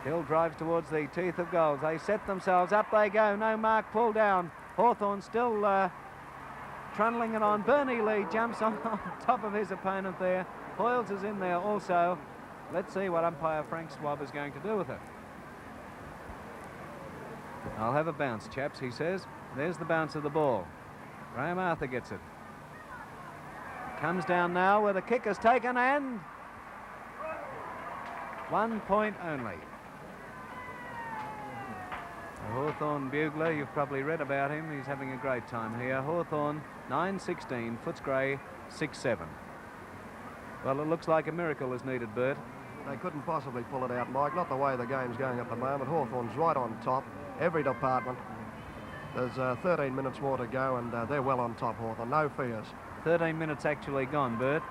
Hill drives towards the teeth of goals. They set themselves up. They go. No mark. Pull down. Hawthorn still trundling it on. Bernie Lee jumps on top of his opponent there. Hoyles is in there also. Let's see what umpire Frank Swab is going to do with it. I'll have a bounce, chaps, he says. There's the bounce of the ball. Graham Arthur gets it. Comes down now where the kick is taken, and 1 point only. The Hawthorn bugler, you've probably read about him. He's having a great time here. Hawthorn 9-16, Footscray 6-7. Well, it looks like a miracle is needed, Bert. They couldn't possibly pull it out, Mike. Not the way the game's going at the moment. Hawthorn's right on top, every department. There's 13 minutes more to go, and they're well on top, Hawthorn. No fears. 13 minutes actually gone, Bert.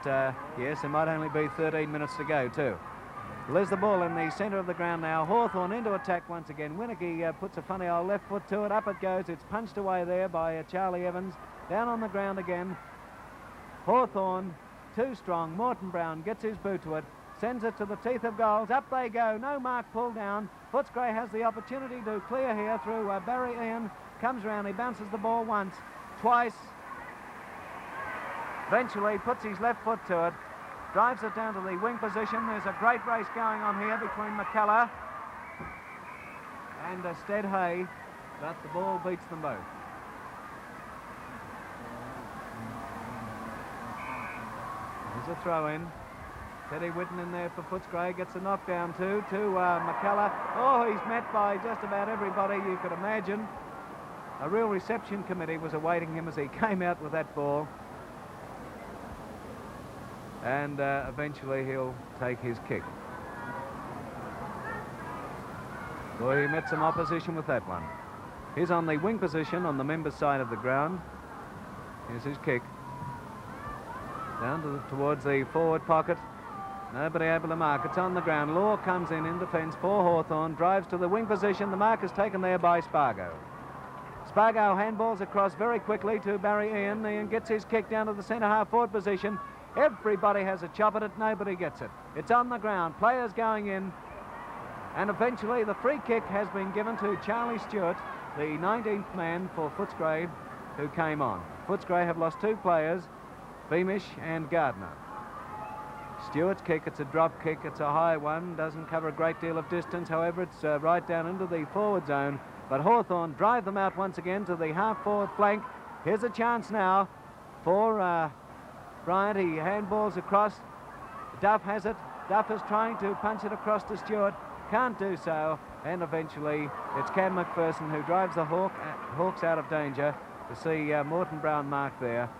Yes, there might only be 13 minutes to go, too. Well, there's the ball in the centre of the ground now. Hawthorn into attack once again. Winicky puts a funny old left foot to it. Up it goes. It's punched away there by Charlie Evans. Down on the ground again. Hawthorn, too strong. Morton Brown gets his boot to it. Sends it to the teeth of goals. Up they go. No mark, pulled down. Footscray has the opportunity to clear here through Barry Ian. Comes round. He bounces the ball once, twice. Eventually puts his left foot to it. Drives it down to the wing position. There's a great race going on here between McKellar and Stead Hay, but the ball beats them both. There's a throw in. Teddy Whitten in there for Footscray, gets a knockdown too to McKellar. Oh, he's met by just about everybody you could imagine. A real reception committee was awaiting him as he came out with that ball. And eventually he'll take his kick. Boy, he met some opposition with that one. He's on the wing position on the members' side of the ground. Here's his kick. Down towards the forward pocket. Nobody able to mark. It's on the ground. Law comes in defence for Hawthorn. Drives to the wing position. The mark is taken there by Spargo. Spargo handballs across very quickly to Barry Ian. Ian gets his kick down to the centre half forward position. Everybody has a chop at it. Nobody gets it. It's on the ground. Players going in. And eventually the free kick has been given to Charlie Stewart, the 19th man for Footscray, who came on. Footscray have lost two players, Beamish and Gardner. Stewart's kick, it's a drop kick. It's a high one. Doesn't cover a great deal of distance. However, it's right down into the forward zone. But Hawthorn drive them out once again to the half-forward flank. Here's a chance now for Bryant. He handballs across. Duff has it. Duff is trying to punch it across to Stewart. Can't do so. And eventually it's Cam McPherson who drives the Hawks out of danger to see Morton Brown marked there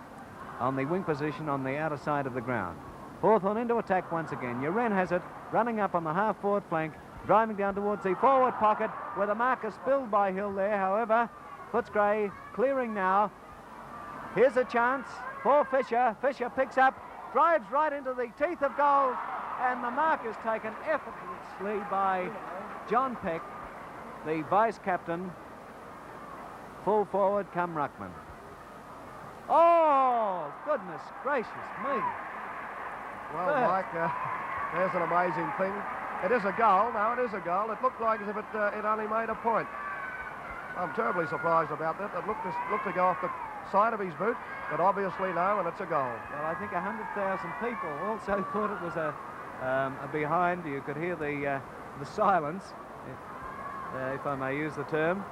on the wing position on the outer side of the ground. Hawthorn into attack once again. Uren has it, running up on the half-forward flank, driving down towards the forward pocket where the mark is spilled by Hill there. However, Footscray clearing now. Here's a chance for Fisher. Fisher picks up, drives right into the teeth of goal, and the mark is taken effortlessly by John Peck, the vice-captain, full forward come ruckman. Oh, goodness gracious me. Well, Mike, there's an amazing thing. It is a goal. Now, it is a goal. It looked like as if it only made a point. I'm terribly surprised about that. It looked to go off the side of his boot, but obviously no, and it's a goal. Well, I think 100,000 people also thought it was a behind. You could hear the silence, if I may use the term,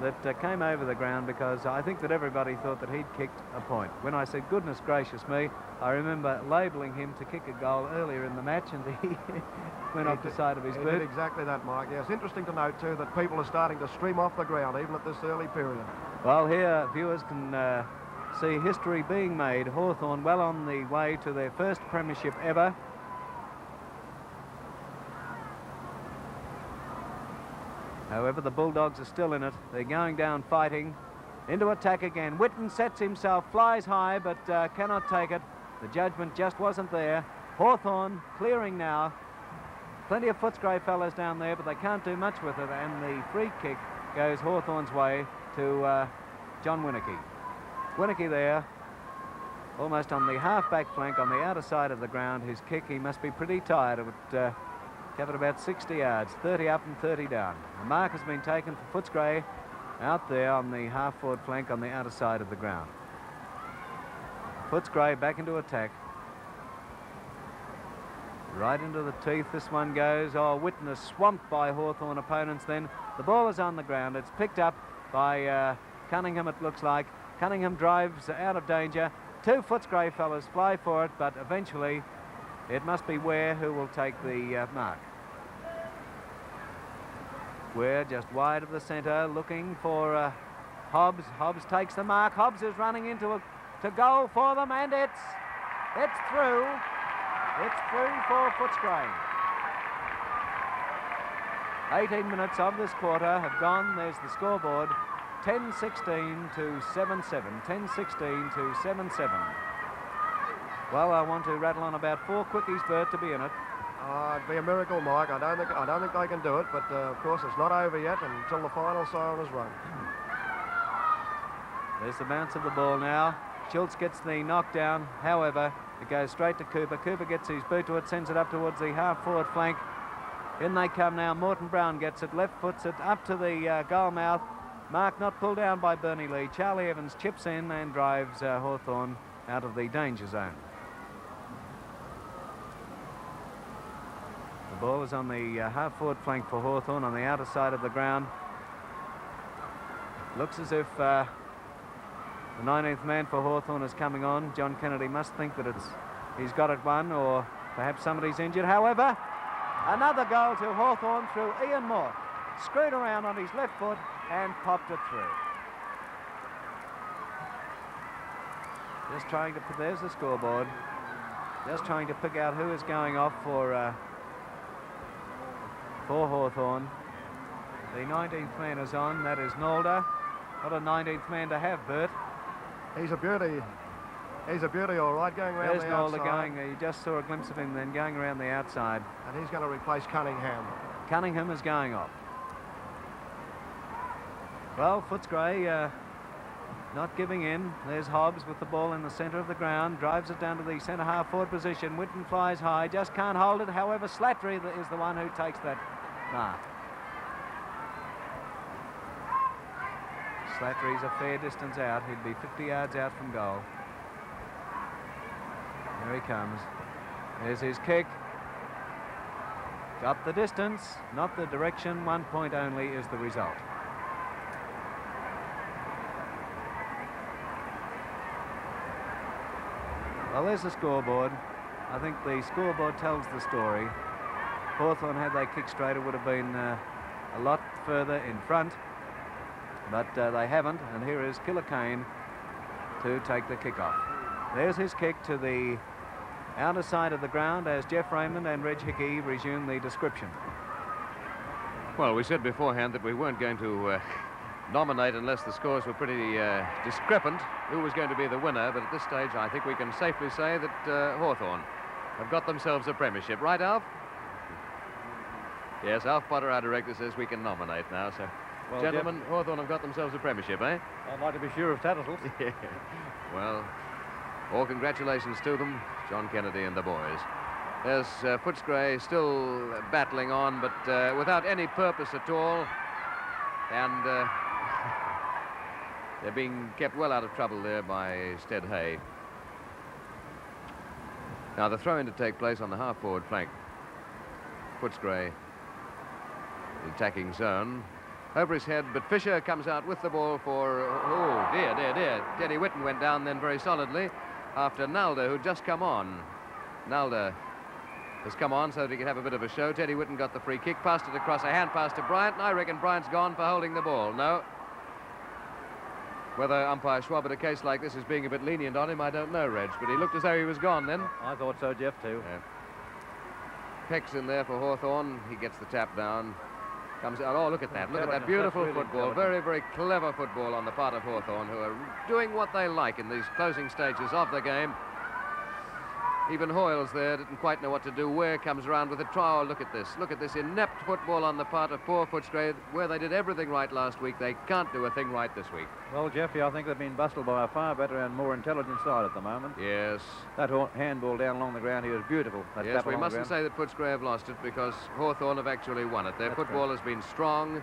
that came over the ground, because I think that everybody thought that he'd kicked a point. When I said, goodness gracious me, I remember labelling him to kick a goal earlier in the match, and he went off the side of his boot. He did exactly that, Mike. Yes, interesting to note, too, that people are starting to stream off the ground, even at this early period. Well, here viewers can see history being made. Hawthorn well on the way to their first premiership ever. However, the Bulldogs are still in it. They're going down fighting. Into attack again. Whitten sets himself, flies high, but cannot take it. The judgment just wasn't there. Hawthorn clearing now. Plenty of Footscray fellas down there, but they can't do much with it, and the free kick goes Hawthorn's way to John Winicky. Winicky there, almost on the half-back flank on the outer side of the ground. His kick, he must be pretty tired. It covered about 60 yards, 30 up and 30 down. The mark has been taken for Footscray out there on the half-forward flank on the outer side of the ground. Footscray back into attack. Right into the teeth this one goes. Oh, Witness swamped by Hawthorn opponents then. The ball is on the ground. It's picked up by Cunningham, it looks like. Cunningham drives out of danger. Two Footscray fellas fly for it, but eventually it must be Ware who will take the mark. Ware just wide of the centre, looking for Hobbs. Hobbs takes the mark. Hobbs is running into to goal for them, and it's through. It's through for Footscray. 18 minutes of this quarter have gone. There's the scoreboard. 10-16 to 7-7. 10-16 to 7-7. Well, I want to rattle on about 4 quickies, Bert, to be in it. It'd be a miracle, Mike. I don't think they can do it, but of course it's not over yet until the final siren is rung. There's the bounce of the ball now. Schultz gets the knockdown. However, it goes straight to Cooper. Cooper gets his boot to it, sends it up towards the half-forward flank. In they come now. Morton Brown gets it, left foots it up to the goal mouth. Mark not pulled down by Bernie Lee. Charlie Evans chips in and drives Hawthorn out of the danger zone. The ball is on the half-forward flank for Hawthorn on the outer side of the ground. Looks as if the 19th man for Hawthorn is coming on. John Kennedy must think that he's got it won, or perhaps somebody's injured. However, another goal to Hawthorn through Ian Moore. Screwed around on his left foot and popped it through. Just trying to put, there's the scoreboard. Just trying to pick out who is going off for Hawthorn. The 19th man is on, that is Nalder. What a 19th man to have, Bert. He's a beauty. He's a beauty, all right, going around the outside. There's Nalder going, you just saw a glimpse of him then going around the outside. And he's going to replace Cunningham. Cunningham is going off. Well, Footscray not giving in. There's Hobbs with the ball in the centre of the ground, drives it down to the centre half forward position. Whitten flies high, just can't hold it. However, Slattery is the one who takes that mark. Slattery's a fair distance out. He'd be 50 yards out from goal. Here he comes. There's his kick. Got the distance, not the direction. 1 point only is the result. Well, there's the scoreboard. I think the scoreboard tells the story. Hawthorn, had they kicked straight, it would have been a lot further in front. But they haven't, and here is Killer Kane to take the kick off. There's his kick to the outer side of the ground as Jeff Raymond and Reg Hickey resume the description. Well, we said beforehand that we weren't going to nominate unless the scores were pretty discrepant who was going to be the winner, but at this stage I think we can safely say that Hawthorn have got themselves a premiership. Right, Alf? Yes, Alf Potter, our director, says we can nominate now, so... Well, gentlemen, Jeff, Hawthorn have got themselves a premiership, eh? I'd like to be sure of Tattersall. Yeah. Well, all congratulations to them, John Kennedy and the boys. There's Footscray still battling on, but without any purpose at all. And they're being kept well out of trouble there by Stead Hay. Now the throw-in to take place on the half-forward flank. Footscray, the attacking zone. Over his head, but Fisher comes out with the ball for, oh dear, dear, dear. Teddy Whitten went down then very solidly after Nalder, who'd just come on. Nalder has come on so that he could have a bit of a show. Teddy Whitten got the free kick, passed it across, a hand pass to Bryant, and I reckon Bryant's gone for holding the ball. No. Whether umpire Schwab at a case like this is being a bit lenient on him, I don't know, Reg, but he looked as though he was gone then. I thought so, Jeff, too. Yeah. Peck's in there for Hawthorn. He gets the tap down. Comes out. Oh, look at that. Look at that beautiful really football. Very, very clever football on the part of Hawthorn, who are doing what they like in these closing stages of the game. Even Hoyles there didn't quite know what to do. Ware comes around with a try. Oh, look at this. Look at this inept football on the part of poor Footscray. Where they did everything right last week, they can't do a thing right this week. Well, Jeffrey, I think they've been bustled by a far better and more intelligent side at the moment. Yes. That handball down along the ground here is beautiful. That Yes, tap we along the mustn't ground. say that Footscray have lost it because Hawthorn have actually won it. Their That's football has been strong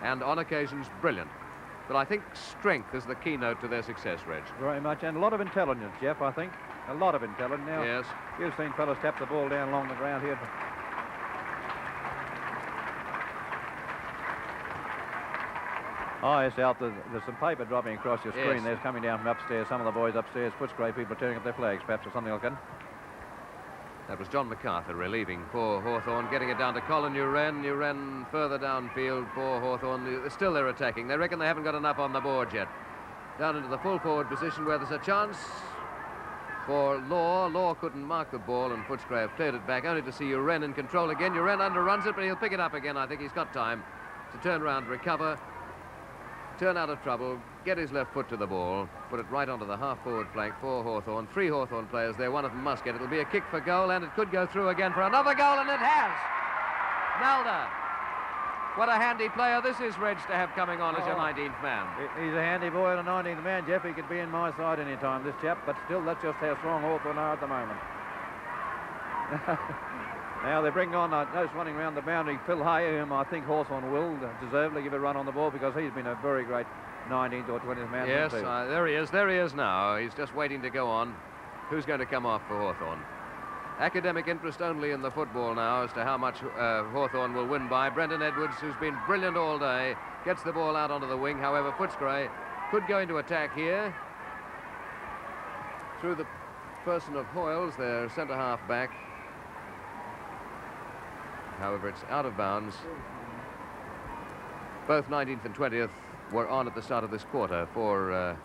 and on occasions brilliant. But I think strength is the keynote to their success, Reg. Very much, and a lot of intelligence, Jeff, I think. A lot of intelligence. Now, Yes. you've seen fellas tap the ball down along the ground here. Oh, yes, Alf, there's some paper dropping across your screen. Yes. There's coming down from upstairs. Some of the boys upstairs, Footscray people are turning up their flags, perhaps, or something like that. That was John MacArthur relieving for Hawthorn, getting it down to Colin Uren further downfield for Hawthorn. Still they're attacking. They reckon they haven't got enough on the board yet. Down into the full forward position where there's a chance for Law. Law couldn't mark the ball, and Footscray have cleared it back, only to see Uren in control again. Uren underruns it, but he'll pick it up again. I think he's got time to turn around, recover, turn out of trouble, get his left foot to the ball, put it right onto the half-forward flank for Hawthorn. 3 Hawthorn players there, one of them must get it. It'll be a kick for goal, and it could go through again for another goal, and it has! Nalda. What a handy player this is, Reg, to have coming on as your 19th man. He's a handy boy and a 19th man, Jeff. He could be in my side any time, this chap, but still, that's just how strong Hawthorn are at the moment. Now they bring on, notice running around the boundary, Phil Hay, whom I think Hawthorn will deservedly give a run on the ball because he's been a very great 19th or 20th man. Yes, there he is now. He's just waiting to go on. Who's going to come off for Hawthorn? Academic interest only in the football now as to how much Hawthorn will win by. Brendan Edwards, who's been brilliant all day, gets the ball out onto the wing. However, Footscray could go into attack here through the person of Hoyles, their centre-half back. However, it's out of bounds. Both 19th and 20th were on at the start of this quarter for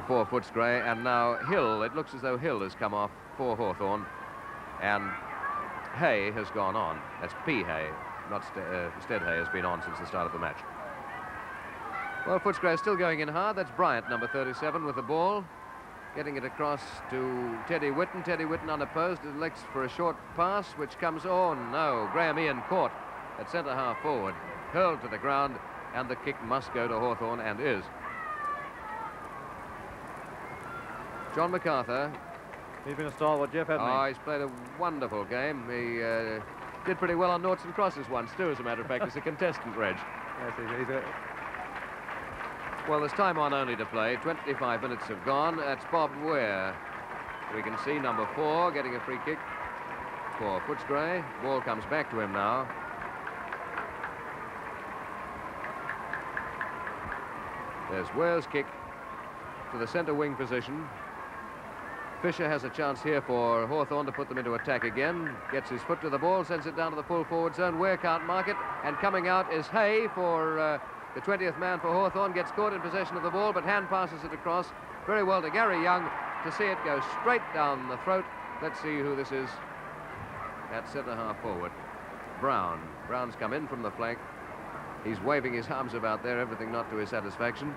Footscray, and now Hill, it looks as though Hill has come off for Hawthorn, and Hay has gone on. That's P. Hay, not Stead Hay has been on since the start of the match. Well, Footscray is still going in hard. That's Bryant, number 37, with the ball. Getting it across to Teddy Whitten. Teddy Whitten unopposed, elects for a short pass, which comes, oh no, Graham Ian caught at centre-half forward, hurled to the ground, and the kick must go to Hawthorn, and is. John MacArthur. He's been a stalwart, Jeff, hasn't he? He's played a wonderful game. He did pretty well on Noughts and Crosses once, too, as a matter of fact, as a contestant, Reg. Yes, he's a... Well, there's time on only to play. 25 minutes have gone. That's Bob Ware. We can see number 4 getting a free kick for Footscray. Ball comes back to him now. There's Ware's kick to the centre wing position. Fisher has a chance here for Hawthorn to put them into attack again. Gets his foot to the ball, sends it down to the full forward zone. Ware can't mark it, and coming out is Hay for the 20th man for Hawthorn. Gets caught in possession of the ball, but hand passes it across very well to Gary Young to see it go straight down the throat. Let's see who this is at centre-half forward. Brown. Brown's come in from the flank. He's waving his arms about there, everything not to his satisfaction.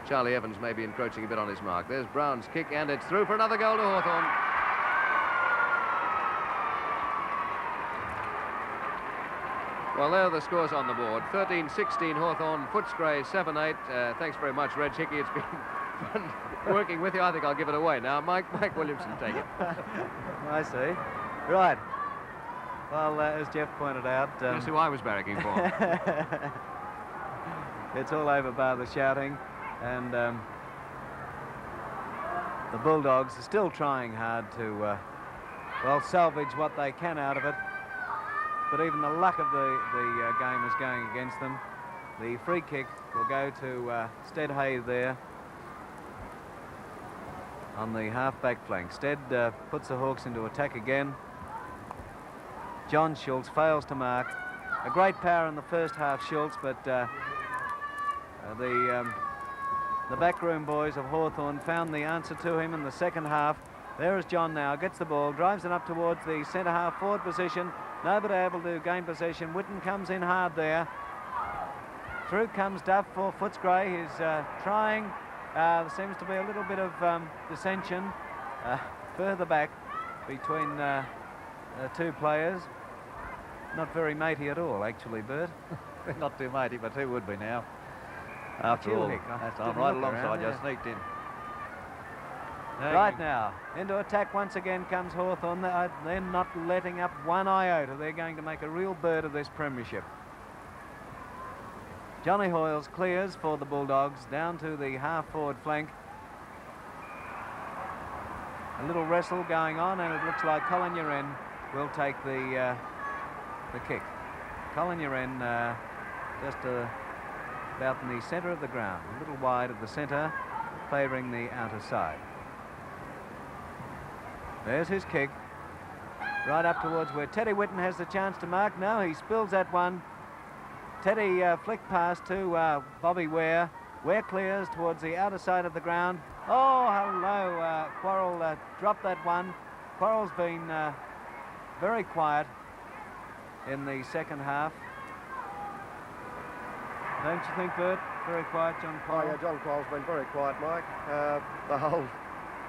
Charlie Evans may be encroaching a bit on his mark. There's Brown's kick, and it's through for another goal to Hawthorn. Well, there are the scores on the board. 13-16 Hawthorn, Footscray 7-8. Thanks very much, Reg Hickey. It's been fun working with you. I think I'll give it away now. Mike Williamson, take it. I see. Right. Well, as Jeff pointed out... Guess who I was barracking for. It's all over by the shouting, and the Bulldogs are still trying hard to, well, salvage what they can out of it. But even the luck of the game is going against them. The free kick will go to Stead Hay there on the half-back flank. Stead puts the Hawks into attack again. John Schultz fails to mark. A great power in the first half, Schultz, but the backroom boys of Hawthorn found the answer to him in the second half. There is John now, gets the ball, drives it up towards the centre-half forward position. Nobody able to gain possession. Whitten comes in hard there. Through comes Duff for Footscray. He's trying. There seems to be a little bit of dissension. further back between two players. Not very matey at all, actually, Bert. Not too matey, but who would be now? After all, Nick, I'm right alongside you, sneaked in. Right now, into attack once again comes Hawthorn. They're not letting up one iota. They're going to make a real bird of this premiership. Johnny Hoyles clears for the Bulldogs down to the half-forward flank. A little wrestle going on, and it looks like Colin Uren will take the kick. Colin Uren just about in the centre of the ground, a little wide of the centre, favouring the outer side. There's his kick, right up towards where Teddy Whitten has the chance to mark. No, he spills that one. Teddy flicked past to Bobby Ware. Ware clears towards the outer side of the ground. Oh, hello, Quarrell dropped that one. Quarrell's been very quiet in the second half. Don't you think, Bert? Very quiet, John Quarrell. Oh, yeah, John Quarrell's been very quiet, Mike. The whole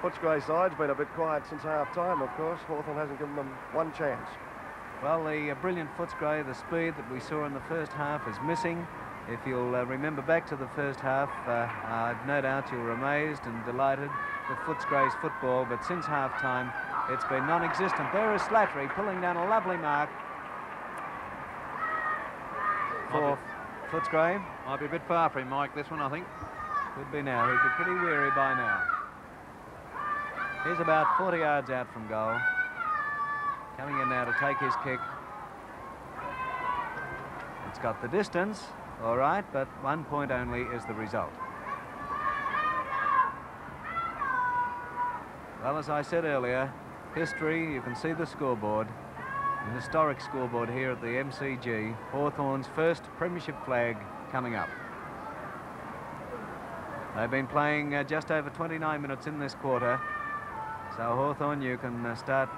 Footscray side's been a bit quiet since half-time, of course. Hawthorn hasn't given them one chance. Well, the brilliant Footscray, the speed that we saw in the first half is missing. If you'll remember back to the first half, no doubt you were amazed and delighted with Footscray's football, but since half-time, it's been non-existent. There is Slattery pulling down a lovely mark for Footscray. Might be a bit far for him, Mike, this one, I think. Could be now. He'd be pretty weary by now. He's about 40 yards out from goal. Coming in now to take his kick. It's got the distance, all right, but 1 point only is the result. Well, as I said earlier, history, you can see the scoreboard. An historic scoreboard here at the MCG. Hawthorn's first premiership flag coming up. They've been playing just over 29 minutes in this quarter. So Hawthorn, you can start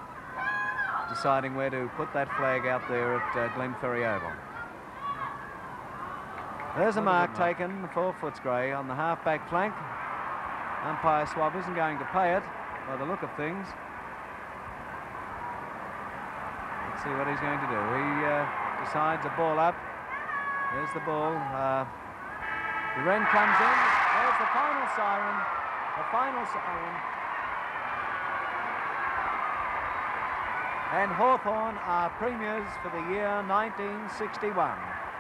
deciding where to put that flag out there at Glenferrie Oval. There's a mark taken for Footscray on the half-back flank. Umpire Swab isn't going to pay it by the look of things. Let's see what he's going to do. He decides a ball up. There's the ball. The Wren comes in. There's the final siren. The final siren. And Hawthorn are premiers for the year 1961.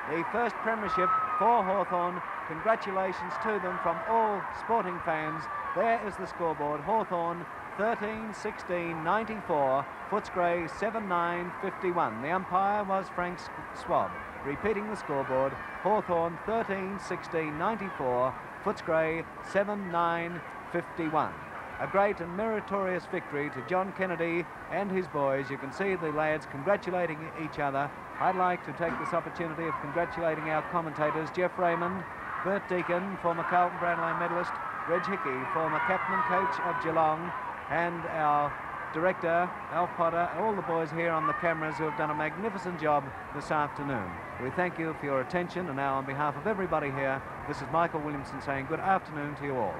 The first premiership for Hawthorn. Congratulations to them from all sporting fans. There is the scoreboard. Hawthorn 13-16-94. Footscray 7-9-51. The umpire was Frank Swab. Repeating the scoreboard. Hawthorn 13-16-94. Footscray 7-9-51. A great and meritorious victory to John Kennedy and his boys. You can see the lads congratulating each other. I'd like to take this opportunity of congratulating our commentators, Jeff Raymond, Bert Deacon, former Carlton Brownlow medalist, Reg Hickey, former captain and coach of Geelong, and our director, Alf Potter, all the boys here on the cameras who have done a magnificent job this afternoon. We thank you for your attention, and now on behalf of everybody here, this is Michael Williamson saying good afternoon to you all.